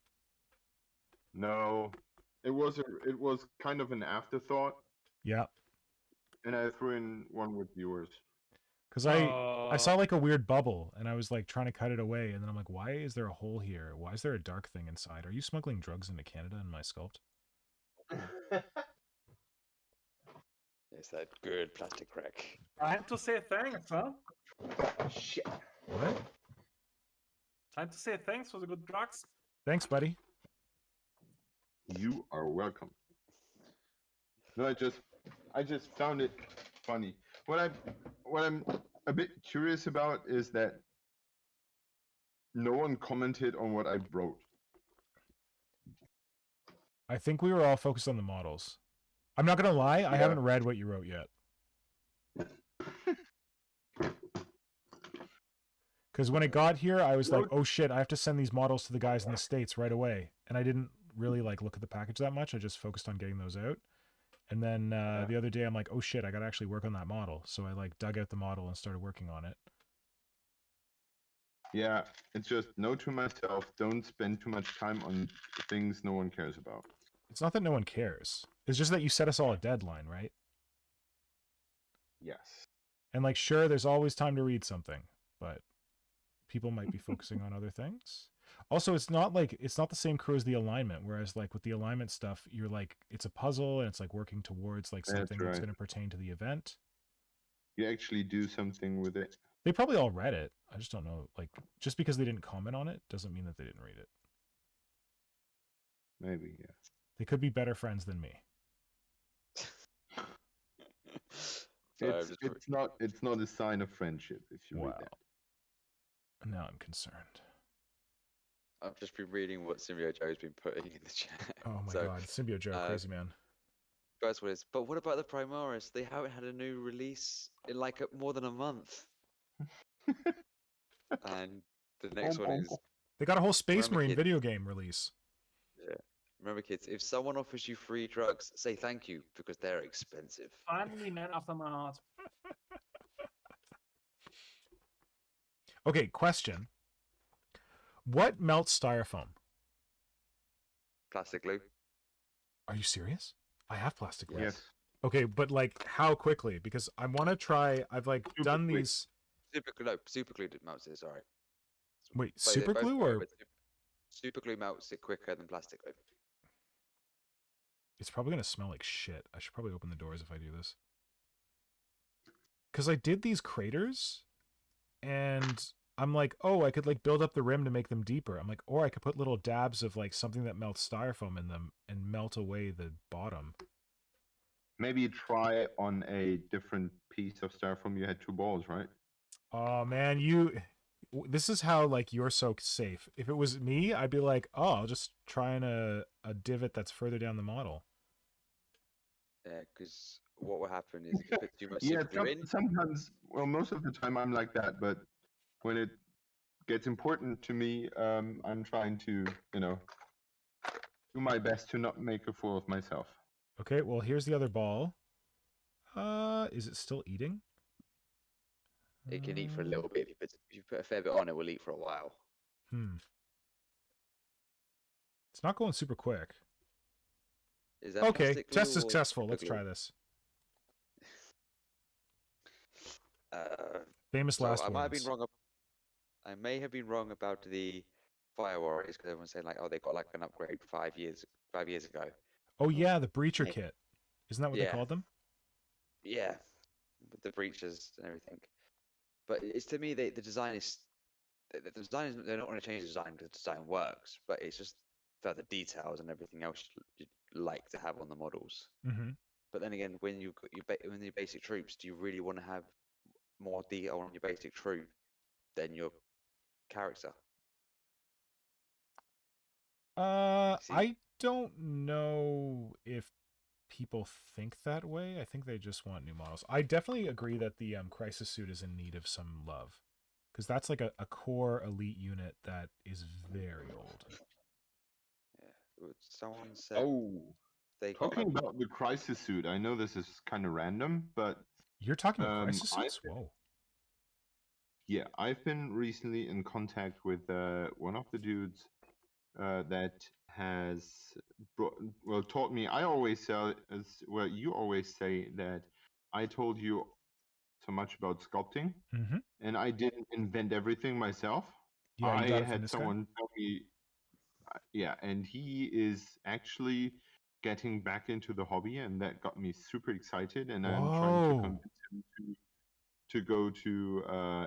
Speaker 4: No. It was kind of an afterthought,
Speaker 1: Yeah.
Speaker 4: and I threw in one with yours.
Speaker 1: Because I saw like a weird bubble, and I was like trying to cut it away, and then I'm like, why is there a hole here? Why is there a dark thing inside? Are you smuggling drugs into Canada in my sculpt?
Speaker 2: It's that good plastic crack.
Speaker 3: Time to say thanks, huh?
Speaker 4: Shit.
Speaker 1: What?
Speaker 3: Time to say thanks for the good drugs.
Speaker 1: Thanks, buddy.
Speaker 4: You are welcome. No, I just found it funny. What I'm a bit curious about is that no one commented on what I wrote.
Speaker 1: I think we were all focused on the models. I'm not gonna lie, I
Speaker 4: Yeah.
Speaker 1: haven't read what you wrote yet. Because when it got here, I was like, oh shit, I have to send these models to the guys in the States right away. And I didn't really like look at the package that much. I just focused on getting those out. And then the other day I'm like, oh shit, I gotta actually work on that model. So I like dug out the model and started working on it.
Speaker 4: Yeah, it's just note to myself, don't spend too much time on things no one cares about.
Speaker 1: It's not that no one cares. It's just that you set us all a deadline, right?
Speaker 4: Yes.
Speaker 1: And like, sure, there's always time to read something, but people might be focusing on other things. Also, it's not the same crew as the alignment, whereas like with the alignment stuff, you're like, it's a puzzle and it's like working towards like something that's
Speaker 4: right.
Speaker 1: going to pertain to the event.
Speaker 4: You actually do something with it.
Speaker 1: They probably all read it. I just don't know. Like, just because they didn't comment on it doesn't mean that they didn't read it.
Speaker 4: Maybe, yeah.
Speaker 1: They could be better friends than me.
Speaker 2: Sorry,
Speaker 4: It's not a sign of friendship if you read that.
Speaker 1: Now I'm concerned.
Speaker 2: I've just been reading what Symbio Joe's been putting in the chat.
Speaker 1: Oh my
Speaker 2: So,
Speaker 1: god, Symbio Joe, crazy man.
Speaker 2: first one is, but what about the Primaris? They haven't had a new release in like more than a month. And the next one is,
Speaker 1: They got a whole Space
Speaker 2: Remember,
Speaker 1: Marine
Speaker 2: kid-
Speaker 1: video game release.
Speaker 2: remember kids, if someone offers you free drugs, say thank you because they're expensive.
Speaker 3: Finally, man after my heart.
Speaker 1: Okay, question. What melts styrofoam?
Speaker 2: Plastic glue.
Speaker 1: Are you serious? I have plastic glue.
Speaker 4: Yes.
Speaker 1: Okay, but like how quickly? Because I want to try. I've like
Speaker 4: Super
Speaker 1: done
Speaker 4: quick.
Speaker 1: these.
Speaker 2: Super glue melts it. Sorry.
Speaker 1: Wait,
Speaker 2: But they
Speaker 1: super
Speaker 2: both
Speaker 1: glue
Speaker 2: go,
Speaker 1: or
Speaker 2: but super glue melts it quicker than plastic glue.
Speaker 1: it's probably gonna smell like shit. I should probably open the doors if I do this. Because I did these craters, and I'm like, oh, I could like build up the rim to make them deeper. I'm like, or I could put little dabs of like something that melts styrofoam in them and melt away the bottom.
Speaker 4: Maybe try on a different piece of styrofoam. You had 2 balls, right?
Speaker 1: Oh man, this is how like you're so safe. If it was me, I'd be like, oh, I'll just try on a divot that's further down the model.
Speaker 2: Yeah, because what will happen is if you put too much
Speaker 4: Yeah,
Speaker 2: super glue in,
Speaker 4: sometimes, well, most of the time I'm like that, but when it gets important to me, I'm trying to, do my best to not make a fool of myself.
Speaker 1: Okay, well here's the other ball. Is it still eating?
Speaker 2: it can eat for a little bit. If you put a fair bit on, it will eat for a while.
Speaker 1: It's not going super quick.
Speaker 2: Is that
Speaker 1: Okay,
Speaker 2: plastic glue
Speaker 1: test
Speaker 2: or
Speaker 1: successful.
Speaker 2: super
Speaker 1: Let's
Speaker 2: glue?
Speaker 1: try this.
Speaker 2: Uh,
Speaker 1: Famous
Speaker 2: so
Speaker 1: last
Speaker 2: I might have
Speaker 1: words.
Speaker 2: been wrong. I may have been wrong about the Fire Warriors because everyone's saying like, oh, they got like an upgrade 5 years ago.
Speaker 1: Oh yeah, the breacher
Speaker 2: Yeah.
Speaker 1: kit. Isn't that what they
Speaker 2: Yeah.
Speaker 1: called them?
Speaker 2: Yeah, with the breaches and everything. But it's to me, the design is the design is they're not going to change the design because the design works, but it's just further details and everything else you'd like to have on the models.
Speaker 1: Mm-hmm.
Speaker 2: But then again, when you've got when your basic troops, do you really want to have more detail on your basic troop than your character? See?
Speaker 1: I don't know if people think that way. I think they just want new models. I definitely agree that the crisis suit is in need of some love, because that's like a core elite unit that is very old.
Speaker 2: Yeah. Someone said
Speaker 4: Oh,
Speaker 2: they got
Speaker 4: talking about the crisis suit, I know this is kind of random, but
Speaker 1: You're talking about crisis
Speaker 4: I've
Speaker 1: suits? Whoa.
Speaker 4: yeah, I've been recently in contact with one of the dudes that has taught me. I always say, you always say that I told you so much about sculpting,
Speaker 1: Mm-hmm.
Speaker 4: and I didn't invent everything myself.
Speaker 1: Yeah, you
Speaker 4: I
Speaker 1: got it from
Speaker 4: had
Speaker 1: this guy?
Speaker 4: someone tell me, yeah, and he is actually getting back into the hobby, and that got me super excited. And I'm trying to
Speaker 1: Whoa.
Speaker 4: convince him to go to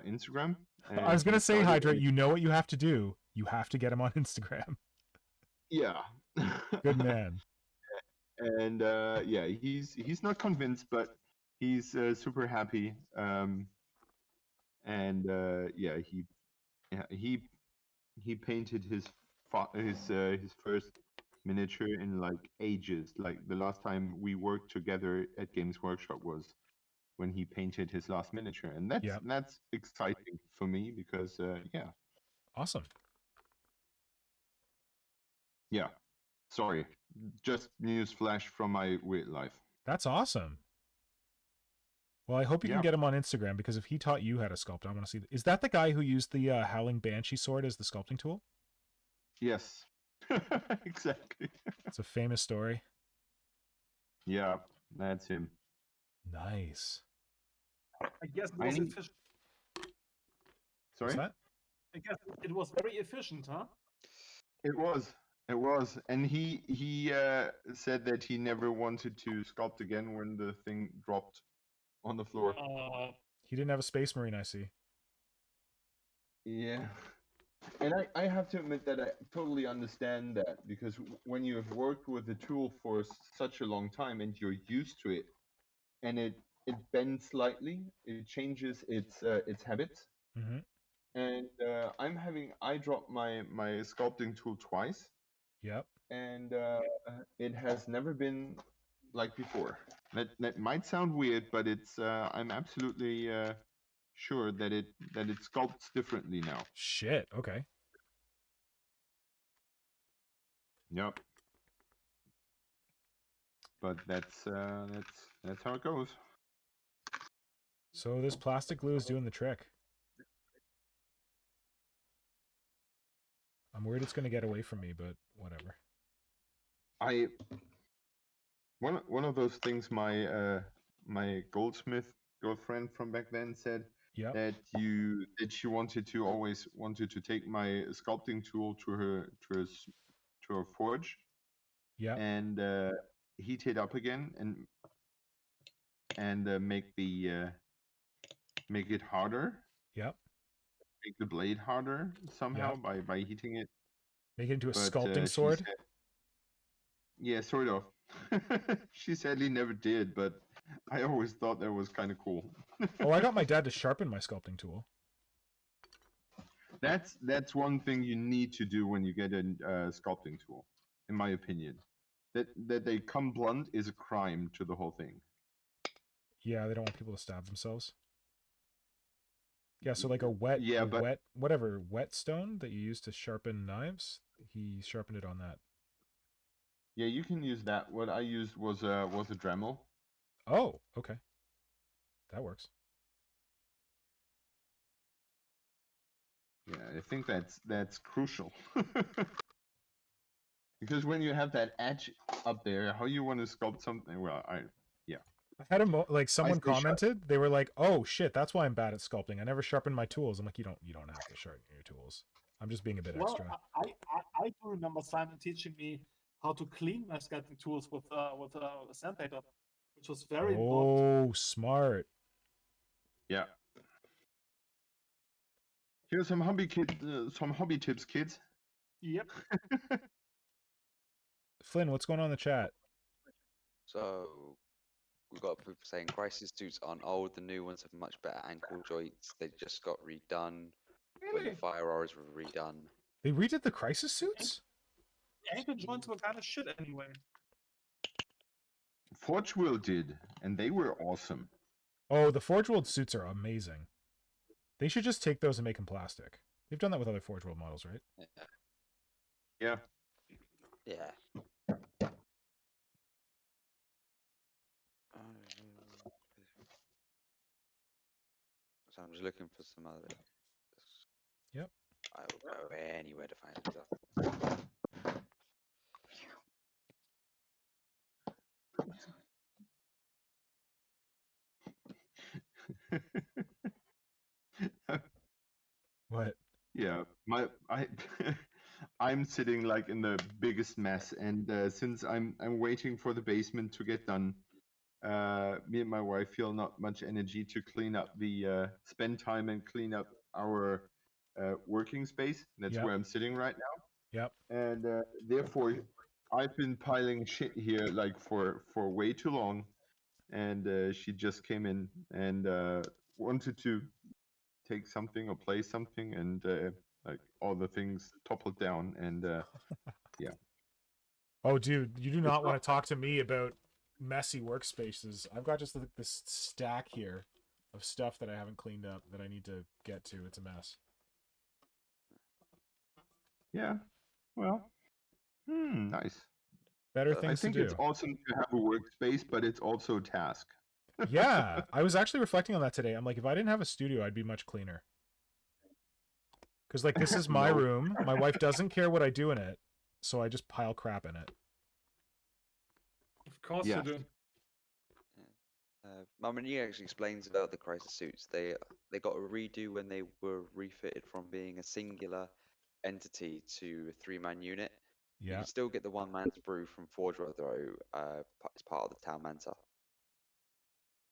Speaker 4: Instagram.
Speaker 1: I was
Speaker 4: And
Speaker 1: gonna
Speaker 4: he
Speaker 1: say,
Speaker 4: started,
Speaker 1: Hydra,
Speaker 4: and
Speaker 1: you know what you have to do. You have to get him on Instagram.
Speaker 4: yeah.
Speaker 1: Good man.
Speaker 4: And yeah, he's not convinced, but he's super happy. And yeah, he painted his first miniature in like ages. Like the last time we worked together at Games Workshop was when he painted his last miniature, and
Speaker 1: Yeah.
Speaker 4: that's exciting for me because yeah.
Speaker 1: Awesome.
Speaker 4: Yeah. Sorry, just news flash from my weird life.
Speaker 1: That's awesome. Well, I hope you can
Speaker 4: Yeah.
Speaker 1: get him on Instagram, because if he taught you how to sculpt, I want to see. Is that the guy who used the Howling Banshee sword as the sculpting tool?
Speaker 4: Yes. Exactly.
Speaker 1: It's a famous story.
Speaker 4: Yeah, that's him.
Speaker 1: Nice.
Speaker 3: I guess it
Speaker 4: I
Speaker 3: was
Speaker 4: need-
Speaker 3: efficient.
Speaker 1: What's
Speaker 4: Sorry?
Speaker 1: that?
Speaker 3: I guess it was very efficient, huh?
Speaker 4: It was, and he said that he never wanted to sculpt again when the thing dropped on the floor.
Speaker 1: He didn't have a space marine, I see.
Speaker 4: Yeah. And I have to admit that I totally understand that, because when you have worked with the tool for such a long time and you're used to it, and it bends slightly, it changes its habits.
Speaker 1: Mm-hmm.
Speaker 4: And I dropped my sculpting tool twice,
Speaker 1: Yep.
Speaker 4: and it has never been like before. That might sound weird, but it's I'm absolutely sure that it sculpts differently now.
Speaker 1: Shit. Okay.
Speaker 4: Yep. But that's how it goes.
Speaker 1: So this plastic glue is doing the trick. I'm worried it's going to get away from me, but whatever.
Speaker 4: One of those things my goldsmith girlfriend from back then said,
Speaker 1: Yep.
Speaker 4: that she wanted to take my sculpting tool to her forge,
Speaker 1: Yep.
Speaker 4: and heat it up again and make it harder,
Speaker 1: Yep.
Speaker 4: make the blade harder somehow by heating it.
Speaker 1: Make it into a
Speaker 4: But
Speaker 1: sculpting
Speaker 4: she
Speaker 1: sword?
Speaker 4: said, yeah, sort of. She sadly never did, but I always thought that was kind of cool.
Speaker 1: Oh, I got my dad to sharpen my sculpting tool.
Speaker 4: That's one thing you need to do when you get a sculpting tool, in my opinion. That they come blunt is a crime to the whole thing.
Speaker 1: Yeah, they don't want people to stab themselves. Yeah, so like a wet,
Speaker 4: Yeah, but
Speaker 1: whetstone that you use to sharpen knives, he sharpened it on that.
Speaker 4: yeah, you can use that. What I used was a Dremel.
Speaker 1: Oh, okay. That works.
Speaker 4: Yeah, I think that's crucial. Because when you have that edge up there, how you want to sculpt something? Well, I
Speaker 1: had like someone
Speaker 4: stay sharp.
Speaker 1: commented, they were like, "Oh shit, that's why I'm bad at sculpting. I never sharpen my tools." I'm like, "You don't have to sharpen your tools. I'm just being a bit
Speaker 3: Well,
Speaker 1: extra."
Speaker 3: I do remember Simon teaching me how to clean my sculpting tools with sandpaper, which was very important.
Speaker 1: Oh, smart.
Speaker 4: Yeah. Here's some hobby tips, kids.
Speaker 3: Yep.
Speaker 1: Flynn, what's going on in the chat?
Speaker 2: So we've got people saying crisis suits aren't old. The new ones have much better ankle joints. They just got redone when the fire auras were redone.
Speaker 1: They redid the crisis suits?
Speaker 3: Ankle joints were kind of shit anyway.
Speaker 4: Forge World did, and they were awesome.
Speaker 1: Oh, the Forge World suits are amazing. They should just take those and make them plastic. They've done that with other Forge World models, right?
Speaker 2: Yeah.
Speaker 4: Yeah.
Speaker 2: Yeah. So I'm just looking for some other.
Speaker 1: Yep.
Speaker 2: I will go anywhere to find stuff.
Speaker 1: What?
Speaker 4: Yeah, I'm sitting like in the biggest mess, and since I'm waiting for the basement to get done, me and my wife feel not much energy to clean up spend time and clean up our working space. That's
Speaker 1: Yep.
Speaker 4: where I'm sitting right now,
Speaker 1: Yep.
Speaker 4: and therefore I've been piling shit here like for way too long, and she just came in and wanted to take something or play something, and like all the things toppled down, and yeah.
Speaker 1: Oh, dude, you do
Speaker 4: It's
Speaker 1: not
Speaker 4: not
Speaker 1: want to talk to me about messy workspaces. I've got just this stack here of stuff that I haven't cleaned up that I need to get to. It's a mess.
Speaker 4: Yeah. Well, nice.
Speaker 1: Better
Speaker 2: Uh,
Speaker 4: I
Speaker 1: things to
Speaker 4: think it's
Speaker 1: do.
Speaker 4: awesome to have a workspace, but it's also a task.
Speaker 1: Yeah, I was actually reflecting on that today. I'm like, if I didn't have a studio, I'd be much cleaner. Because, like, this is my
Speaker 4: No.
Speaker 1: room. My wife doesn't care what I do in it, so I just pile crap in it.
Speaker 3: Of course
Speaker 4: Yes.
Speaker 3: you do.
Speaker 2: Mamani actually explains about the crisis suits. They got a redo when they were refitted from being a singular entity to a 3-man unit. You
Speaker 1: Yeah.
Speaker 2: can still get the one-man's brew from Forger though, as part of the Town Manta.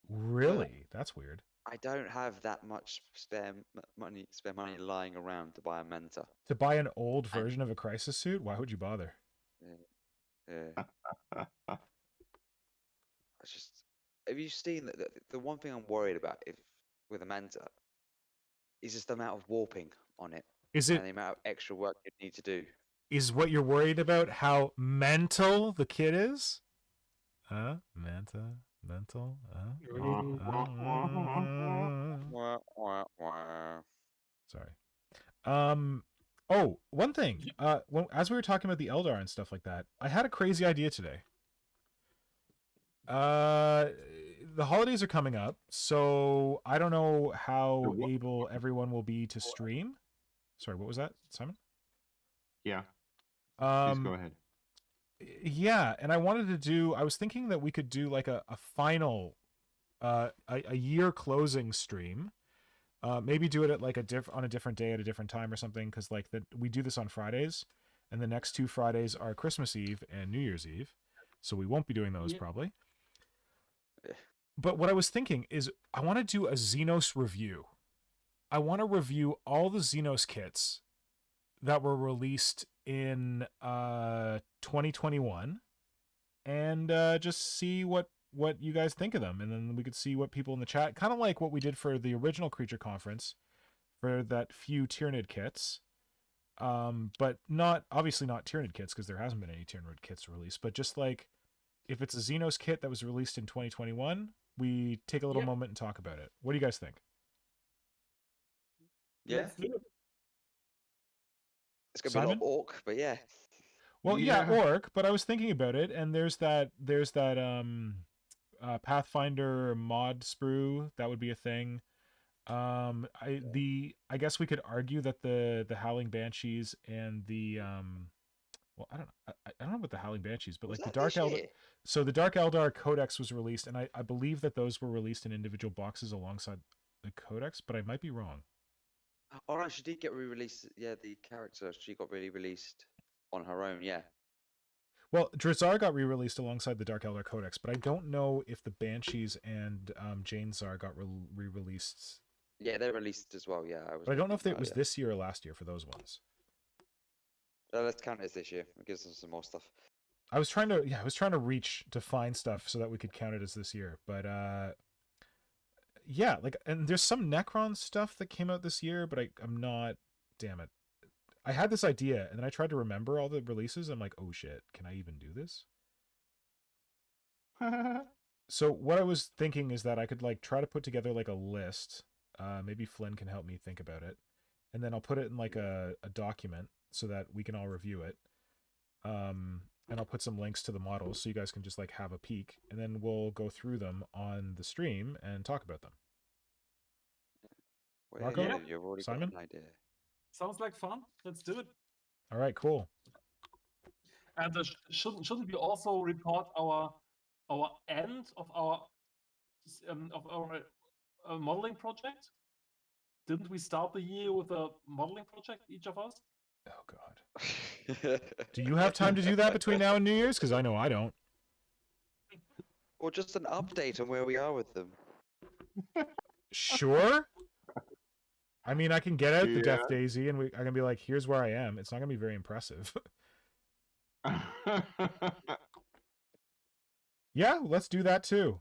Speaker 1: Really? That's weird.
Speaker 2: I don't have that much spare money lying around to buy a Manta.
Speaker 1: To buy an old version of a crisis suit? Why would you bother?
Speaker 2: Yeah. It's just, have you seen that the one thing I'm worried about with a Manta is just the amount of warping on it
Speaker 1: Is
Speaker 2: and
Speaker 1: it
Speaker 2: the amount of extra work you need to do.
Speaker 1: is what you're worried about how mental the kid is? Mental? Sorry. Oh, one thing. As we were talking about the Eldar and stuff like that, I had a crazy idea today. The holidays are coming up, so I don't know how able everyone will be to stream. Sorry, what was that, Simon?
Speaker 4: Yeah. Please go ahead.
Speaker 1: Yeah, and I was thinking that we could do like a final a year closing stream. Maybe do it at like on a different day at a different time or something, because like we do this on Fridays, and the next 2 Fridays are Christmas Eve and New Year's Eve, so we won't be doing those probably. But what I was thinking is I want to do a Xenos review. I want to review all the Xenos kits that were released in 2021, and just see what you guys think of them, and then we could see what people in the chat, kind of like what we did for the original Creature Conference for that few Tyranid kits, but obviously not Tyranid kits, because there hasn't been any Tyranid kits released, but just like if it's a Xenos kit that was released in 2021, we take a little moment and talk about it. What do you guys think?
Speaker 2: Yeah. It's gonna be a lot of orc, but yeah.
Speaker 1: Well, yeah, orc, but I was thinking about it, and there's that Pathfinder mod sprue that would be a thing. I guess we could argue that the Howling Banshees and the well, I don't know about the Howling Banshees, but like the Dark Eldar. So the Dark Eldar Codex was released, and I believe that those were released in individual boxes alongside the Codex, but I might be wrong.
Speaker 2: Oh no, she did get re-released. Yeah, the character, she got really released on her own. Yeah.
Speaker 1: Well, Drazar got re-released alongside the Dark Eldar Codex, but I don't know if the Banshees and Jane Zar got re-released.
Speaker 2: Yeah, they're released as well. Yeah,
Speaker 1: but I don't know if it was this year or last year for those ones.
Speaker 2: Let's count it as this year. It gives us some more stuff.
Speaker 1: I was trying to reach to find stuff so that we could count it as this year, but yeah, like, and there's some Necron stuff that came out this year, but I'm not. Damn it. I had this idea, and then I tried to remember all the releases. I'm like, oh shit, can I even do this? So what I was thinking is that I could like try to put together like a list. Maybe Flynn can help me think about it, and then I'll put it in like a document so that we can all review it. And I'll put some links to the models so you guys can just like have a peek, and then we'll go through them on the stream and talk about them.
Speaker 2: Well,
Speaker 1: Marco?
Speaker 2: yeah, you've already
Speaker 1: Simon?
Speaker 2: got an idea.
Speaker 3: Sounds like fun. Let's do it.
Speaker 1: All right, cool.
Speaker 3: And shouldn't we also report our end of our modeling project? Didn't we start the year with a modeling project, each of us?
Speaker 1: Oh God. Do you have time to do that between now and New Year's? Because I know I don't.
Speaker 2: Or just an update on where we are with them.
Speaker 1: Sure. I mean, I can get out the
Speaker 4: Yeah.
Speaker 1: Death Daisy, and I can be like, "Here's where I am." It's not gonna be very impressive. Yeah, let's do that too.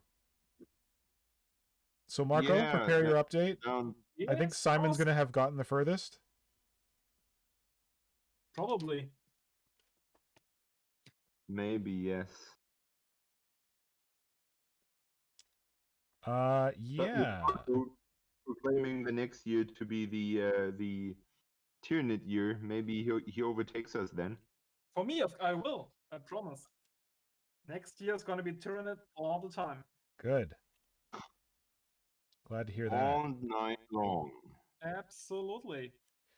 Speaker 1: So Marco,
Speaker 4: Yeah,
Speaker 1: prepare your update. I think
Speaker 3: Yes,
Speaker 1: Simon's
Speaker 3: awesome.
Speaker 1: gonna have gotten the furthest.
Speaker 3: Probably.
Speaker 4: Maybe yes. But
Speaker 1: Yeah.
Speaker 4: proclaiming the next year to be the Tyranid year, maybe he overtakes us then.
Speaker 3: For me, I will. I promise. Next year is going to be Tyranid all the time.
Speaker 1: Good. Glad to hear that.
Speaker 4: All night long.
Speaker 3: Absolutely.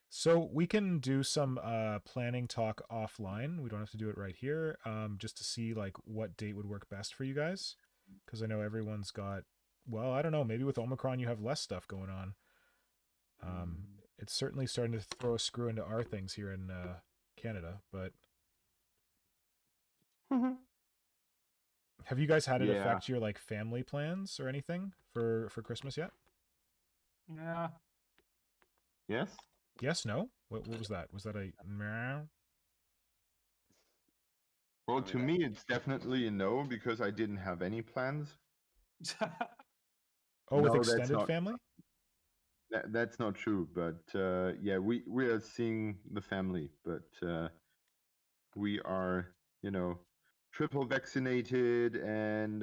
Speaker 1: So we can do some planning talk offline. We don't have to do it right here. Just to see like what date would work best for you guys, because I know everyone's got. Well, I don't know. Maybe with Omicron you have less stuff going on. It's certainly starting to throw a screw into our things here in Canada. But have you guys had it
Speaker 4: Yeah.
Speaker 1: affect your like family plans or anything for Christmas yet?
Speaker 3: Yeah.
Speaker 4: Yes.
Speaker 1: Yes. No. What was that? Was that a meow?
Speaker 4: Well,
Speaker 2: I
Speaker 4: to
Speaker 2: mean,
Speaker 4: me, it's definitely a no because I didn't have any plans.
Speaker 1: Oh, with
Speaker 4: No, that's
Speaker 1: extended
Speaker 4: not-
Speaker 1: family?
Speaker 4: That's not true, but yeah, we are seeing the family, but we are, triple vaccinated and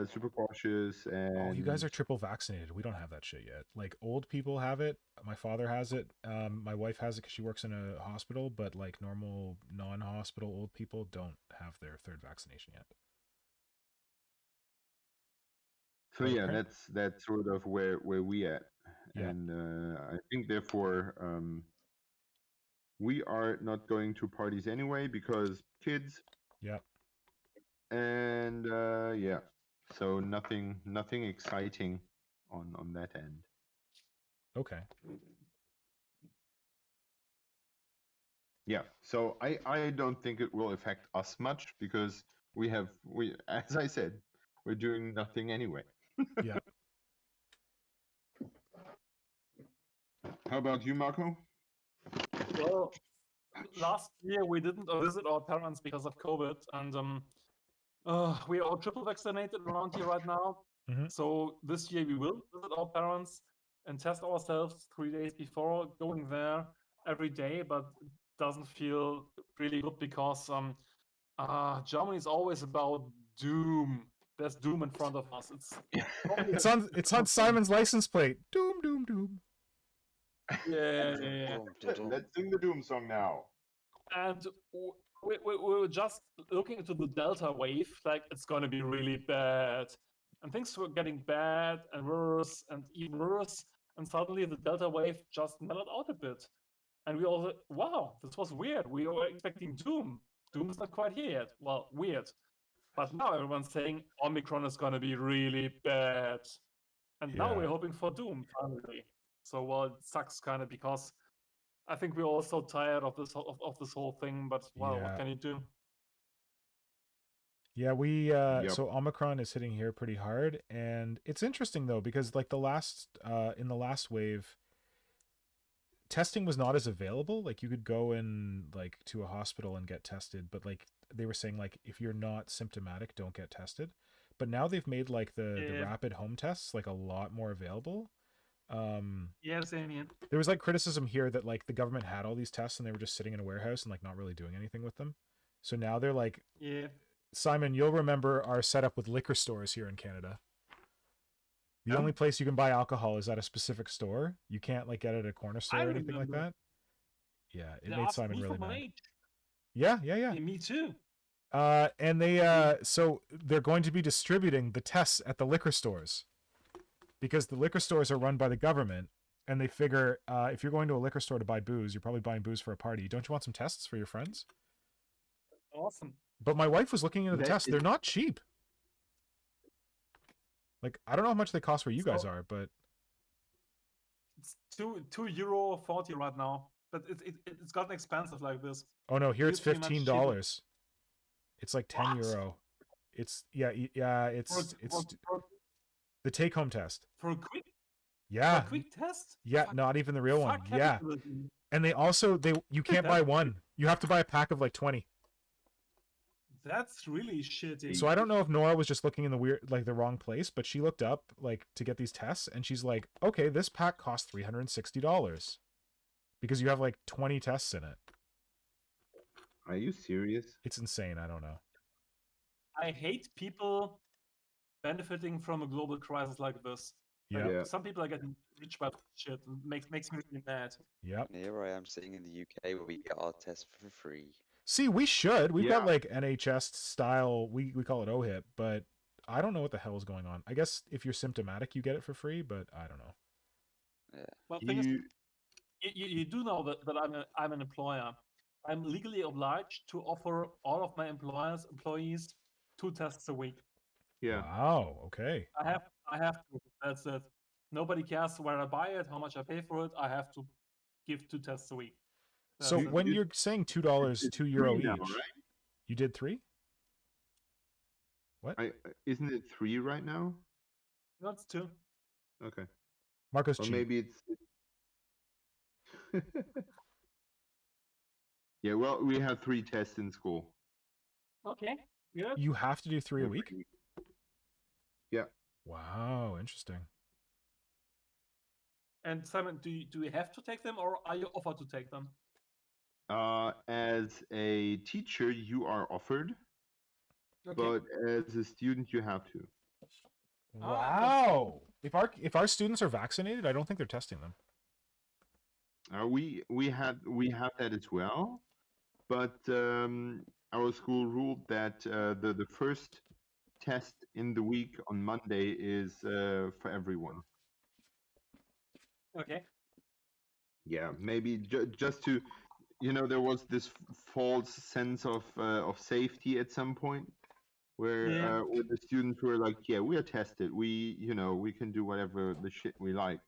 Speaker 4: super cautious. And
Speaker 1: Oh, you guys are triple vaccinated. We don't have that shit yet. Like old people have it. My father has it. My wife has it because she works in a hospital. But like normal non-hospital old people don't have their third vaccination yet.
Speaker 4: so
Speaker 1: But
Speaker 4: yeah,
Speaker 1: apparent-
Speaker 4: that's sort of where we at,
Speaker 1: Yeah.
Speaker 4: and I think therefore we are not going to parties anyway because kids.
Speaker 1: Yeah.
Speaker 4: And yeah, so nothing exciting on that end.
Speaker 1: Okay.
Speaker 4: Yeah, so I don't think it will affect us much because we as I said, we're doing nothing anyway.
Speaker 1: Yeah.
Speaker 4: How about you, Marco?
Speaker 3: Well, last year we didn't visit our parents because of COVID, and we are all triple vaccinated around here right now.
Speaker 1: Mhm.
Speaker 3: So this year we will visit our parents and test ourselves 3 days before going there every day, but it doesn't feel really good because Germany is always about doom. There's doom in front of us.
Speaker 1: It's on Simon's license plate. Doom, doom, doom.
Speaker 3: Yeah.
Speaker 4: Let's sing the Doom song now.
Speaker 3: And we were just looking into the Delta wave, like it's going to be really bad. And things were getting bad and worse and even worse. And suddenly the Delta wave just mellowed out a bit. And we all thought, wow, this was weird. We were expecting Doom. Doom is not quite here yet. Well, weird. But now everyone's saying Omicron is going to be really bad. And now
Speaker 1: Yeah.
Speaker 3: we're hoping for Doom, finally. So, well, it sucks kind of because I think we're all so tired of this whole thing, but well,
Speaker 1: Yeah.
Speaker 3: what can you do?
Speaker 1: Yeah, we
Speaker 4: Yep.
Speaker 1: so Omicron is hitting here pretty hard, and it's interesting though because like in the last wave, testing was not as available. Like you could go in like to a hospital and get tested, but like they were saying like if you're not symptomatic, don't get tested. But now they've made like the
Speaker 3: Yeah.
Speaker 1: rapid home tests like a lot more available.
Speaker 3: Yeah, same here.
Speaker 1: There was like criticism here that like the government had all these tests and they were just sitting in a warehouse and like not really doing anything with them. So now they're like,
Speaker 3: Yeah.
Speaker 1: Simon, you'll remember our setup with liquor stores here in Canada. The
Speaker 4: Yeah.
Speaker 1: only place you can buy alcohol is at a specific store. You can't like get it at a corner store
Speaker 3: I
Speaker 1: or anything like
Speaker 3: remember.
Speaker 1: that. Yeah, it
Speaker 3: They
Speaker 1: made
Speaker 3: asked
Speaker 1: Simon
Speaker 3: me
Speaker 1: really
Speaker 3: for my
Speaker 1: mad.
Speaker 3: age.
Speaker 1: Yeah.
Speaker 3: Yeah, me too.
Speaker 1: And they so they're going to be distributing the tests at the liquor stores because the liquor stores are run by the government, and they figure if you're going to a liquor store to buy booze, you're probably buying booze for a party. Don't you want some tests for your friends?
Speaker 3: Awesome.
Speaker 1: But my wife was looking into the
Speaker 4: That
Speaker 1: tests.
Speaker 4: is-
Speaker 1: They're not cheap. Like I don't know how much they cost where you guys
Speaker 3: So-
Speaker 1: are, but
Speaker 3: It's €2.40 right now. but it's gotten expensive like this.
Speaker 1: Oh no, here it's
Speaker 3: Used to be much cheaper.
Speaker 1: $15. It's like 10
Speaker 3: What?
Speaker 1: euro. It's
Speaker 3: For
Speaker 1: the take home test.
Speaker 3: a quick
Speaker 1: Yeah.
Speaker 3: test?
Speaker 1: Yeah,
Speaker 3: Fuck,
Speaker 1: not even the real one.
Speaker 3: fuck
Speaker 1: Yeah.
Speaker 3: capitalism.
Speaker 1: And you can't buy one. You have to buy a pack of like 20.
Speaker 3: That's really shitty.
Speaker 1: So I don't know if Nora was just looking in the wrong place, but she looked up like to get these tests and she's like, "Okay, this pack costs $360 because you have like 20 tests in it."
Speaker 4: Are you serious?
Speaker 1: It's insane, I don't know.
Speaker 3: I hate people benefiting from a global crisis like this. Like,
Speaker 1: Yeah.
Speaker 4: Yeah.
Speaker 3: some people are getting rich by shit. And makes me really mad.
Speaker 1: Yep.
Speaker 2: And here I am sitting in the UK where we get our test for free.
Speaker 1: See, we should. We've got
Speaker 4: Yeah.
Speaker 1: like NHS style, we call it OHIP, but I don't know what the hell is going on. I guess if you're symptomatic, you get it for free, but I don't know.
Speaker 3: Well, thing is,
Speaker 4: You,
Speaker 3: you do know that I'm an employer. I'm legally obliged to offer all of my employees 2 tests a week.
Speaker 4: yeah.
Speaker 1: Wow, okay.
Speaker 3: I have to. That's it. Nobody cares where I buy it, how much I pay for it. I have to give 2 tests a week.
Speaker 1: So
Speaker 3: That's it.
Speaker 1: when
Speaker 4: you-
Speaker 1: you're saying $2,
Speaker 4: It's
Speaker 1: €2
Speaker 4: 3 now,
Speaker 1: each,
Speaker 4: right?
Speaker 1: you did 3?
Speaker 4: Isn't it 3 right now?
Speaker 3: That's 2.
Speaker 4: Okay.
Speaker 1: Marco's
Speaker 4: Or
Speaker 1: cheap.
Speaker 4: maybe it's. Yeah, well, we have 3 tests in school.
Speaker 3: Okay. Good.
Speaker 1: You have to do 3 a
Speaker 4: every
Speaker 1: week?
Speaker 4: Yeah.
Speaker 1: Wow, interesting.
Speaker 3: And Simon, do you have to take them, or are you offered to take them?
Speaker 4: As a teacher, you are offered,
Speaker 3: Okay.
Speaker 4: but as a student, you have to.
Speaker 1: Wow. If our students are vaccinated, I don't think they're testing them.
Speaker 4: We have that as well, but our school ruled that the first test in the week on Monday is for everyone.
Speaker 3: Okay.
Speaker 4: Yeah, maybe just to, there was this false sense of safety at some point, where
Speaker 3: Yeah.
Speaker 4: where the students were like, yeah, we are tested, we can do whatever the shit we like,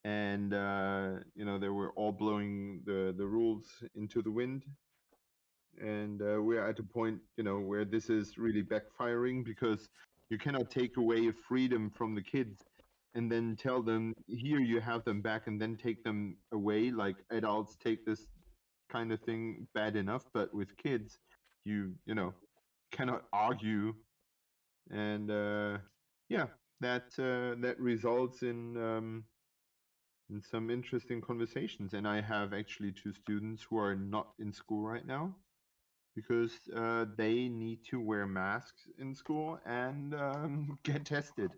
Speaker 4: and they were all blowing the rules into the wind, and we're at a point, where this is really backfiring, because you cannot take away freedom from the kids and then tell them, here, you have them back, and then take them away. Like, adults take this kind of thing bad enough, but with kids, you cannot argue, and yeah, that results in some interesting conversations. And I have actually 2 students who are not in school right now, because they need to wear masks in school and get tested.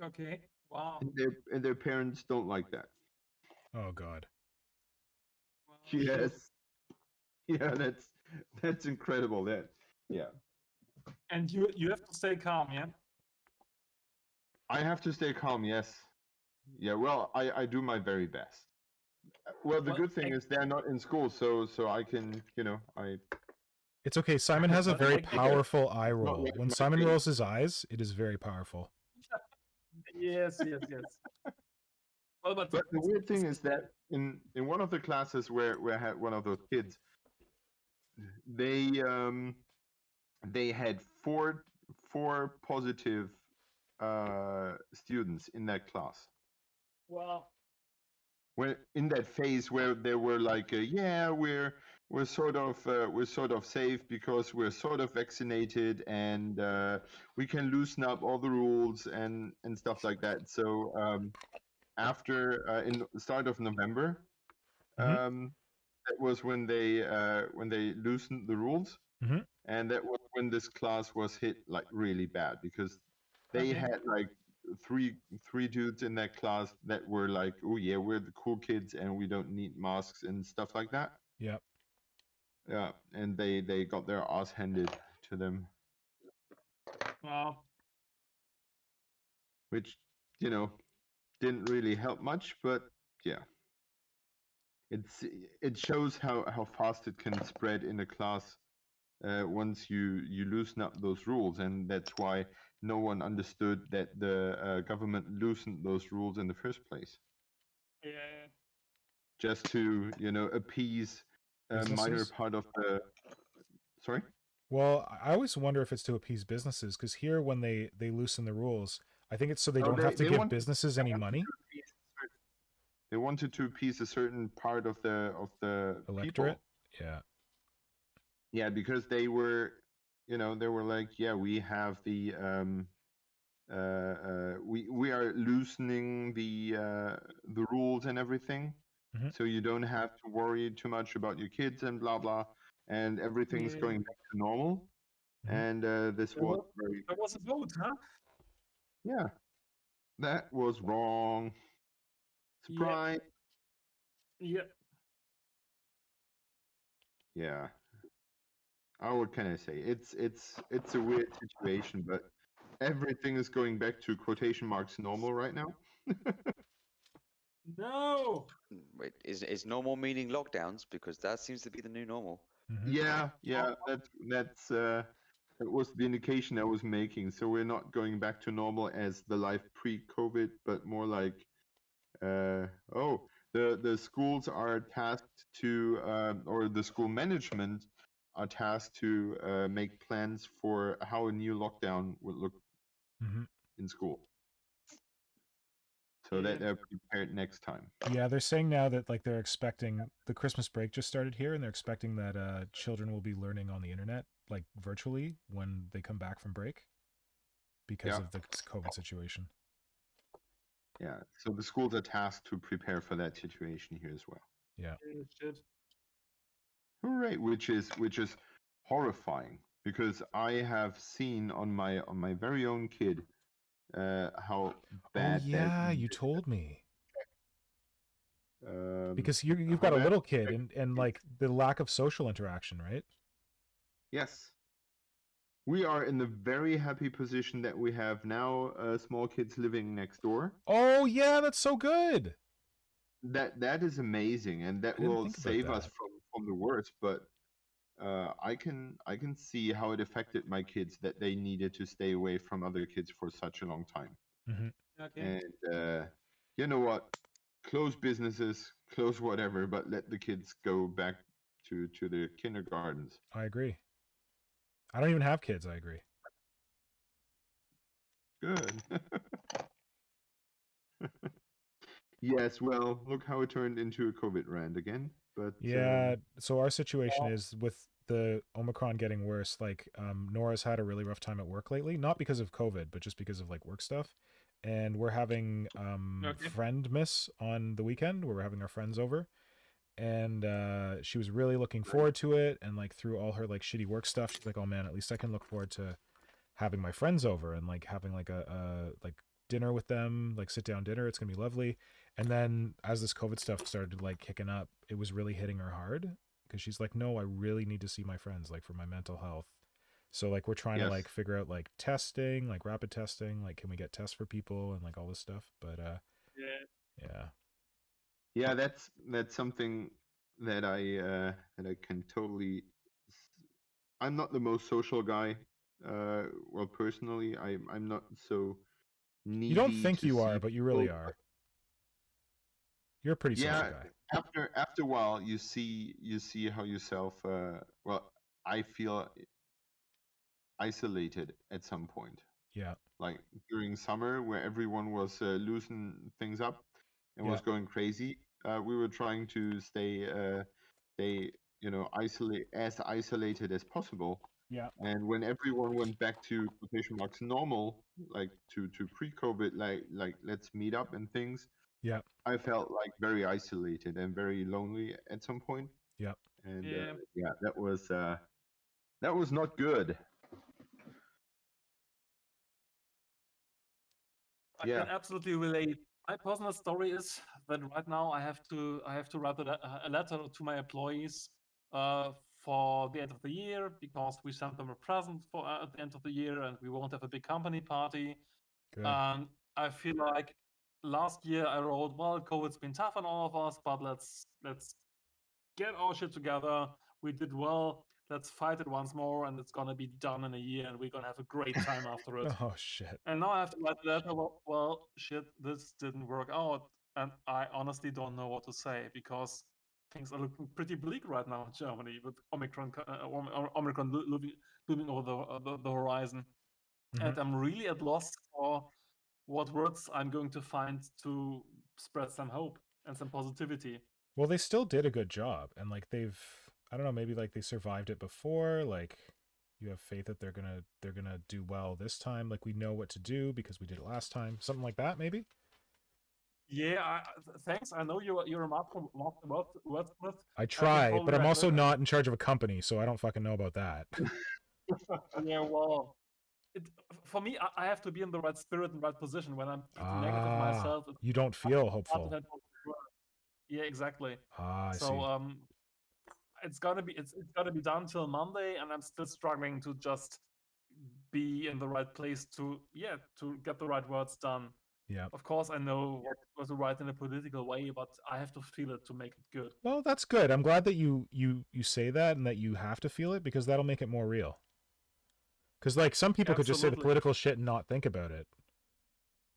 Speaker 3: Okay. Wow.
Speaker 4: And their parents don't like that.
Speaker 1: Oh god.
Speaker 3: Well, shit.
Speaker 4: Yes. Yeah, that's incredible. Yeah.
Speaker 3: And you have to stay calm, yeah?
Speaker 4: I have to stay calm, yes. Yeah, well, I do my very best. Well, the
Speaker 3: Well,
Speaker 4: good thing is they're not in school, so I can,
Speaker 1: It's okay. Simon has a very
Speaker 3: Like-
Speaker 1: powerful eye
Speaker 4: not
Speaker 1: roll.
Speaker 4: like
Speaker 1: When
Speaker 4: my
Speaker 1: Simon
Speaker 4: face.
Speaker 1: rolls his eyes, it is very powerful.
Speaker 3: Yes. Well, but
Speaker 4: But the weird thing is that in one of the classes where I had one of those kids, they had four positive students in that class.
Speaker 3: well,
Speaker 4: Where in that phase where they were like, yeah, we're sort of safe because we're sort of vaccinated, and we can loosen up all the rules and stuff like that. So after in the start of November,
Speaker 1: Mhm.
Speaker 4: that was when they loosened the rules,
Speaker 1: Mhm.
Speaker 4: and that was when this class was hit like really bad, because they
Speaker 3: Okay.
Speaker 4: had like three dudes in that class that were like, oh yeah, we're the cool kids and we don't need masks and stuff like that.
Speaker 1: Yep.
Speaker 4: Yeah, and they got their ass handed to them,
Speaker 3: well,
Speaker 4: which didn't really help much, but yeah, it shows how fast it can spread in a class once you loosen up those rules, and that's why no one understood that the government loosened those rules in the first place.
Speaker 3: yeah.
Speaker 4: just to appease a minor
Speaker 1: Businesses?
Speaker 4: part of the. Sorry.
Speaker 1: Well, I always wonder if it's to appease businesses, because here when they loosen the rules, I think it's so they don't have to give
Speaker 4: wanted-
Speaker 1: businesses any money.
Speaker 4: They wanted to appease a certain part of the
Speaker 1: Electorate.
Speaker 4: people.
Speaker 1: Yeah.
Speaker 4: Yeah, because they were, they were like, yeah, we have the we are loosening the rules and everything,
Speaker 1: Mhm.
Speaker 4: so you don't have to worry too much about your kids and blah blah, and everything's
Speaker 3: Yeah.
Speaker 4: going back to normal.
Speaker 1: Mhm.
Speaker 4: And this
Speaker 3: There
Speaker 4: was
Speaker 3: was-
Speaker 4: very,
Speaker 3: There was a vote, huh?
Speaker 4: yeah, that was wrong. Surprise.
Speaker 3: Yeah.
Speaker 4: Yeah. Oh, what can I say? It's a weird situation, but everything is going back to quotation marks normal right now.
Speaker 3: No.
Speaker 2: Wait, is normal meaning lockdowns? Because that seems to be the new normal.
Speaker 1: Mhm.
Speaker 4: Yeah, that was the indication I was making. So we're not going back to normal as the life pre-COVID, but more like, the schools are tasked to, or the school management are tasked to make plans for how a new lockdown would look
Speaker 1: Mhm.
Speaker 4: in school, so that
Speaker 3: Yeah.
Speaker 4: they're prepared next time.
Speaker 1: Yeah, they're saying now that like they're expecting the Christmas break just started here, and they're expecting that children will be learning on the internet, like virtually, when they come back from break, because
Speaker 4: Yeah.
Speaker 1: of the COVID situation.
Speaker 4: Yeah, so the schools are tasked to prepare for that situation here as well.
Speaker 1: Yeah.
Speaker 3: Shit.
Speaker 4: Hooray! Which is horrifying, because I have seen on my very own kid how bad
Speaker 1: Oh yeah, you told me. Because you've
Speaker 4: how
Speaker 1: got a
Speaker 4: bad
Speaker 1: little
Speaker 4: it
Speaker 1: kid,
Speaker 4: affects
Speaker 1: and
Speaker 4: kids.
Speaker 1: like the lack of social interaction, right?
Speaker 4: Yes, we are in the very happy position that we have now small kids living next door.
Speaker 1: Oh yeah, that's so good.
Speaker 4: That is amazing, and that
Speaker 1: I didn't
Speaker 4: will
Speaker 1: think about
Speaker 4: save us
Speaker 1: that.
Speaker 4: from the worst. But I can see how it affected my kids, that they needed to stay away from other kids for such a long time.
Speaker 1: Mhm.
Speaker 3: Okay.
Speaker 4: And you know what? Close businesses, close whatever, but let the kids go back to the kindergartens.
Speaker 1: I agree. I don't even have kids. I agree.
Speaker 4: Good. Yes, well, look how it turned into a COVID rant again. But
Speaker 1: Yeah. So our situation
Speaker 3: Well-
Speaker 1: is with the Omicron getting worse. Like, Nora's had a really rough time at work lately, not because of COVID, but just because of like work stuff. And we're having
Speaker 3: Okay.
Speaker 1: friend miss on the weekend, where we're having our friends over. And she was really looking forward to it, and like through all her like shitty work stuff, she's like, oh man, at least I can look forward to having my friends over and like having like a like dinner with them, like sit down dinner. It's gonna be lovely. And then as this COVID stuff started like kicking up, it was really hitting her hard, because she's like, no, I really need to see my friends, like for my mental health. So like we're trying to
Speaker 4: Yes.
Speaker 1: like figure out like testing, like rapid testing, like can we get tests for people and like all this stuff. But
Speaker 3: Yeah.
Speaker 4: yeah, that's something that I can totally. I'm not the most social guy. Well, personally, I'm not so needy.
Speaker 1: you don't think
Speaker 4: to
Speaker 1: you
Speaker 4: see
Speaker 1: are, but you really
Speaker 4: people,
Speaker 1: are. You're a pretty social
Speaker 4: Yeah,
Speaker 1: guy.
Speaker 4: after a while, you see how yourself. Well, I feel isolated at some point.
Speaker 1: Yeah.
Speaker 4: Like during summer, where everyone was loosening things up and was
Speaker 1: Yeah.
Speaker 4: going crazy. We were trying to stay isolated as possible.
Speaker 1: Yeah.
Speaker 4: And when everyone went back to quotation marks normal, like to pre-COVID, like let's meet up and things,
Speaker 1: Yeah.
Speaker 4: I felt like very isolated and very lonely at some point.
Speaker 1: Yeah.
Speaker 4: And
Speaker 3: Yeah.
Speaker 4: that was not good.
Speaker 3: I
Speaker 4: Yeah.
Speaker 3: can absolutely relate. My personal story is that right now I have to write a letter to my employees for the end of the year, because we sent them a present for at the end of the year, and we won't have a big company party.
Speaker 1: Good.
Speaker 3: And I feel like last year I wrote, well, COVID's been tough on all of us, but let's get our shit together. We did well. Let's fight it once more, and it's gonna be done in a year, and we're gonna have a great time after it.
Speaker 1: Oh shit.
Speaker 3: And now I have to write that. Well, shit, this didn't work out. and I honestly don't know what to say because things are looking pretty bleak right now in Germany with Omicron, Omicron looming over the horizon, and
Speaker 1: Mhm.
Speaker 3: I'm really at loss for what words I'm going to find to spread some hope and some positivity.
Speaker 1: Well, they still did a good job, and like I don't know, maybe like they survived it before. Like you have faith that they're gonna do well this time. Like we know what to do because we did it last time. Something like that, maybe.
Speaker 3: Yeah, thanks. I know you're a master wordsmith.
Speaker 1: I
Speaker 3: can
Speaker 1: try,
Speaker 3: totally
Speaker 1: but I'm also
Speaker 3: relate.
Speaker 1: not in charge of a company, so I don't fucking know about that.
Speaker 3: Yeah, well, for me, I have to be in the right spirit and right position. When I'm pretty negative myself, it's
Speaker 1: You don't feel
Speaker 3: hard to
Speaker 1: hopeful.
Speaker 3: have positive words. Yeah, exactly.
Speaker 1: I
Speaker 3: So
Speaker 1: see.
Speaker 3: it's gotta be done till Monday, and I'm still struggling to just be in the right place to get the right words done.
Speaker 1: Yeah.
Speaker 3: Of course, I know what to write in a political way, but I have to feel it to make it good.
Speaker 1: Well, that's good. I'm glad that you say that and that you have to feel it because that'll make it more real. Because like some people could just say the
Speaker 3: Absolutely.
Speaker 1: political shit and not think about it.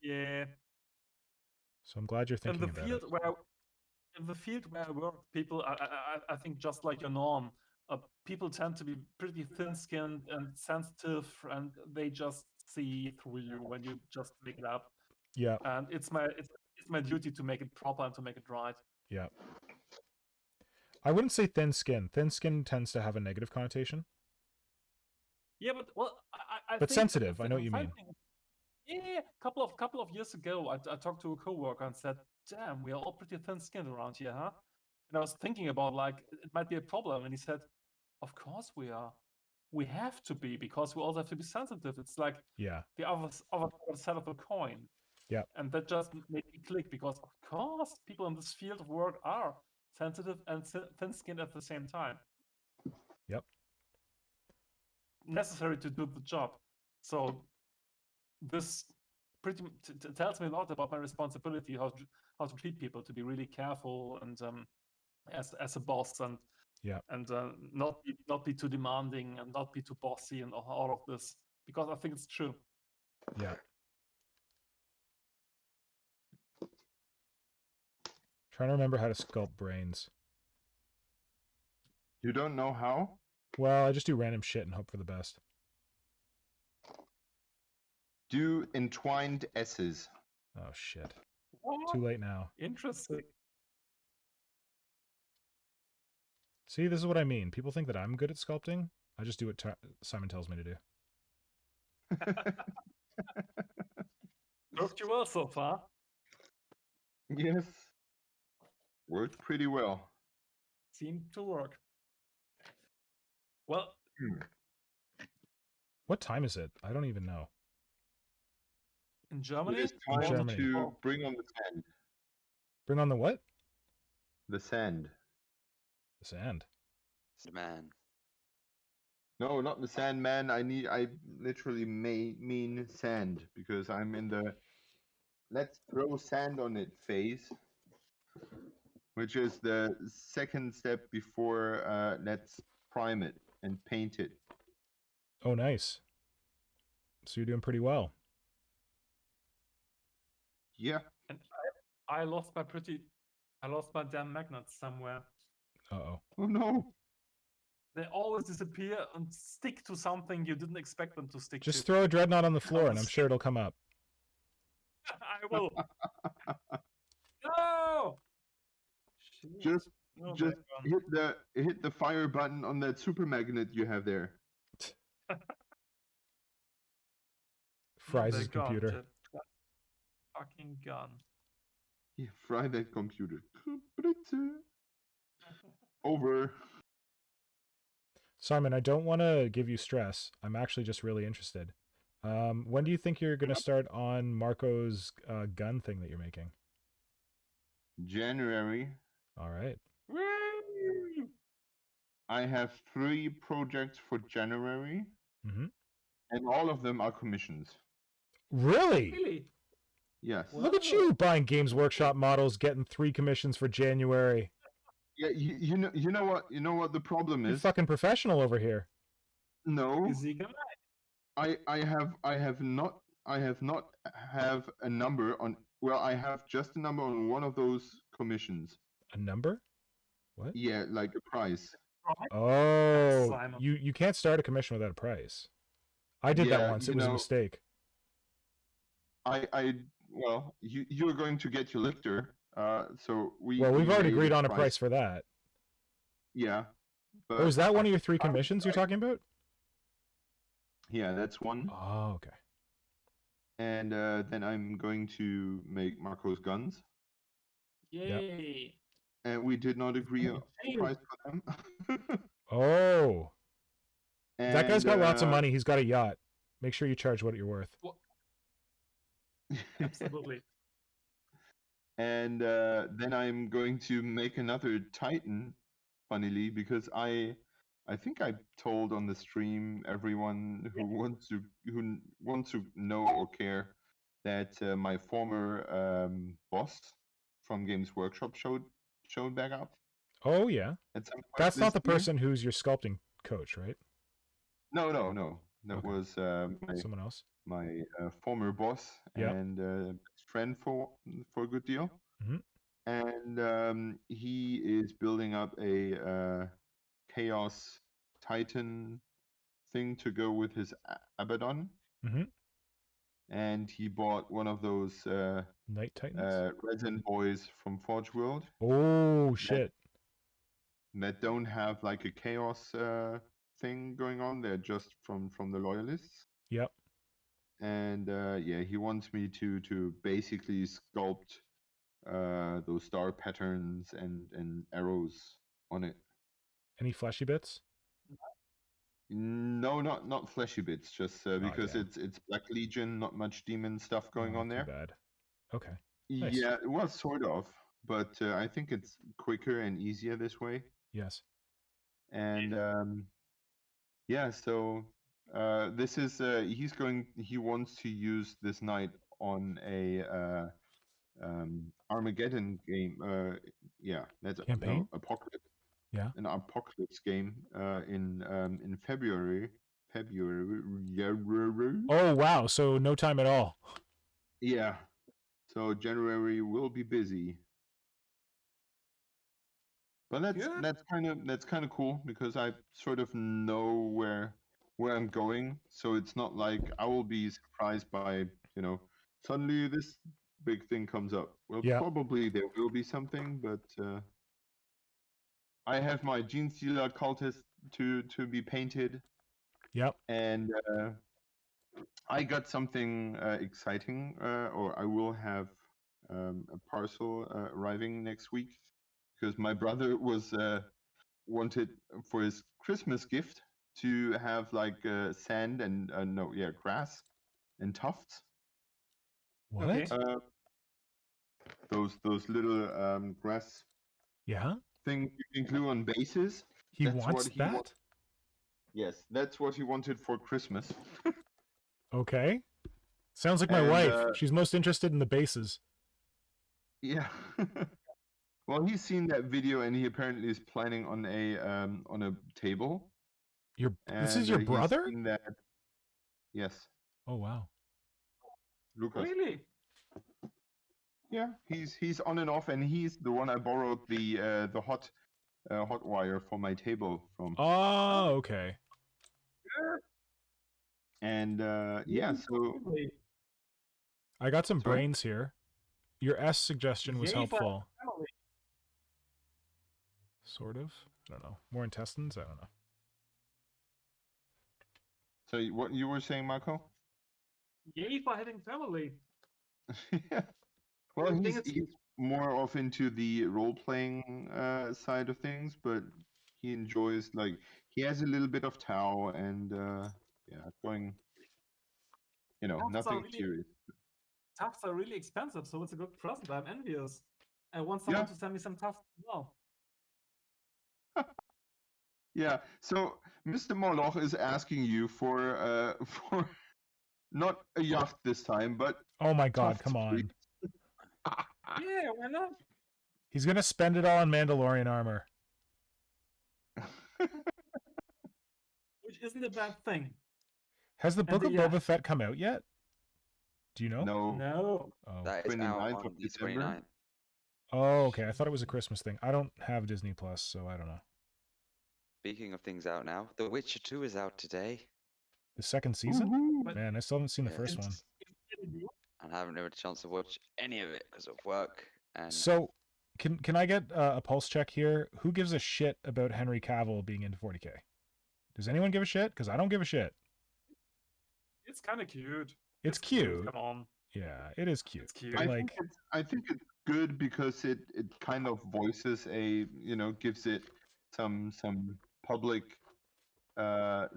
Speaker 3: Yeah.
Speaker 1: So I'm glad you're thinking about it.
Speaker 3: In the field where I work, people, I think just like your norm, people tend to be pretty thin-skinned and sensitive, and they just see through you when you just make it up.
Speaker 1: Yeah.
Speaker 3: And it's my duty to make it proper and to make it right.
Speaker 1: Yeah. I wouldn't say thin skin. Thin skin tends to have a negative connotation.
Speaker 3: Yeah, but well, I
Speaker 1: But
Speaker 3: think
Speaker 1: sensitive. I know what
Speaker 3: the
Speaker 1: you
Speaker 3: fine
Speaker 1: mean.
Speaker 3: thing- Yeah, couple of years ago, I talked to a coworker and said, "Damn, we are all pretty thin-skinned around here, huh?" And I was thinking about like it might be a problem, and he said, "Of course we are. We have to be because we also have to be sensitive. It's like
Speaker 1: Yeah.
Speaker 3: the other side of the coin."
Speaker 1: Yeah.
Speaker 3: And that just made me click because of course people in this field of work are sensitive and thin-skinned at the same time.
Speaker 1: Yep.
Speaker 3: Necessary to do the job. So this pretty tells me a lot about my responsibility, how to treat people, to be really careful and as a boss and not be too demanding and not be too bossy and all of this, because I think it's true.
Speaker 1: Yeah. Trying to remember how to sculpt brains.
Speaker 4: You don't know how?
Speaker 1: Well, I just do random shit and hope for the best.
Speaker 4: Do entwined S's.
Speaker 1: Oh shit.
Speaker 3: What?
Speaker 1: Too late now.
Speaker 3: Interesting.
Speaker 1: See, this is what I mean. People think that I'm good at sculpting. I just do what Simon tells me to do.
Speaker 3: Worked you well so far.
Speaker 4: Yes. Worked pretty well.
Speaker 3: Seemed to work. Well,
Speaker 1: What time is it? I don't even know.
Speaker 3: in Germany,
Speaker 4: It is time
Speaker 1: Germany.
Speaker 4: to bring on the sand.
Speaker 1: Bring on the what?
Speaker 4: The sand.
Speaker 1: The sand.
Speaker 2: Man.
Speaker 4: No, not the sand, man. I literally mean sand because I'm in the let's throw sand on it phase, which is the second step before let's prime it and paint it.
Speaker 1: Oh, nice. So you're doing pretty well.
Speaker 4: Yeah.
Speaker 3: and I lost my damn magnets somewhere.
Speaker 1: Uh-oh.
Speaker 4: Oh no.
Speaker 3: They always disappear and stick to something you didn't expect them to stick
Speaker 1: Just
Speaker 3: to.
Speaker 1: throw a dreadnought on the floor and I'm sure it'll come up.
Speaker 3: I will. No! Shit.
Speaker 4: Just
Speaker 3: No,
Speaker 4: just
Speaker 3: background.
Speaker 4: hit the fire button on that super magnet you have there.
Speaker 1: Fries
Speaker 3: No,
Speaker 1: his
Speaker 3: they're gone,
Speaker 1: computer.
Speaker 3: Jet. That's fucking gone.
Speaker 4: Yeah, fry that computer. Over.
Speaker 1: Simon, I don't want to give you stress. I'm actually just really interested. When do you think you're going to start on Marco's gun thing that you're making?
Speaker 4: January.
Speaker 1: All right.
Speaker 3: Woo!
Speaker 4: I have 3 projects for January,
Speaker 1: Mm-hmm.
Speaker 4: and all of them are commissions.
Speaker 1: Really?
Speaker 3: Really?
Speaker 4: Yes.
Speaker 1: Look at you buying Games Workshop models, getting 3 commissions for January.
Speaker 4: Yeah, you know what the problem
Speaker 1: You're
Speaker 4: is?
Speaker 1: fucking professional over here.
Speaker 4: No,
Speaker 3: Is he gonna?
Speaker 4: I have not have a number on Well, I have just a number on one of those commissions.
Speaker 1: A number? What?
Speaker 4: Yeah, like a price.
Speaker 3: Right?
Speaker 1: Oh,
Speaker 3: Simon.
Speaker 1: you can't start a commission without a price. I did that
Speaker 4: Yeah,
Speaker 1: once.
Speaker 4: you
Speaker 1: It was a
Speaker 4: know,
Speaker 1: mistake.
Speaker 4: Well, you're going to get your lifter. So we've
Speaker 1: already
Speaker 4: made
Speaker 1: agreed on a price for that.
Speaker 4: Yeah. But
Speaker 1: Oh, is that one of your 3
Speaker 4: I-
Speaker 1: commissions you're talking about?
Speaker 4: Yeah, that's one.
Speaker 1: Oh, okay.
Speaker 4: And then I'm going to make Marco's guns.
Speaker 3: Yay.
Speaker 4: And we did not agree on a
Speaker 3: Hey.
Speaker 4: price for them.
Speaker 1: Oh, that guy's got lots of
Speaker 4: And,
Speaker 1: money. He's got a yacht. Make sure you charge what you're worth.
Speaker 3: Absolutely.
Speaker 4: And then I'm going to make another Titan, funnily, because I think I told on the stream everyone who wants to know or care that my former boss from Games Workshop showed back up
Speaker 1: Oh, yeah.
Speaker 4: at some point.
Speaker 1: That's not
Speaker 4: this
Speaker 1: the
Speaker 4: year.
Speaker 1: person who's your sculpting coach, right?
Speaker 4: No. That
Speaker 1: Okay.
Speaker 4: was
Speaker 1: Someone else.
Speaker 4: my former boss
Speaker 1: Yep.
Speaker 4: and best friend for a good deal.
Speaker 1: Mhm.
Speaker 4: And he is building up a Chaos Titan thing to go with his Abaddon.
Speaker 1: Mhm.
Speaker 4: And he bought one of those
Speaker 1: Night Titans.
Speaker 4: resin boys from Forge World
Speaker 1: Oh, shit.
Speaker 4: that don't have like a Chaos thing going on. They're just from the Loyalists.
Speaker 1: Yep.
Speaker 4: And yeah, he wants me to basically sculpt those star patterns and arrows on it.
Speaker 1: Any fleshy bits?
Speaker 4: No, not fleshy bits, just because
Speaker 1: damn.
Speaker 4: it's Black Legion, not much demon stuff going
Speaker 1: Oh,
Speaker 4: on there.
Speaker 1: Too bad. Okay. Nice.
Speaker 4: Yeah, well, sort of, but I think it's quicker and easier this way.
Speaker 1: Yes.
Speaker 4: And yeah, so this is he wants to use this night on a Armageddon game. Yeah, that's
Speaker 1: Campaign?
Speaker 4: Apocalypse.
Speaker 1: Yeah.
Speaker 4: An Apocalypse game in February.
Speaker 1: Oh, wow. So no time at all.
Speaker 4: Yeah. So January will be busy. But
Speaker 3: Good.
Speaker 4: that's kind of cool because I sort of know where I'm going. So it's not like I will be surprised by, suddenly this big thing comes up. Well,
Speaker 1: Yeah.
Speaker 4: probably there will be something, but I have my Gene Stealer cultist to be painted.
Speaker 1: Yep.
Speaker 4: And I got something exciting, or I will have a parcel arriving next week because my brother was wanted for his Christmas gift to have like sand and grass and tufts.
Speaker 1: What?
Speaker 3: Okay.
Speaker 4: Those little grass
Speaker 1: Yeah.
Speaker 4: things you can glue on bases.
Speaker 1: He
Speaker 4: That's
Speaker 1: wants
Speaker 4: what he
Speaker 1: that?
Speaker 4: Yes, that's what he wanted for Christmas.
Speaker 1: Okay. Sounds like my
Speaker 4: And,
Speaker 1: wife. She's most interested in the bases.
Speaker 4: Yeah. Well, he's seen that video and he apparently is planning on a table.
Speaker 1: This is
Speaker 4: And,
Speaker 1: your
Speaker 4: he's
Speaker 1: brother?
Speaker 4: seen that. Yes,
Speaker 1: Oh, wow.
Speaker 4: Lucas.
Speaker 3: Really?
Speaker 4: Yeah, he's on and off, and he's the one I borrowed the hot wire for my table from.
Speaker 1: Oh, okay.
Speaker 4: And yeah, so
Speaker 3: Really?
Speaker 1: I got some
Speaker 4: Sorry?
Speaker 1: brains here. Your S suggestion was
Speaker 3: Yay for
Speaker 1: helpful.
Speaker 3: family.
Speaker 1: Sort of. I don't know. More intestines? I don't know.
Speaker 4: so what you were saying, Marco?
Speaker 3: Yay for having family.
Speaker 4: Yeah. Well,
Speaker 3: I think
Speaker 4: he's
Speaker 3: it's-
Speaker 4: more off into the role playing side of things, but he enjoys he has a little bit of Tau and yeah, going
Speaker 3: Tufts are
Speaker 4: nothing
Speaker 3: really-
Speaker 4: serious.
Speaker 3: Tufts are really expensive, so it's a good present. I'm envious. I want someone to send me some tufts as well.
Speaker 4: Yeah. So Mr. Moloch is asking you for for not a yacht this time, but
Speaker 1: Oh my god,
Speaker 4: Tufts,
Speaker 1: come on.
Speaker 4: please.
Speaker 3: Yeah, why not?
Speaker 1: He's gonna spend it all on Mandalorian armor.
Speaker 3: Which isn't a bad thing.
Speaker 1: Has the
Speaker 3: And
Speaker 1: Book
Speaker 3: the
Speaker 1: of
Speaker 3: yacht.
Speaker 1: Boba Fett come out yet? Do you know?
Speaker 4: No,
Speaker 3: No.
Speaker 1: Oh.
Speaker 2: That is out
Speaker 4: 29th
Speaker 2: on
Speaker 4: of
Speaker 2: the
Speaker 4: December.
Speaker 2: 29th.
Speaker 1: Oh, okay. I thought it was a Christmas thing. I don't have Disney Plus, so I don't know.
Speaker 2: Speaking of things out now, The Witcher 2 is out today.
Speaker 1: The second season?
Speaker 4: Woohoo!
Speaker 3: But
Speaker 1: Man, I still haven't seen the
Speaker 2: Yeah.
Speaker 1: first one.
Speaker 3: it's really good.
Speaker 2: And I haven't had a chance to watch any of it because of work. And
Speaker 1: So, can I get a pulse check here? Who gives a shit about Henry Cavill being into 40K? Does anyone give a shit? Because I don't give a shit.
Speaker 3: It's kind of cute.
Speaker 1: It's cute.
Speaker 3: Come on.
Speaker 1: Yeah, it is cute.
Speaker 3: It's cute.
Speaker 1: But
Speaker 4: I
Speaker 1: like,
Speaker 4: think I think it's good because it kind of voices gives it some public a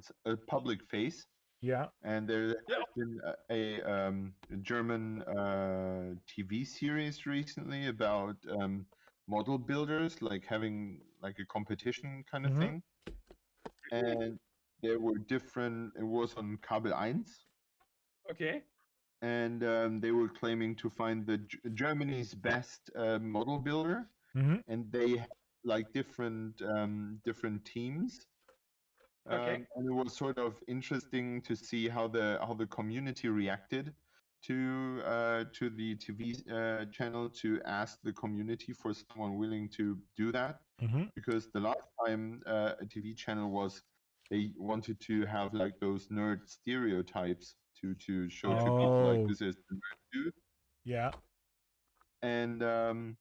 Speaker 4: public face.
Speaker 1: yeah.
Speaker 4: And there
Speaker 3: Yeah.
Speaker 4: has been a German TV series recently about model builders, like having like a competition kind of
Speaker 1: Mhm.
Speaker 4: thing. And there were different. It was on Kabel 1,
Speaker 3: Okay.
Speaker 4: and they were claiming to find the Germany's best model builder,
Speaker 1: Mhm.
Speaker 4: and they had, like different teams.
Speaker 3: Okay.
Speaker 4: And it was sort of interesting to see how the community reacted to the TV channel to ask the community for someone willing to do that,
Speaker 1: Mhm.
Speaker 4: because the last time a TV channel they wanted to have like those nerd stereotypes to show to people like
Speaker 1: Oh.
Speaker 4: this is the nerd dude.
Speaker 1: Yeah.
Speaker 4: And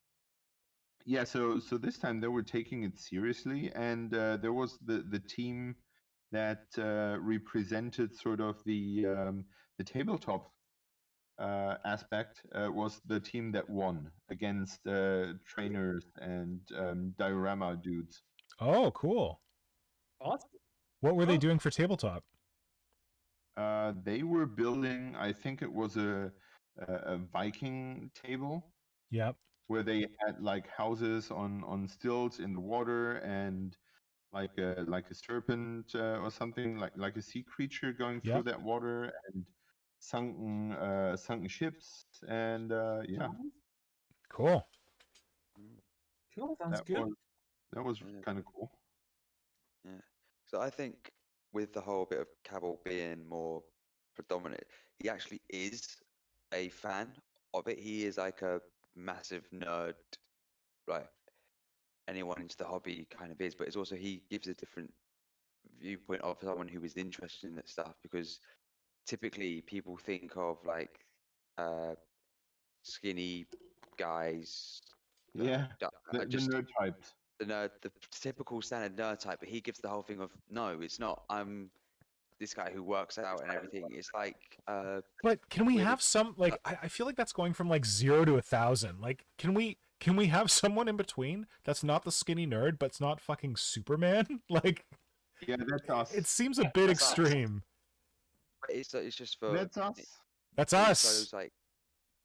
Speaker 4: yeah, so this time they were taking it seriously, and there was the team that represented sort of the tabletop aspect was the team that won against trainers and diorama dudes.
Speaker 1: Oh, cool.
Speaker 3: Awesome.
Speaker 1: What were they
Speaker 3: Oh.
Speaker 1: doing for tabletop?
Speaker 4: They were building, I think it was a Viking table,
Speaker 1: Yep.
Speaker 4: where they had like houses on stilts in the water, and like a serpent or something, like a sea creature going through
Speaker 1: Yep.
Speaker 4: that water, and sunken ships, and yeah,
Speaker 1: Cool.
Speaker 3: Cool. Sounds
Speaker 4: that
Speaker 3: good.
Speaker 4: was
Speaker 2: Yeah.
Speaker 4: kind of cool.
Speaker 2: yeah. So I think with the whole bit of Cavill being more predominant, he actually is a fan of it. He is like a massive nerd, like anyone into the hobby kind of is, but it's also he gives a different viewpoint of someone who is interested in that stuff, because typically people think of like skinny guys,
Speaker 4: Yeah, the
Speaker 2: just
Speaker 4: nerd types.
Speaker 2: the nerd, the typical standard nerd type, but he gives the whole thing of no, it's not. I'm this guy who works out and everything. It's like
Speaker 1: But can we
Speaker 2: Really?
Speaker 1: have some like I feel like that's going from like 0 to 1,000. Like, can we have someone in between that's not the skinny nerd, but it's not fucking Superman? Like,
Speaker 4: Yeah, that's us.
Speaker 1: it seems a bit
Speaker 2: That's us.
Speaker 1: extreme.
Speaker 2: it's just for
Speaker 4: That's us.
Speaker 1: That's
Speaker 2: it
Speaker 1: us.
Speaker 2: shows like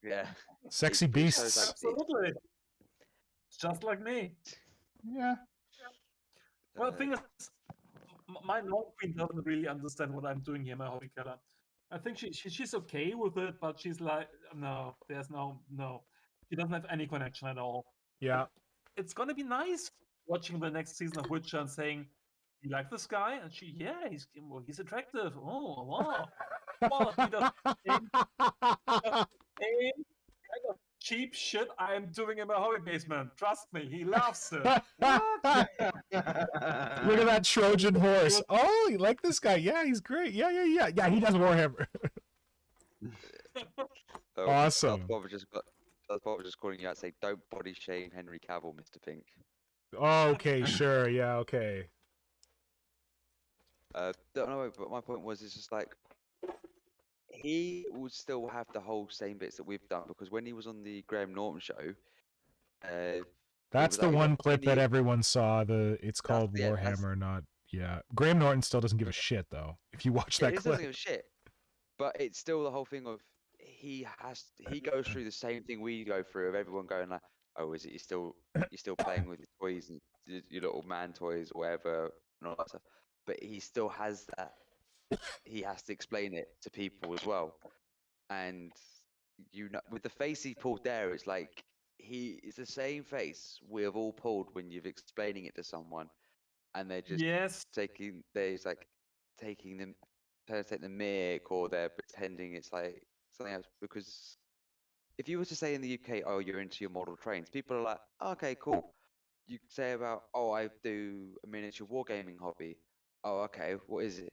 Speaker 2: yeah,
Speaker 1: Sexy
Speaker 2: it shows,
Speaker 1: beasts.
Speaker 2: like,
Speaker 3: Absolutely. Just like me.
Speaker 4: Yeah.
Speaker 3: Well, the thing is, my Gnome Queen doesn't really understand what I'm doing here, my hobby killer. I think she's okay with it, but she's like, no, there's no. She doesn't have any connection at all.
Speaker 1: Yeah.
Speaker 3: It's gonna be nice watching the next season of Witcher and saying, "You like this guy?" And she, yeah, he's attractive. Oh, wow. Well, he does same kind of cheap shit I'm doing in my hobby basement. Trust me, he loves it. What?
Speaker 1: Look at that Trojan horse. Oh, you like this guy? Yeah, he's great. Yeah. Yeah, he does Warhammer.
Speaker 2: oh,
Speaker 1: Awesome.
Speaker 2: That's what we're just calling you out. Say, don't body shame Henry Cavill, Mr. Pink.
Speaker 1: Okay, sure. Yeah, okay.
Speaker 2: Don't know, but my point was, it's just like he will still have the whole same bits that we've done, because when he was on the Graham Norton show,
Speaker 1: That's
Speaker 2: was
Speaker 1: the
Speaker 2: like,
Speaker 1: one
Speaker 2: when
Speaker 1: clip that
Speaker 2: he-
Speaker 1: everyone saw. It's called
Speaker 2: yeah, that's-
Speaker 1: Warhammer, not yeah. Graham Norton still doesn't give a shit though. If you watch that
Speaker 2: it
Speaker 1: clip.
Speaker 2: doesn't give a shit, but it's still the whole thing of he goes through the same thing we go through, of everyone going like, oh, is it you're still playing with your toys and your little man toys or whatever and all that stuff, but he still has that. He has to explain it to people as well, and with the face he pulled there, it's like it's the same face we have all pulled when you're explaining it to someone, and they're just
Speaker 3: Yes.
Speaker 2: taking them trying to take the mic, or they're pretending it's something else, because if you were to say in the UK, oh, you're into your model trains, people are like, okay, cool. You say about, oh, I do a miniature wargaming hobby. Oh, okay, what is it?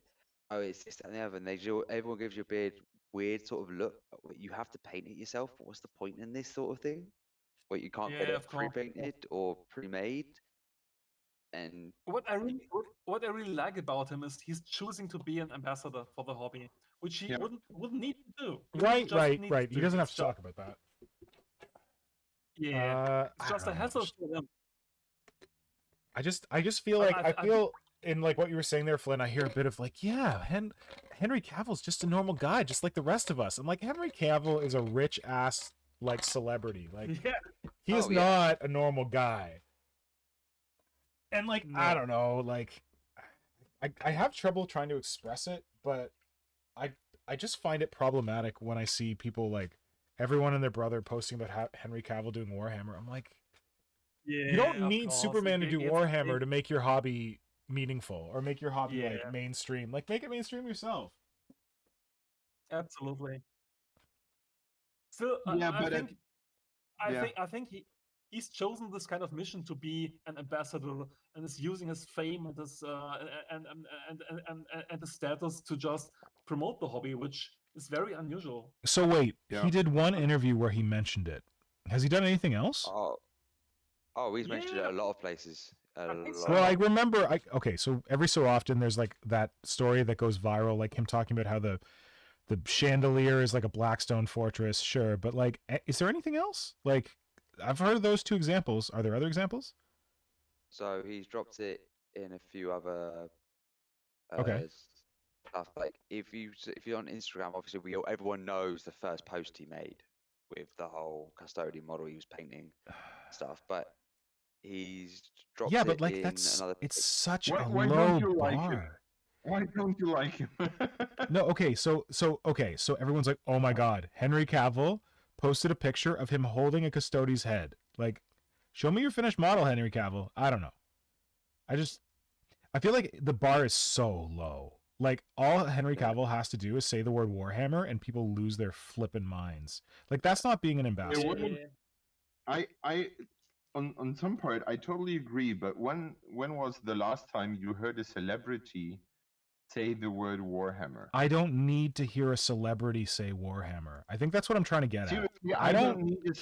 Speaker 2: Oh, it's this, that, and the other. And everyone gives you a weird sort of look. You have to paint it yourself. What's the point in this sort of thing? Where you can't get
Speaker 3: Yeah,
Speaker 2: it
Speaker 3: of course.
Speaker 2: pre-painted or pre-made. And
Speaker 3: What I really like about him is he's choosing to be an ambassador for the hobby, which he
Speaker 4: Yeah.
Speaker 3: wouldn't need to do. He
Speaker 1: Right,
Speaker 3: wouldn't just
Speaker 1: right,
Speaker 3: need
Speaker 1: right.
Speaker 3: to
Speaker 1: He doesn't have
Speaker 3: It's
Speaker 1: to talk about that.
Speaker 3: Yeah, it's
Speaker 1: I
Speaker 3: just a
Speaker 1: don't know.
Speaker 3: hassle for him.
Speaker 1: I just feel
Speaker 3: But
Speaker 1: like
Speaker 3: I
Speaker 1: I feel in like what you were saying there, Flynn. I hear a bit of like, yeah, Henry Cavill's just a normal guy, just like the rest of us. I'm like, Henry Cavill is a rich ass like celebrity. Like
Speaker 3: Yeah,
Speaker 1: he is
Speaker 2: Oh, yeah.
Speaker 1: not a normal guy. And like I
Speaker 3: No.
Speaker 1: don't know, like I have trouble trying to express it, but I just find it problematic when I see people like everyone and their brother posting about Henry Cavill doing Warhammer. I'm like,
Speaker 3: yeah,
Speaker 1: you don't
Speaker 3: of
Speaker 1: need
Speaker 3: course.
Speaker 1: Superman to do
Speaker 3: It's-
Speaker 1: Warhammer to make your hobby meaningful or make your hobby like
Speaker 3: Yeah.
Speaker 1: mainstream. Like make it mainstream yourself.
Speaker 3: Absolutely. Still,
Speaker 4: Yeah,
Speaker 3: I
Speaker 4: but
Speaker 3: think
Speaker 4: yeah.
Speaker 3: I think he's chosen this kind of mission to be an ambassador and is using his fame and his and his status to just promote the hobby, which is very unusual.
Speaker 1: So wait,
Speaker 4: Yeah.
Speaker 1: he did one interview where he mentioned it. Has he done anything else?
Speaker 2: he's mentioned it
Speaker 3: Yeah,
Speaker 2: a lot of places. A
Speaker 3: I think
Speaker 2: lot.
Speaker 3: so.
Speaker 1: Well, I remember. Okay, so every so often there's like that story that goes viral, like him talking about how the chandelier is like a Blackstone fortress. Sure, but like, is there anything else? Like, I've heard of those two examples. Are there other examples?
Speaker 2: So he's dropped it in a few other
Speaker 1: Okay.
Speaker 2: stuff. Like if you're on Instagram, obviously everyone knows the first post he made with the whole custodian model he was painting stuff. But he's dropped
Speaker 1: Yeah,
Speaker 2: it
Speaker 1: but like
Speaker 2: in
Speaker 1: that's
Speaker 2: another.
Speaker 1: it's such
Speaker 4: Why-
Speaker 1: a
Speaker 4: why don't
Speaker 1: low
Speaker 4: you like him?
Speaker 1: bar.
Speaker 4: Why don't you like him?
Speaker 1: No, okay, so everyone's like, "Oh my god, Henry Cavill posted a picture of him holding a custodian's head." Like, show me your finished model, Henry Cavill. I don't know. I feel like the bar is so low. Like all Henry
Speaker 2: Yeah.
Speaker 1: Cavill has to do is say the word Warhammer and people lose their flippin' minds. Like that's not being an ambassador.
Speaker 4: wouldn't- I on some part I totally agree, but when was the last time you heard a celebrity say the word Warhammer?
Speaker 1: I don't need to hear a celebrity say Warhammer. I think that's what I'm trying to get at.
Speaker 4: Seriously,
Speaker 1: I don't
Speaker 4: need a
Speaker 1: care.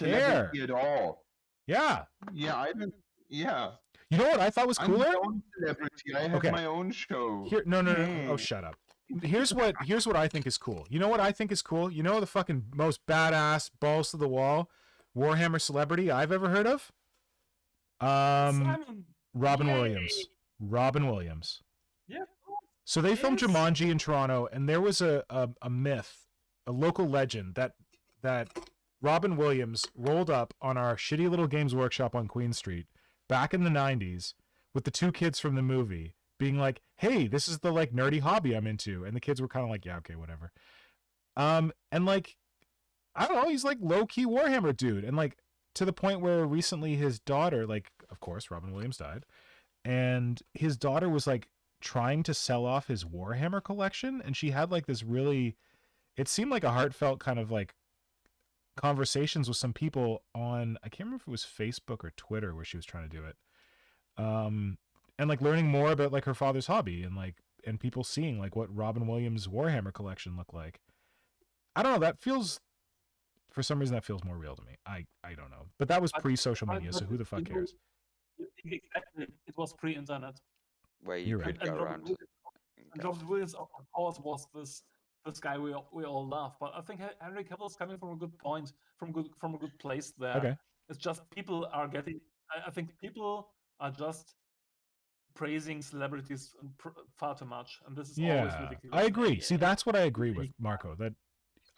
Speaker 4: celebrity at all.
Speaker 1: Yeah.
Speaker 4: Yeah, I don't. Yeah,
Speaker 1: You know what I thought was
Speaker 4: I'm
Speaker 1: cooler?
Speaker 4: my own celebrity. I have
Speaker 1: Okay.
Speaker 4: my own show.
Speaker 1: Here, no. Oh,
Speaker 4: Hey.
Speaker 1: shut up. Here's what I think is cool. You know what I think is cool? You know the fucking most badass balls to the wall Warhammer celebrity I've ever heard of?
Speaker 3: Simon,
Speaker 1: Robin
Speaker 3: Yay.
Speaker 1: Williams. Robin Williams.
Speaker 3: yeah, of course.
Speaker 1: So they filmed
Speaker 3: Yes.
Speaker 1: Jumanji in Toronto, and there was a myth, a local legend that Robin Williams rolled up on our shitty little games workshop on Queen Street back in the 90s with the two kids from the movie being like, "Hey, this is the like nerdy hobby I'm into," and the kids were kind of like, "Yeah, okay, whatever." And like, I don't know, he's like low key Warhammer dude, and like to the point where recently his daughter, like, of course, Robin Williams died, and his daughter was like trying to sell off his Warhammer collection, and she had like this really, it seemed like a heartfelt kind of like conversations with some people on, I can't remember if it was Facebook or Twitter where she was trying to do it, and like learning more about like her father's hobby and people seeing like what Robin Williams' Warhammer collection looked like. I don't know, that feels, for some reason that feels more real to me. I don't know, but that was pre-social media, so who the fuck cares?
Speaker 3: Exactly, it was pre-internet.
Speaker 2: Where you
Speaker 1: You're
Speaker 2: could
Speaker 3: And
Speaker 2: go
Speaker 3: Robin
Speaker 2: around.
Speaker 3: Williams, and Robin Williams, of course, was this guy we all love. But I think Henry Cavill is coming from a good point, from a good place there.
Speaker 1: Okay.
Speaker 3: It's just people are getting. I think people are just praising celebrities far too much, and this is always
Speaker 1: Yeah,
Speaker 3: ridiculous.
Speaker 1: I agree.
Speaker 3: Yeah,
Speaker 1: See, that's what I agree with, Marco, that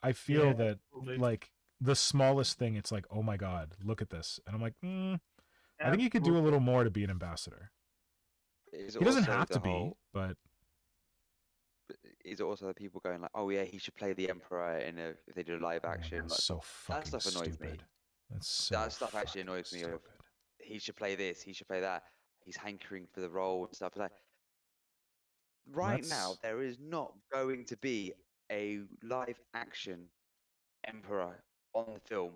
Speaker 1: I feel
Speaker 3: Yeah,
Speaker 1: that
Speaker 3: absolutely.
Speaker 1: like the smallest thing, it's like, oh my god, look at this, and I'm like, I think he could do a
Speaker 3: Absolutely.
Speaker 1: little more to be an ambassador.
Speaker 2: Is
Speaker 1: He doesn't
Speaker 2: also
Speaker 1: have
Speaker 2: the
Speaker 1: to be,
Speaker 2: whole-
Speaker 1: but
Speaker 2: Is it also the people going like, oh yeah, he should play the Emperor if they do live
Speaker 1: oh my
Speaker 2: action?
Speaker 1: God,
Speaker 2: Like,
Speaker 1: so fucking
Speaker 2: stuff annoys me.
Speaker 1: stupid. That's so
Speaker 2: That stuff actually
Speaker 1: fucking
Speaker 2: annoys me of-
Speaker 1: stupid.
Speaker 2: he should play this, he should play that. He's hankering for the role and stuff like. Right now,
Speaker 1: That's-
Speaker 2: there is not going to be a live action Emperor on the film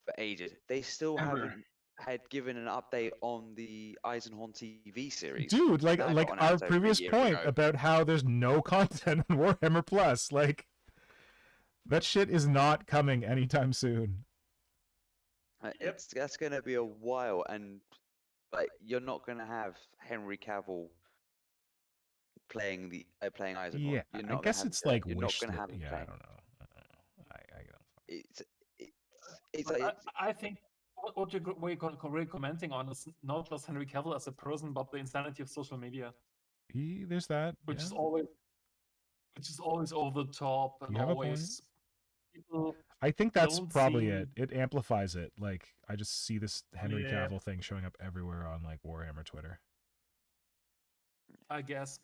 Speaker 2: for ages. They still
Speaker 4: Ever.
Speaker 2: haven't had given an update on the Eisenhorn TV series.
Speaker 1: Dude, like
Speaker 2: That got
Speaker 1: our
Speaker 2: announced over a
Speaker 1: previous
Speaker 2: year
Speaker 1: point
Speaker 2: ago.
Speaker 1: about how there's no content on Warhammer Plus, like that shit is not coming anytime soon.
Speaker 2: That's gonna be a while, and like you're not gonna have Henry Cavill playing Eisenhorn.
Speaker 1: Yeah,
Speaker 2: You're
Speaker 1: I
Speaker 2: not
Speaker 1: guess
Speaker 2: gonna have
Speaker 1: it's
Speaker 2: it,
Speaker 1: like
Speaker 2: you're not
Speaker 1: wish.
Speaker 2: gonna have him
Speaker 1: Yeah, I
Speaker 2: playing.
Speaker 1: don't know. I don't.
Speaker 2: It's it's
Speaker 3: But
Speaker 2: like
Speaker 3: I think what you're really commenting on is not just Henry Cavill as a person, but the insanity of social media,
Speaker 1: There's that.
Speaker 3: which
Speaker 1: Yeah.
Speaker 3: is always over the top and
Speaker 1: You have a point.
Speaker 3: always people.
Speaker 1: I think that's
Speaker 3: don't
Speaker 1: probably
Speaker 3: seem-
Speaker 1: it. It amplifies it. Like I just see this Henry
Speaker 3: Yeah.
Speaker 1: Cavill thing showing up everywhere on like Warhammer Twitter.
Speaker 3: I guess.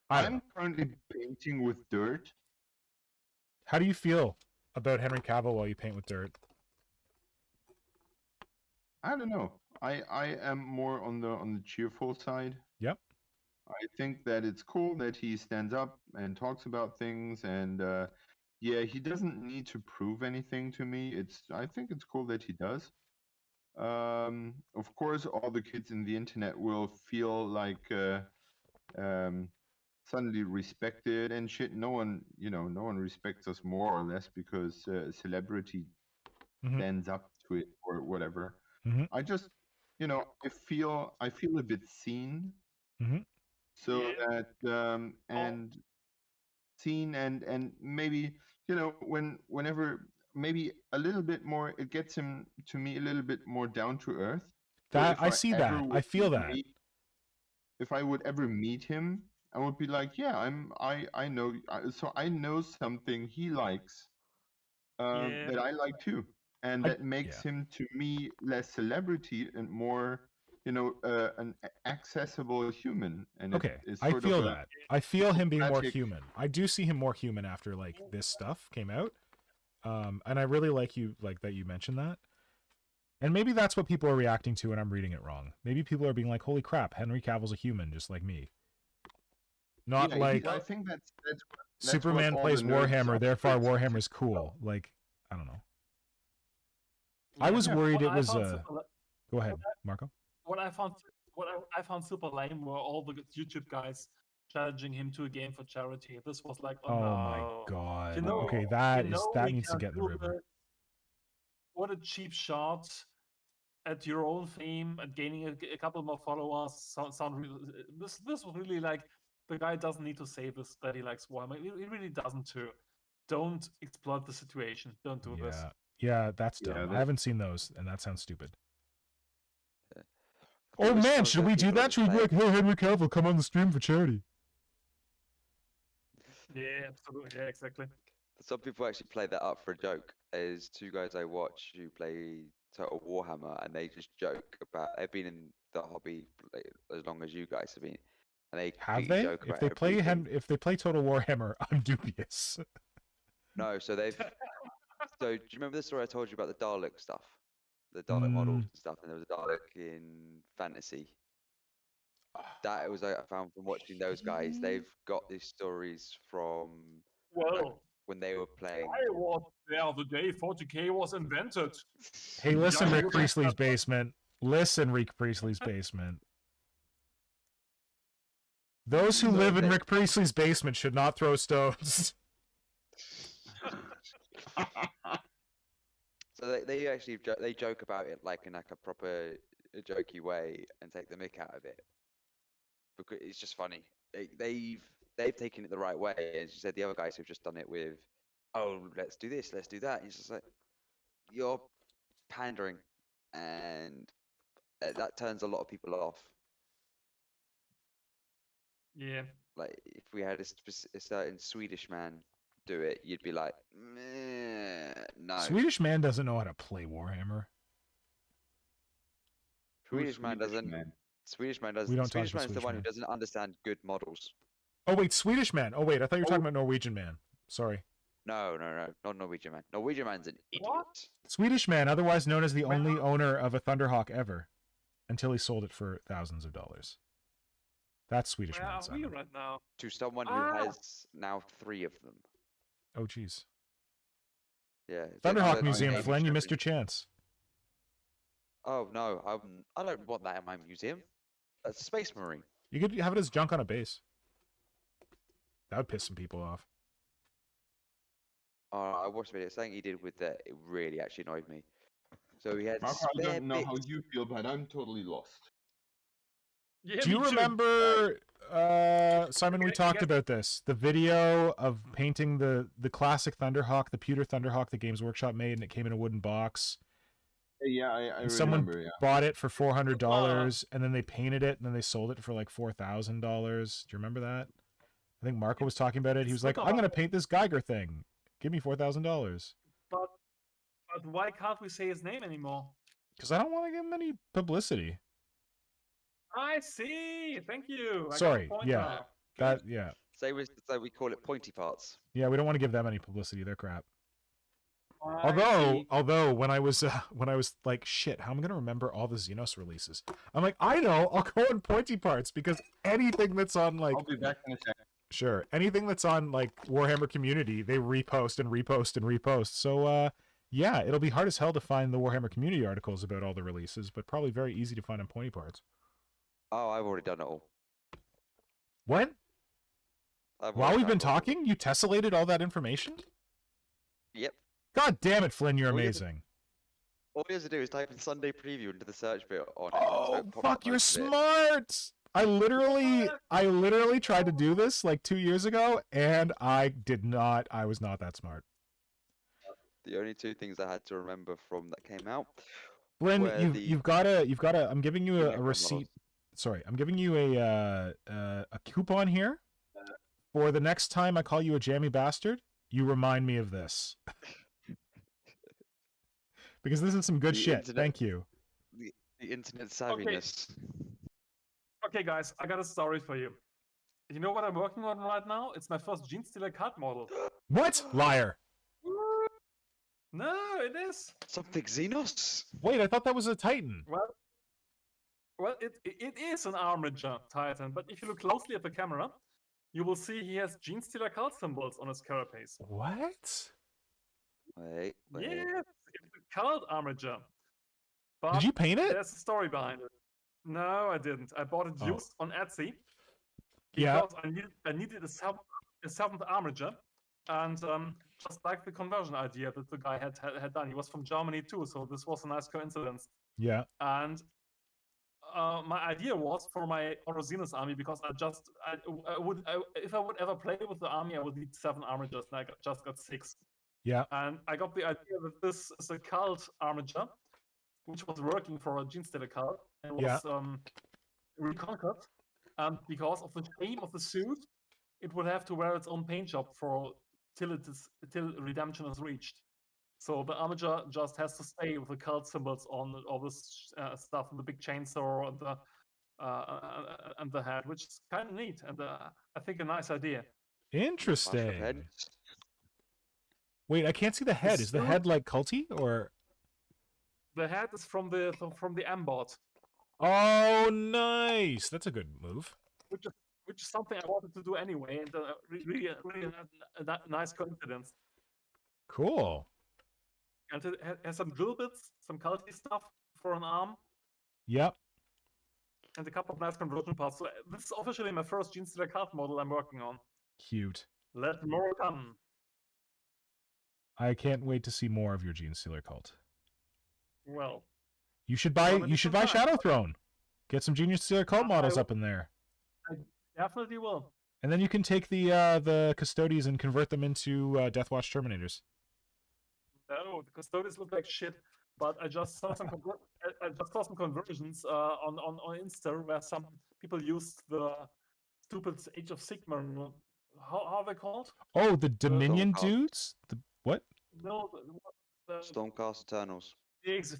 Speaker 1: I don't know.
Speaker 4: I'm currently painting with dirt.
Speaker 1: How do you feel about Henry Cavill while you paint with dirt?
Speaker 4: I don't know. I am more on the cheerful side.
Speaker 1: Yep.
Speaker 4: I think that it's cool that he stands up and talks about things, and yeah, he doesn't need to prove anything to me. I think it's cool that he does. Of course, all the kids in the internet will feel like suddenly respected and shit. No one respects us more or less because a celebrity
Speaker 1: Mhm.
Speaker 4: stands up to it or whatever.
Speaker 1: Mhm.
Speaker 4: I just, I feel a bit seen.
Speaker 1: Mhm.
Speaker 4: So
Speaker 3: Yeah.
Speaker 4: that and seen and maybe whenever maybe a little bit more, it gets him to me a little bit more down to earth. So
Speaker 1: That
Speaker 4: if
Speaker 1: I see
Speaker 4: ever
Speaker 1: that. I
Speaker 4: would
Speaker 1: feel that.
Speaker 4: if I would ever meet him, I would be like, yeah, I know, so I know something he likes
Speaker 3: Yeah.
Speaker 4: that I like too, and that makes him to me less celebrity and more, an accessible human. And
Speaker 1: Okay,
Speaker 4: it is
Speaker 1: I
Speaker 4: sort
Speaker 1: feel
Speaker 4: of
Speaker 1: that. I feel him being more
Speaker 4: diplomatic-
Speaker 1: human. I do see him more human after like this stuff came out. And I really like that you mentioned that. And maybe that's what people are reacting to and I'm reading it wrong. Maybe people are being like, holy crap, Henry Cavill's a human just like me. Not
Speaker 4: Yeah,
Speaker 1: like
Speaker 4: I think that's what
Speaker 1: Superman
Speaker 4: all
Speaker 1: plays
Speaker 4: the nerds
Speaker 1: Warhammer,
Speaker 4: are
Speaker 1: therefore
Speaker 4: splitting
Speaker 1: Warhammer
Speaker 4: to.
Speaker 1: is cool. Like, I don't know. I
Speaker 3: Yeah.
Speaker 1: was worried
Speaker 3: What
Speaker 1: it
Speaker 3: I
Speaker 1: was
Speaker 3: found super-
Speaker 1: Go ahead, Marco.
Speaker 3: what I found super lame were all the YouTube guys challenging him to a game for charity. This was like, oh,
Speaker 1: Oh my
Speaker 3: no.
Speaker 1: god.
Speaker 3: You know-
Speaker 1: Okay,
Speaker 3: you
Speaker 1: that
Speaker 3: we
Speaker 1: needs to
Speaker 3: can't
Speaker 1: get in the
Speaker 3: do
Speaker 1: river.
Speaker 3: this. What a cheap shot at your own fame and gaining a couple more followers. This was really like the guy doesn't need to say this that he likes Warhammer. He really doesn't to. Don't exploit the situation. Don't do this.
Speaker 1: Yeah, that's
Speaker 4: Yeah,
Speaker 1: dumb. I
Speaker 4: that-
Speaker 1: haven't seen those, and that sounds stupid.
Speaker 2: I think
Speaker 1: Oh
Speaker 2: it's
Speaker 1: man,
Speaker 2: fun
Speaker 1: should
Speaker 2: for
Speaker 1: we do
Speaker 2: people
Speaker 1: that?
Speaker 2: to
Speaker 1: Should we be
Speaker 2: play.
Speaker 1: like, hey, Henry Cavill, come on the stream for charity?
Speaker 3: Yeah, absolutely. Yeah, exactly.
Speaker 2: Some people actually play that up for a joke. There's two guys I watch who play Total Warhammer, and they just joke about. They've been in the hobby like, as long as you guys have been, and they
Speaker 1: Have
Speaker 2: completely
Speaker 1: they?
Speaker 2: joke
Speaker 1: If
Speaker 2: about
Speaker 1: they play
Speaker 2: everything.
Speaker 1: if they play Total Warhammer, I'm dubious.
Speaker 2: No, so they've. So do you remember the story I told you about the Dalek stuff, the Dalek models and stuff, and there was a Dalek in Fantasy. That was I found from watching those guys. They've got these stories from
Speaker 3: Well,
Speaker 2: when they were playing.
Speaker 3: I was there the day 40K was invented.
Speaker 1: Hey, listen,
Speaker 3: Yeah,
Speaker 1: Rick
Speaker 3: you-
Speaker 1: Priestley's basement. Listen, Rick Priestley's basement. Those who live in Rick Priestley's basement should not throw stones.
Speaker 2: So they actually they joke about it like in like a proper jokey way and take the mick out of it because it's just funny. They've taken it the right way. As you said, the other guys have just done it with, oh, let's do this, let's do that. And it's just like you're pandering, and that turns a lot of people off.
Speaker 3: Yeah.
Speaker 2: Like if we had a certain Swedish man do it, you'd be like, meh, no.
Speaker 1: Swedish man doesn't know how to play Warhammer.
Speaker 2: Swedish man doesn't. Swedish man doesn't.
Speaker 1: We don't talk
Speaker 2: Swedish
Speaker 1: to
Speaker 2: man is the
Speaker 1: Swedish
Speaker 2: one
Speaker 1: man.
Speaker 2: who doesn't understand good models.
Speaker 1: Oh wait, Swedish man. Oh wait, I thought you were talking about Norwegian man. Sorry.
Speaker 2: No, not Norwegian man. Norwegian man's an idiot.
Speaker 3: What?
Speaker 1: Swedish man, otherwise known as the only owner of a Thunderhawk ever, until he sold it for thousands of dollars. That's Swedish
Speaker 3: Where
Speaker 1: man,
Speaker 3: are we
Speaker 1: Simon.
Speaker 3: right now?
Speaker 2: To someone who
Speaker 3: Ah!
Speaker 2: has now 3 of them.
Speaker 1: Oh, jeez.
Speaker 2: Yeah.
Speaker 1: Thunderhawk
Speaker 4: I
Speaker 1: Museum,
Speaker 4: have
Speaker 1: Flynn, you
Speaker 2: German-
Speaker 1: missed your chance.
Speaker 2: Oh no, I don't want that in my museum. That's a Space Marine.
Speaker 1: You could have it as junk on a base. That would piss some people off.
Speaker 2: I watched a video saying he did with that. It really actually annoyed me. So he had
Speaker 4: Marco, I
Speaker 2: spare
Speaker 4: don't know how
Speaker 2: bits.
Speaker 4: you feel, but I'm totally lost.
Speaker 3: Yeah,
Speaker 1: Do you
Speaker 3: me too.
Speaker 1: remember, Simon, we
Speaker 3: Okay,
Speaker 1: talked
Speaker 3: guess-
Speaker 1: about this. The video of painting the classic Thunderhawk, the pewter Thunderhawk that Games Workshop made, and it came in a wooden box.
Speaker 4: Yeah, I
Speaker 1: And someone
Speaker 4: remember. Yeah.
Speaker 1: bought it for $400, and then they painted it, and then they sold it for like $4,000. Do you remember that? I think Marco was talking about it. He was like, "I'm gonna paint this Geiger thing. Give me $4,000."
Speaker 3: But why can't we say his name anymore?
Speaker 1: Because I don't want to give him any publicity.
Speaker 3: I see. Thank you. I got the
Speaker 1: Sorry,
Speaker 3: point
Speaker 1: yeah.
Speaker 3: now.
Speaker 1: That yeah.
Speaker 2: Say we call it pointy parts.
Speaker 1: Yeah, we don't want to give them any publicity. They're crap.
Speaker 3: I see.
Speaker 1: Although when I was like, shit, how am I gonna remember all the Xenos releases? I'm like, I know, I'll go in pointy parts because anything that's on like
Speaker 4: I'll be back in a second.
Speaker 1: sure, anything that's on like Warhammer Community, they repost and repost and repost. So yeah, it'll be hard as hell to find the Warhammer Community articles about all the releases, but probably very easy to find on pointy parts.
Speaker 2: Oh, I've already done it all.
Speaker 1: What?
Speaker 2: I've
Speaker 1: While
Speaker 2: already
Speaker 1: we've been
Speaker 2: found all of them.
Speaker 1: talking, you tessellated all that information?
Speaker 2: Yep.
Speaker 1: God damn it, Flynn, you're
Speaker 2: Well, you have to-
Speaker 1: amazing.
Speaker 2: All you have to do is type in Sunday preview into the search bit on it.
Speaker 1: Oh,
Speaker 2: so it pops
Speaker 1: fuck,
Speaker 2: up
Speaker 1: you're
Speaker 2: most of it.
Speaker 1: smart. I literally tried to do this like 2 years ago, and I was not that smart.
Speaker 2: The only 2 things I had to remember from that came out.
Speaker 1: Flynn,
Speaker 2: where
Speaker 1: you've gotta, I'm giving you a
Speaker 2: Unicron
Speaker 1: receipt.
Speaker 2: models.
Speaker 1: Sorry, I'm giving you a coupon here. For the next time I call you a jammy bastard, you remind me of this. Because this is some good
Speaker 2: The
Speaker 1: shit.
Speaker 2: internet-
Speaker 1: Thank you.
Speaker 2: The internet savviness.
Speaker 3: Okay, guys, I got a story for you. You know what I'm working on right now? It's my first Gene Stealer card model.
Speaker 1: What? Liar.
Speaker 3: No, it is.
Speaker 2: Something Xenos?
Speaker 1: Wait, I thought that was a Titan.
Speaker 3: Well, it is an Armature Titan, but if you look closely at the camera, you will see he has Gene Stealer card symbols on his carapace.
Speaker 1: What?
Speaker 2: Wait.
Speaker 3: Yes, it's a card Armature. But
Speaker 1: Did you paint it?
Speaker 3: there's a story behind it. No, I didn't. I bought it
Speaker 1: Oh.
Speaker 3: used on Etsy
Speaker 1: Yeah.
Speaker 3: because I needed a seventh Armature, and just like the conversion idea that the guy had done. He was from Germany too, so this was a nice coincidence.
Speaker 1: Yeah.
Speaker 3: And my idea was for my Xenos army, because if I would ever play with the army, I would need 7 armatures, and I just got 6.
Speaker 1: Yeah.
Speaker 3: And I got the idea that this is a cult armature, which was working for a Gene Stealer cult, and was reconquered. And because of the shame of the suit, it would have to wear its own paint job till redemption is reached. So the armature just has to stay with the cult symbols on all this stuff, and the big chainsaw and the head, which is kind of neat, and I think a nice idea.
Speaker 1: Interesting. Wait, I can't see the head. Is the head like culty or?
Speaker 3: The head is from the M-bot,
Speaker 1: Oh, nice. That's a good move.
Speaker 3: which is something I wanted to do anyway, and really a nice coincidence.
Speaker 1: Cool.
Speaker 3: And it has some drill bits, some culty stuff for an arm,
Speaker 1: Yep.
Speaker 3: and a couple of nice conversion parts. So this is officially my first Gene Stealer card model I'm working on.
Speaker 1: Cute.
Speaker 3: Let more come.
Speaker 1: I can't wait to see more of your Gene Stealer cult.
Speaker 3: Well,
Speaker 1: You should buy
Speaker 3: Well, anytime.
Speaker 1: Shadow Throne. Get some Gene Stealer cult
Speaker 3: I
Speaker 1: models
Speaker 3: will.
Speaker 1: up in there.
Speaker 3: definitely will.
Speaker 1: And then you can take the Custodies and convert them into Deathwatch Terminators.
Speaker 3: No, the Custodians look like shit. But I just saw some conversions on Insta where some people used the stupid Age of Sigmar. How are they called?
Speaker 1: Oh, the Dominion
Speaker 2: Stormcast.
Speaker 1: dudes? What?
Speaker 3: No, the
Speaker 2: Stormcast Eternals.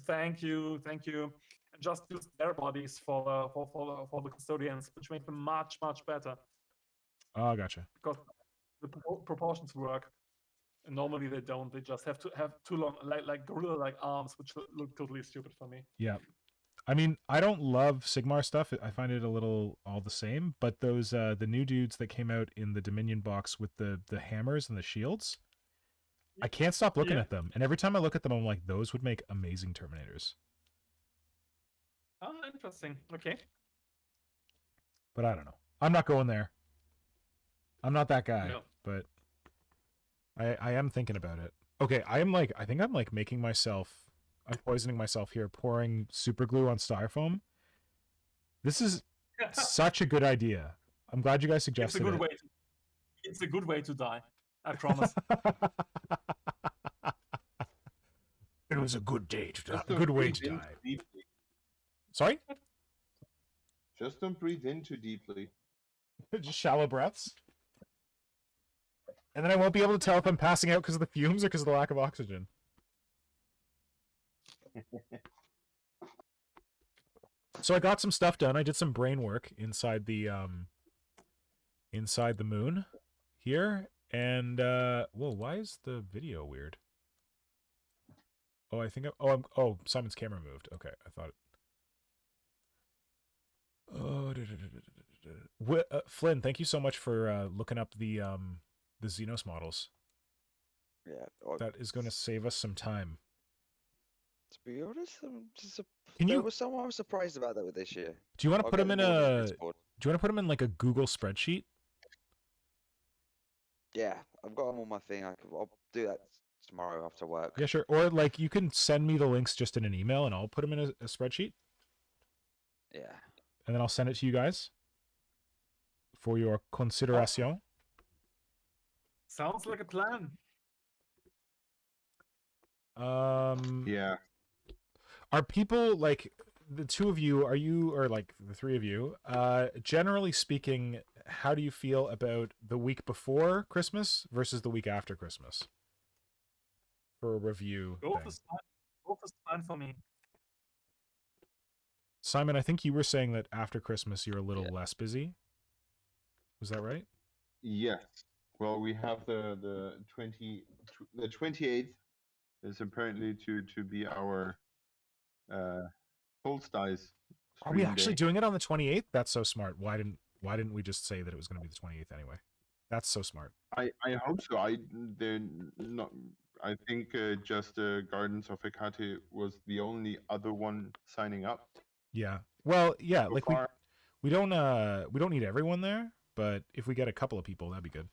Speaker 3: Thank you. And just use their bodies for the Custodians, which make them much better
Speaker 1: Oh, gotcha.
Speaker 3: because the proportions work. And normally they don't. They just have to have too long, like gorilla-like arms, which look totally stupid for me.
Speaker 1: Yeah. I mean, I don't love Sigmar stuff. I find it a little all the same. But those the new dudes that came out in the Dominion box with the hammers and the shields, I can't stop looking
Speaker 3: Yeah.
Speaker 1: at them. And every time I look at them, I'm like, those would make amazing Terminators.
Speaker 3: Oh, interesting. Okay.
Speaker 1: But I don't know. I'm not going there. I'm not that guy.
Speaker 3: No.
Speaker 1: But I am thinking about it. Okay, I think I'm like making myself. I'm poisoning myself here, pouring super glue on styrofoam. This is such a good idea. I'm glad you guys
Speaker 3: It's a
Speaker 1: suggested
Speaker 3: good
Speaker 1: it.
Speaker 3: way. It's a good way to die. I promise.
Speaker 1: It was a good day to die.
Speaker 4: Just
Speaker 1: A
Speaker 4: don't
Speaker 1: good way
Speaker 4: breathe
Speaker 1: to
Speaker 4: in
Speaker 1: die.
Speaker 4: too deeply.
Speaker 1: Sorry?
Speaker 4: Just don't breathe in too deeply.
Speaker 1: Just shallow breaths. And then I won't be able to tell if I'm passing out because of the fumes or because of the lack of oxygen. So I got some stuff done. I did some brain work inside the moon here. And whoa, why is the video weird? Oh, I think oh, Simon's camera moved. Okay, I thought it. Oh, Flynn, thank you so much for looking up the Xenos models.
Speaker 2: Yeah.
Speaker 1: That is going to save us some time.
Speaker 2: To be honest,
Speaker 1: Can
Speaker 2: there
Speaker 1: you
Speaker 2: was someone I was surprised about that with this year.
Speaker 1: do you want to
Speaker 2: I'll
Speaker 1: put
Speaker 2: get
Speaker 1: them in
Speaker 2: more on
Speaker 1: a
Speaker 2: Discord.
Speaker 1: do you want to put them in like a Google spreadsheet?
Speaker 2: Yeah, I've got them on my thing. I'll do that tomorrow after work.
Speaker 1: Yeah, sure. Or like you can send me the links just in an email and I'll put them in a spreadsheet
Speaker 2: Yeah.
Speaker 1: and then I'll send it to you guys for your consideration.
Speaker 3: Sounds like a plan.
Speaker 4: Yeah.
Speaker 1: Are people like the two of you, are you, or like the three of you, generally speaking, how do you feel about the week before Christmas versus the week after Christmas? For a review
Speaker 3: Both
Speaker 1: thing.
Speaker 3: is fine for me.
Speaker 1: Simon, I think you were saying that after Christmas you're a little
Speaker 2: Yeah.
Speaker 1: less busy. Was that right?
Speaker 4: Yes. Well, we have the 28th is apparently to be our solstice.
Speaker 1: Are we
Speaker 4: stream
Speaker 1: actually
Speaker 4: day.
Speaker 1: doing it on the 28th? That's so smart. Why didn't we just say that it was going to be the 28th anyway? That's so smart.
Speaker 4: I hope so. They're not. I think just Gardens of Hecate was the only other one signing up
Speaker 1: Yeah. Well, yeah,
Speaker 4: so
Speaker 1: like
Speaker 4: far.
Speaker 1: we don't need everyone there, but if we get a couple of people, that'd be good.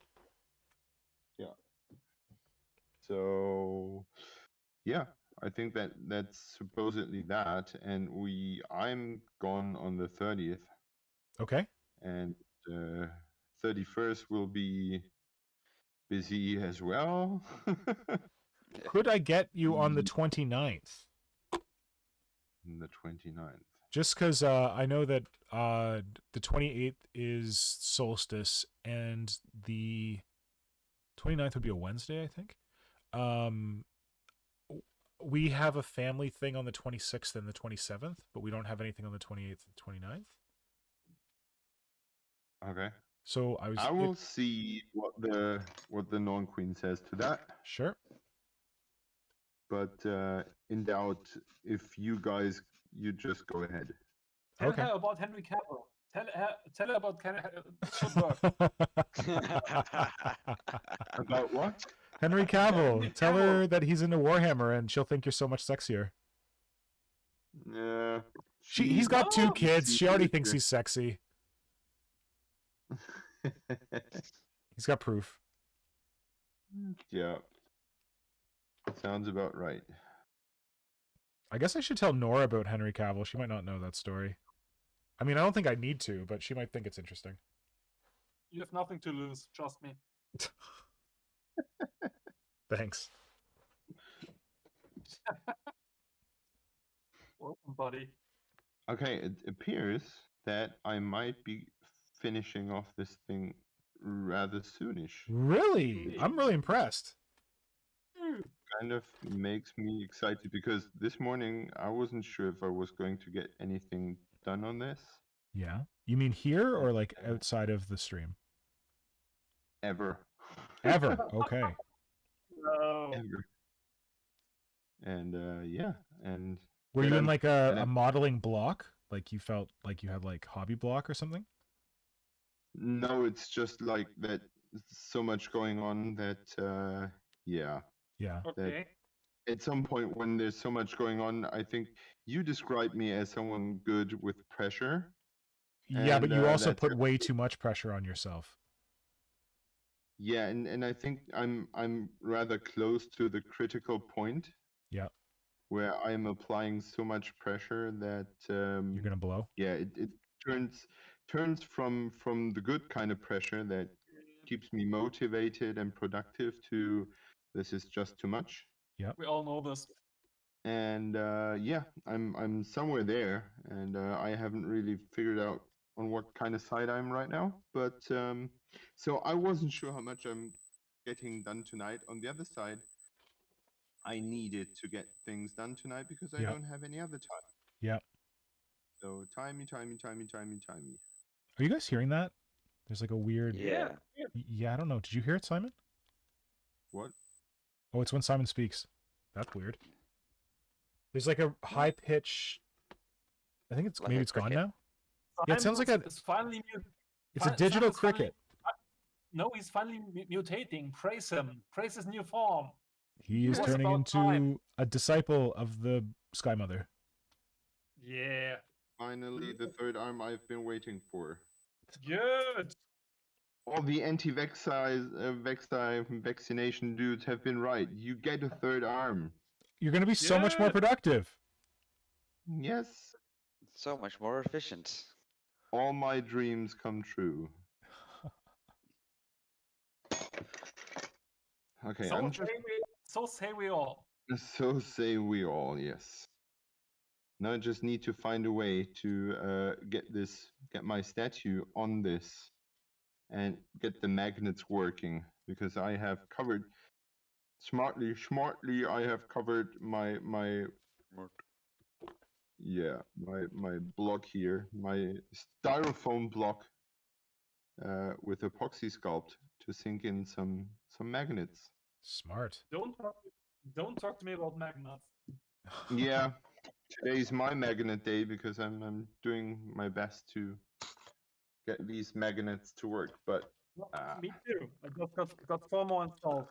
Speaker 4: So yeah, I think that's supposedly that, and I'm gone on the 30th,
Speaker 1: Okay.
Speaker 4: and 31st will be busy as well.
Speaker 1: Could I get you on the 29th?
Speaker 4: And the 29th.
Speaker 1: Just because I know that the 28th is solstice and the 29th would be a Wednesday, I think. We have a family thing on the 26th and the 27th, but we don't have anything on the 28th and 29th.
Speaker 4: Okay.
Speaker 1: So
Speaker 4: I will see what the non queen says to that.
Speaker 1: Sure.
Speaker 4: But in doubt, if you guys, you just go ahead.
Speaker 3: Tell
Speaker 1: Okay.
Speaker 3: her about Henry Cavill. Tell her about it should work.
Speaker 4: About what?
Speaker 1: Henry Cavill.
Speaker 3: Henry
Speaker 1: Tell her
Speaker 3: Cavill.
Speaker 1: that he's into Warhammer and she'll think you're so much sexier.
Speaker 4: Yeah.
Speaker 1: He's got two
Speaker 3: Oh,
Speaker 1: kids. She already thinks he's sexy. He's got proof.
Speaker 4: Yeah. Sounds about right.
Speaker 1: I guess I should tell Nora about Henry Cavill. She might not know that story. I mean, I don't think I need to, but she might think it's interesting.
Speaker 3: You have nothing to lose. Trust me.
Speaker 1: Thanks.
Speaker 3: Welcome, buddy.
Speaker 4: Okay, it appears that I might be finishing off this thing rather soonish.
Speaker 1: Really? I'm really impressed.
Speaker 4: Kind of makes me excited because this morning I wasn't sure if I was going to get anything done on this
Speaker 1: Yeah. You mean here or like outside of the stream?
Speaker 4: ever.
Speaker 1: Ever. Okay.
Speaker 3: No.
Speaker 4: Ever. And yeah, and
Speaker 1: Were
Speaker 4: Get
Speaker 1: you in
Speaker 4: on-
Speaker 1: like
Speaker 4: and
Speaker 1: a
Speaker 4: I-
Speaker 1: modeling block? Like you felt like you had like hobby block or something?
Speaker 4: No, it's just like that. So much going on that yeah.
Speaker 1: Yeah.
Speaker 3: Okay.
Speaker 4: At some point when there's so much going on, I think you described me as someone good with pressure.
Speaker 1: Yeah, but
Speaker 4: And,
Speaker 1: you also
Speaker 4: that's
Speaker 1: put way too much pressure on yourself.
Speaker 4: Yeah, and I think I'm rather close to the critical point.
Speaker 1: Yeah.
Speaker 4: Where I'm applying so much pressure that
Speaker 1: You're gonna blow.
Speaker 4: yeah, it turns from the good kind of pressure that keeps me motivated and productive to this is just too much.
Speaker 3: We all know this.
Speaker 4: And yeah, I'm somewhere there, and I haven't really figured out on what kind of side I'm right now. But so I wasn't sure how much I'm getting done tonight. On the other side, I needed to get things done tonight because I
Speaker 1: Yeah.
Speaker 4: don't have any other time.
Speaker 1: Yeah.
Speaker 4: So timey.
Speaker 1: Are you guys hearing that? There's like a weird.
Speaker 2: Yeah.
Speaker 1: Yeah, I don't know. Did you hear it, Simon?
Speaker 4: What?
Speaker 1: Oh, it's when Simon speaks. That's weird. There's like a high pitch. I think it's
Speaker 2: Like
Speaker 1: maybe
Speaker 2: a
Speaker 1: it's gone
Speaker 2: cricket.
Speaker 1: now. Yeah, it sounds like a.
Speaker 3: It's finally
Speaker 1: It's a
Speaker 3: Fi-
Speaker 1: digital
Speaker 3: Simon's finally-
Speaker 1: cricket.
Speaker 3: No, he's finally mutating. Praise him. Praise his new form.
Speaker 1: He is
Speaker 3: It was
Speaker 1: turning
Speaker 3: about
Speaker 1: into
Speaker 3: time.
Speaker 1: a disciple of the Sky Mother.
Speaker 3: Yeah.
Speaker 4: Finally, the third arm I've been waiting for.
Speaker 3: Good.
Speaker 4: All the vaccination dudes have been right. You get a third arm.
Speaker 1: You're going to be so much more
Speaker 3: Yeah.
Speaker 1: productive.
Speaker 4: Yes,
Speaker 2: So much more efficient.
Speaker 4: all my dreams come true. Okay, I'm just
Speaker 3: So say we all.
Speaker 4: so say we all. Yes. Now I just need to find a way to get my statue on this, and get the magnets working because I have covered smartly. I have covered my my block here, my styrofoam block, with epoxy sculpt to sink in some magnets.
Speaker 1: Smart.
Speaker 3: Don't talk to me about magnets.
Speaker 4: Yeah, today's my magnet day because I'm doing my best to get these magnets to work. But
Speaker 3: Me too. I just got 4 more installed.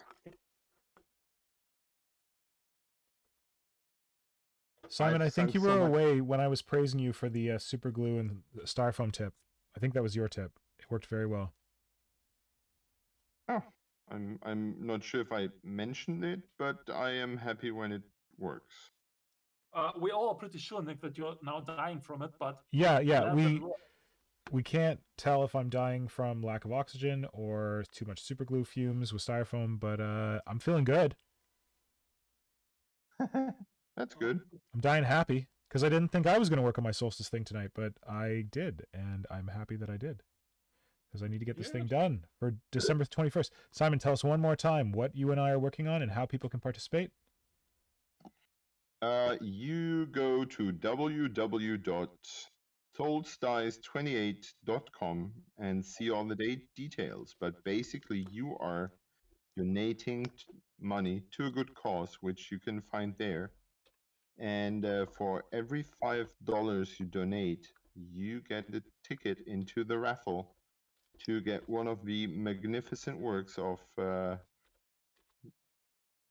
Speaker 1: Simon,
Speaker 4: I've
Speaker 1: I think
Speaker 4: sunk
Speaker 1: you
Speaker 4: so
Speaker 1: were
Speaker 4: much-
Speaker 1: away when I was praising you for the super glue and the styrofoam tip. I think that was your tip. It worked very well.
Speaker 4: Oh, I'm not sure if I mentioned it, but I am happy when it works.
Speaker 3: We all are pretty sure, Nick, that you're now dying from it, but
Speaker 1: Yeah,
Speaker 3: glad that it
Speaker 1: we
Speaker 3: worked.
Speaker 1: we can't tell if I'm dying from lack of oxygen or too much super glue fumes with styrofoam, but I'm feeling good.
Speaker 4: That's good.
Speaker 1: I'm dying happy because I didn't think I was going to work on my solstice thing tonight, but I did, and I'm happy that I did because I need to get this thing
Speaker 3: Good.
Speaker 1: done for December 21st. Simon, tell us one more time what you and I are working on and how people can participate.
Speaker 4: You go to www.solstice28.com and see all the details. But basically, you are donating money to a good cause, which you can find there. And for every $5 you donate, you get a ticket into the raffle to get one of the magnificent works of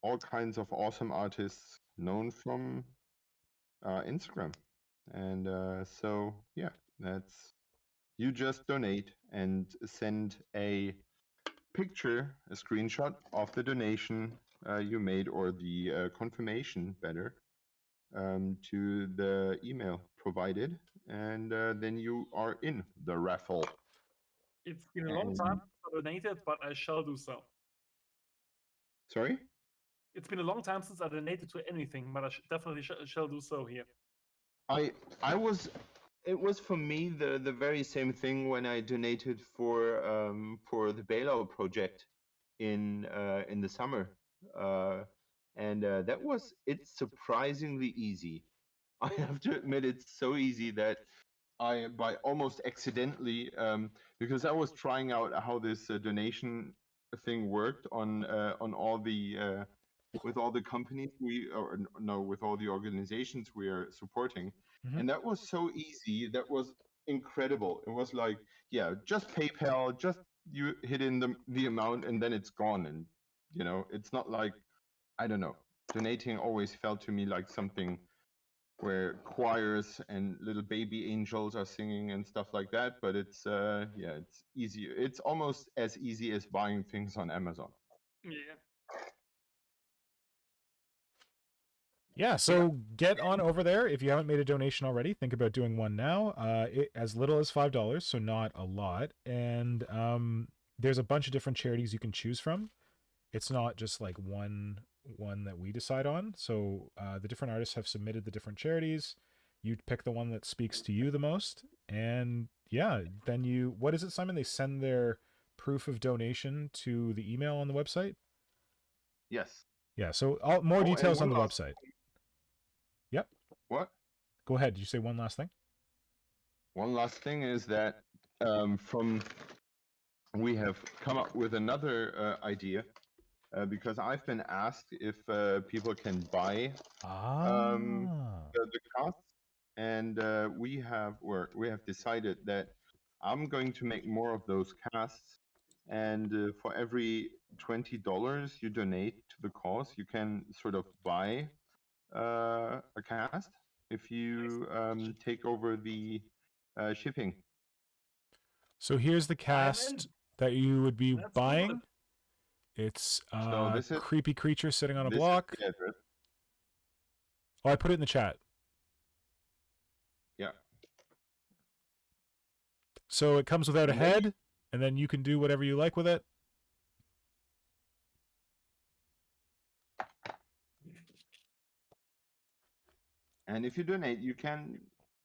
Speaker 4: all kinds of awesome artists known from Instagram. And so, yeah, that's you just donate and send a picture, a screenshot of the donation you made, or the confirmation better, to the email provided, and then you are in the raffle.
Speaker 3: It's been a long
Speaker 4: And-
Speaker 3: time since I donated, but I shall do so.
Speaker 4: Sorry?
Speaker 3: It's been a long time since I donated to anything, but I definitely shall do so here.
Speaker 4: It was for me the very same thing when I donated for the Bailout project in the summer, and it's surprisingly easy. I have to admit, it's so easy that I, by almost accidentally, because I was trying out how this donation thing worked on all the with all the companies with all the organizations we are supporting.
Speaker 1: Mhm.
Speaker 4: And that was so easy. That was incredible. It was like, yeah, just PayPal, just you hit in the amount and then it's gone. And, it's not like, I don't know, donating always felt to me like something where choirs and little baby angels are singing and stuff like that. But it's it's easy. It's almost as easy as buying things on Amazon.
Speaker 3: Yeah.
Speaker 1: Yeah, so get on over there. If you haven't made a donation already, think about doing one now. As little as $5, so not a lot. And there's a bunch of different charities you can choose from. It's not just like one that we decide on. So the different artists have submitted the different charities. You pick the one that speaks to you the most. And yeah, then what is it, Simon? They send their proof of donation to the email on the website?
Speaker 4: Yes.
Speaker 1: Yeah, so more
Speaker 4: and
Speaker 1: details on
Speaker 4: one
Speaker 1: the
Speaker 4: last-
Speaker 1: website. Yep.
Speaker 4: What?
Speaker 1: Go ahead. Did you say one last thing?
Speaker 4: One last thing is that we have come up with another idea because I've been asked if people can buy the casts, and we have decided that I'm going to make more of those casts, and for every $20 you donate to the cause, you can sort of buy a cast if you take over the shipping.
Speaker 1: So here's the cast that you would be
Speaker 3: Let's do
Speaker 1: buying. It's
Speaker 4: So this is
Speaker 1: creepy creature sitting on a
Speaker 4: this is
Speaker 1: block.
Speaker 4: the address.
Speaker 1: Oh, I put it in the chat.
Speaker 4: Yeah.
Speaker 1: So it comes without a
Speaker 4: And then
Speaker 1: head, and then you can do whatever you like with it.
Speaker 4: And if you donate, you can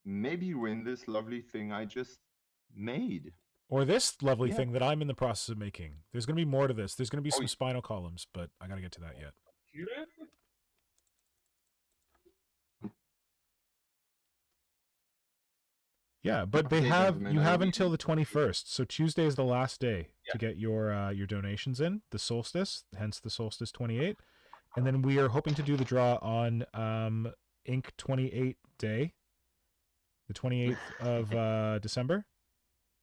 Speaker 4: maybe win this lovely thing I just made.
Speaker 1: Or this lovely
Speaker 4: Yeah.
Speaker 1: thing that I'm in the process of making. There's going to be more to this. There's going to be
Speaker 4: Oh,
Speaker 1: some
Speaker 4: yeah.
Speaker 1: spinal columns, but I got to get to that yet. Yeah, but
Speaker 4: Okay, gentlemen,
Speaker 1: you
Speaker 4: I
Speaker 1: have
Speaker 4: will-
Speaker 1: until the 21st. So Tuesday is the last day to get your donations in, the solstice, hence the solstice 28. And then we are hoping to do the draw on Ink 28 day, the 28th of December,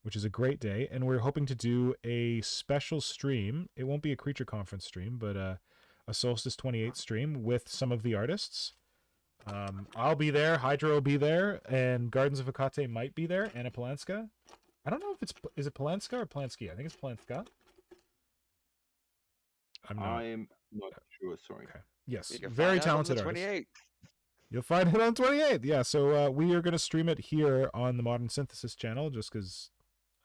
Speaker 1: which is a great day, and we're hoping to do a special stream. It won't be a creature conference stream, but a solstice 28 stream with some of the artists. I'll be there, Hydra will be there, and Gardens of Hecate might be there, Anna Polanska. I don't know if is it Polanska or Polanski? I think it's Polanska.
Speaker 4: I'm not sure, sorry.
Speaker 1: Okay. Yes,
Speaker 2: You can
Speaker 1: very
Speaker 2: find out on
Speaker 1: talented
Speaker 2: the
Speaker 1: artist.
Speaker 2: 28th.
Speaker 1: You'll find it on 28th. Yeah, so we are going to stream it here on the Modern Synthesis channel just because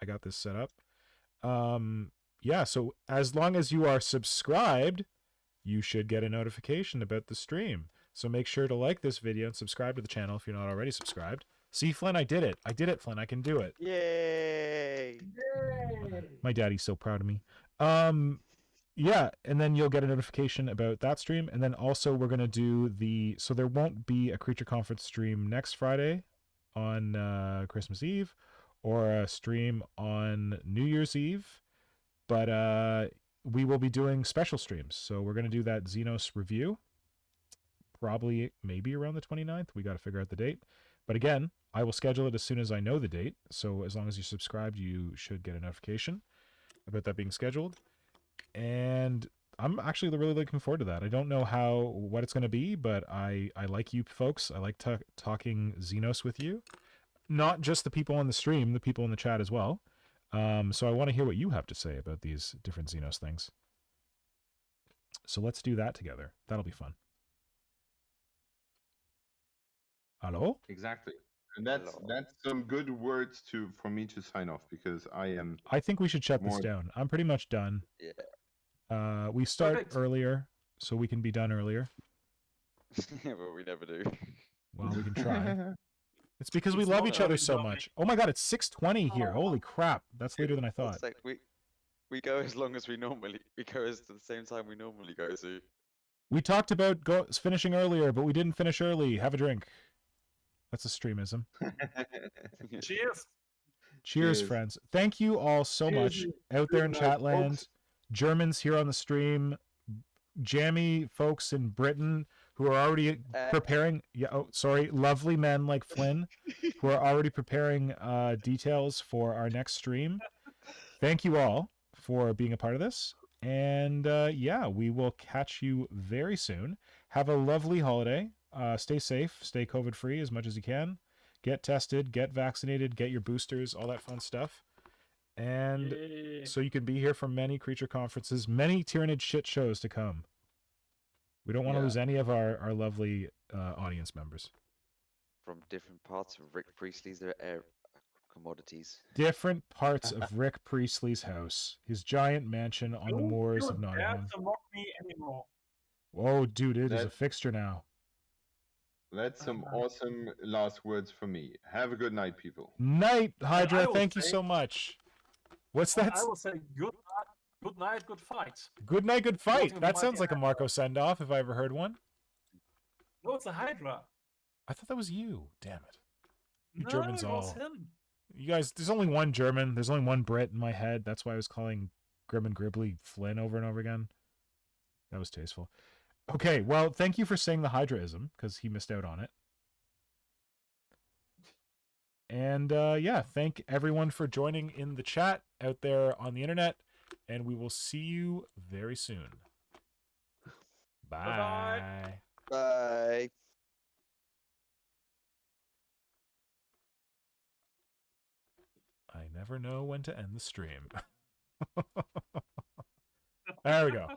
Speaker 1: I got this set up. Yeah, so as long as you are subscribed, you should get a notification about the stream. So make sure to like this video and subscribe to the channel if you're not already subscribed. See, Flynn, I did it. I did it, Flynn. I can do it.
Speaker 2: Yay!
Speaker 1: My daddy's so proud of me. Yeah, and then you'll get a notification about that stream. And then also we're going to do so there won't be a Creature Conference stream next Friday on Christmas Eve or a stream on New Year's Eve. But we will be doing special streams. So we're going to do that Xenos review. Probably maybe around the 29th. We got to figure out the date. But again, I will schedule it as soon as I know the date. So as long as you're subscribed, you should get a notification about that being scheduled. And I'm actually really looking forward to that. I don't know what it's going to be, but I like you folks. I like talking Xenos with you. Not just the people on the stream, the people in the chat as well. So I want to hear what you have to say about these different Xenos things. So let's do that together. That'll be fun. Hello?
Speaker 4: Exactly. And that's some good words for me to sign off because
Speaker 1: I think we should shut this
Speaker 4: more-
Speaker 1: down. I'm pretty much done.
Speaker 2: Yeah.
Speaker 1: We start
Speaker 3: Perfect.
Speaker 1: earlier, so we can be done earlier.
Speaker 2: Yeah, but we never do.
Speaker 1: Well, we can try. It's because we
Speaker 3: It's
Speaker 1: love
Speaker 3: not
Speaker 1: each other
Speaker 3: early,
Speaker 1: so
Speaker 3: Dominic.
Speaker 1: much. Oh my god, it's 6:20 here. Holy crap. That's later than I thought.
Speaker 2: It's like we go as long as we go as to the same time we normally go to.
Speaker 1: We talked about finishing earlier, but we didn't finish early. Have a drink. That's a streamism.
Speaker 3: Cheers.
Speaker 1: Cheers,
Speaker 4: Cheers.
Speaker 1: friends. Thank you all so much
Speaker 4: Cheers,
Speaker 1: out there in
Speaker 4: good night,
Speaker 1: chat land.
Speaker 4: folks.
Speaker 1: Germans here on the stream. jammy folks in Britain who are already preparing. Yeah, oh, sorry, lovely men like Flynn, who are already preparing details for our next stream. Thank you all for being a part of this, and yeah, we will catch you very soon. Have a lovely holiday. Stay safe, stay COVID free as much as you can. Get tested, get vaccinated, get your boosters, all that fun stuff. And
Speaker 3: Yay.
Speaker 1: so you can be here for many creature conferences, many Tyrannid shit shows to come. We don't want to
Speaker 2: Yeah.
Speaker 1: lose any of our lovely audience members.
Speaker 2: From different parts of Rick Priestley's their air commodities.
Speaker 1: Different parts of Rick Priestley's house, his giant mansion on the
Speaker 3: Don't
Speaker 1: moors
Speaker 3: you
Speaker 1: of
Speaker 3: dare
Speaker 1: Nottingham.
Speaker 3: to mock me anymore.
Speaker 1: Oh, dude, it is a
Speaker 4: That-
Speaker 1: fixture now.
Speaker 4: That's some awesome last words from me. Have a good night, people.
Speaker 1: Night, Hydra.
Speaker 3: will
Speaker 1: Thank you
Speaker 3: say-
Speaker 1: so much. What's
Speaker 3: And
Speaker 1: that?
Speaker 3: I will say good night, good fight.
Speaker 1: Good night, good fight.
Speaker 3: Floating
Speaker 1: That
Speaker 3: the
Speaker 1: sounds
Speaker 3: mighty
Speaker 1: like a Marco send off if I ever heard one.
Speaker 3: No, it's a Hydra.
Speaker 1: I thought that was you. Damn it. You
Speaker 3: No,
Speaker 1: Germans
Speaker 3: it was
Speaker 1: all.
Speaker 3: him.
Speaker 1: You guys, there's only one German. There's only one Brit in my head. That's why I was calling Grim and Gribbly Flynn over and over again. That was tasteful. Okay, well, thank you for saying the Hydraism, because he missed out on it. And yeah, thank everyone for joining in the chat out there on the internet. And we will see you very soon.
Speaker 3: Bye-bye.
Speaker 1: Bye.
Speaker 2: Bye.
Speaker 1: I never know when to end the stream. There we go.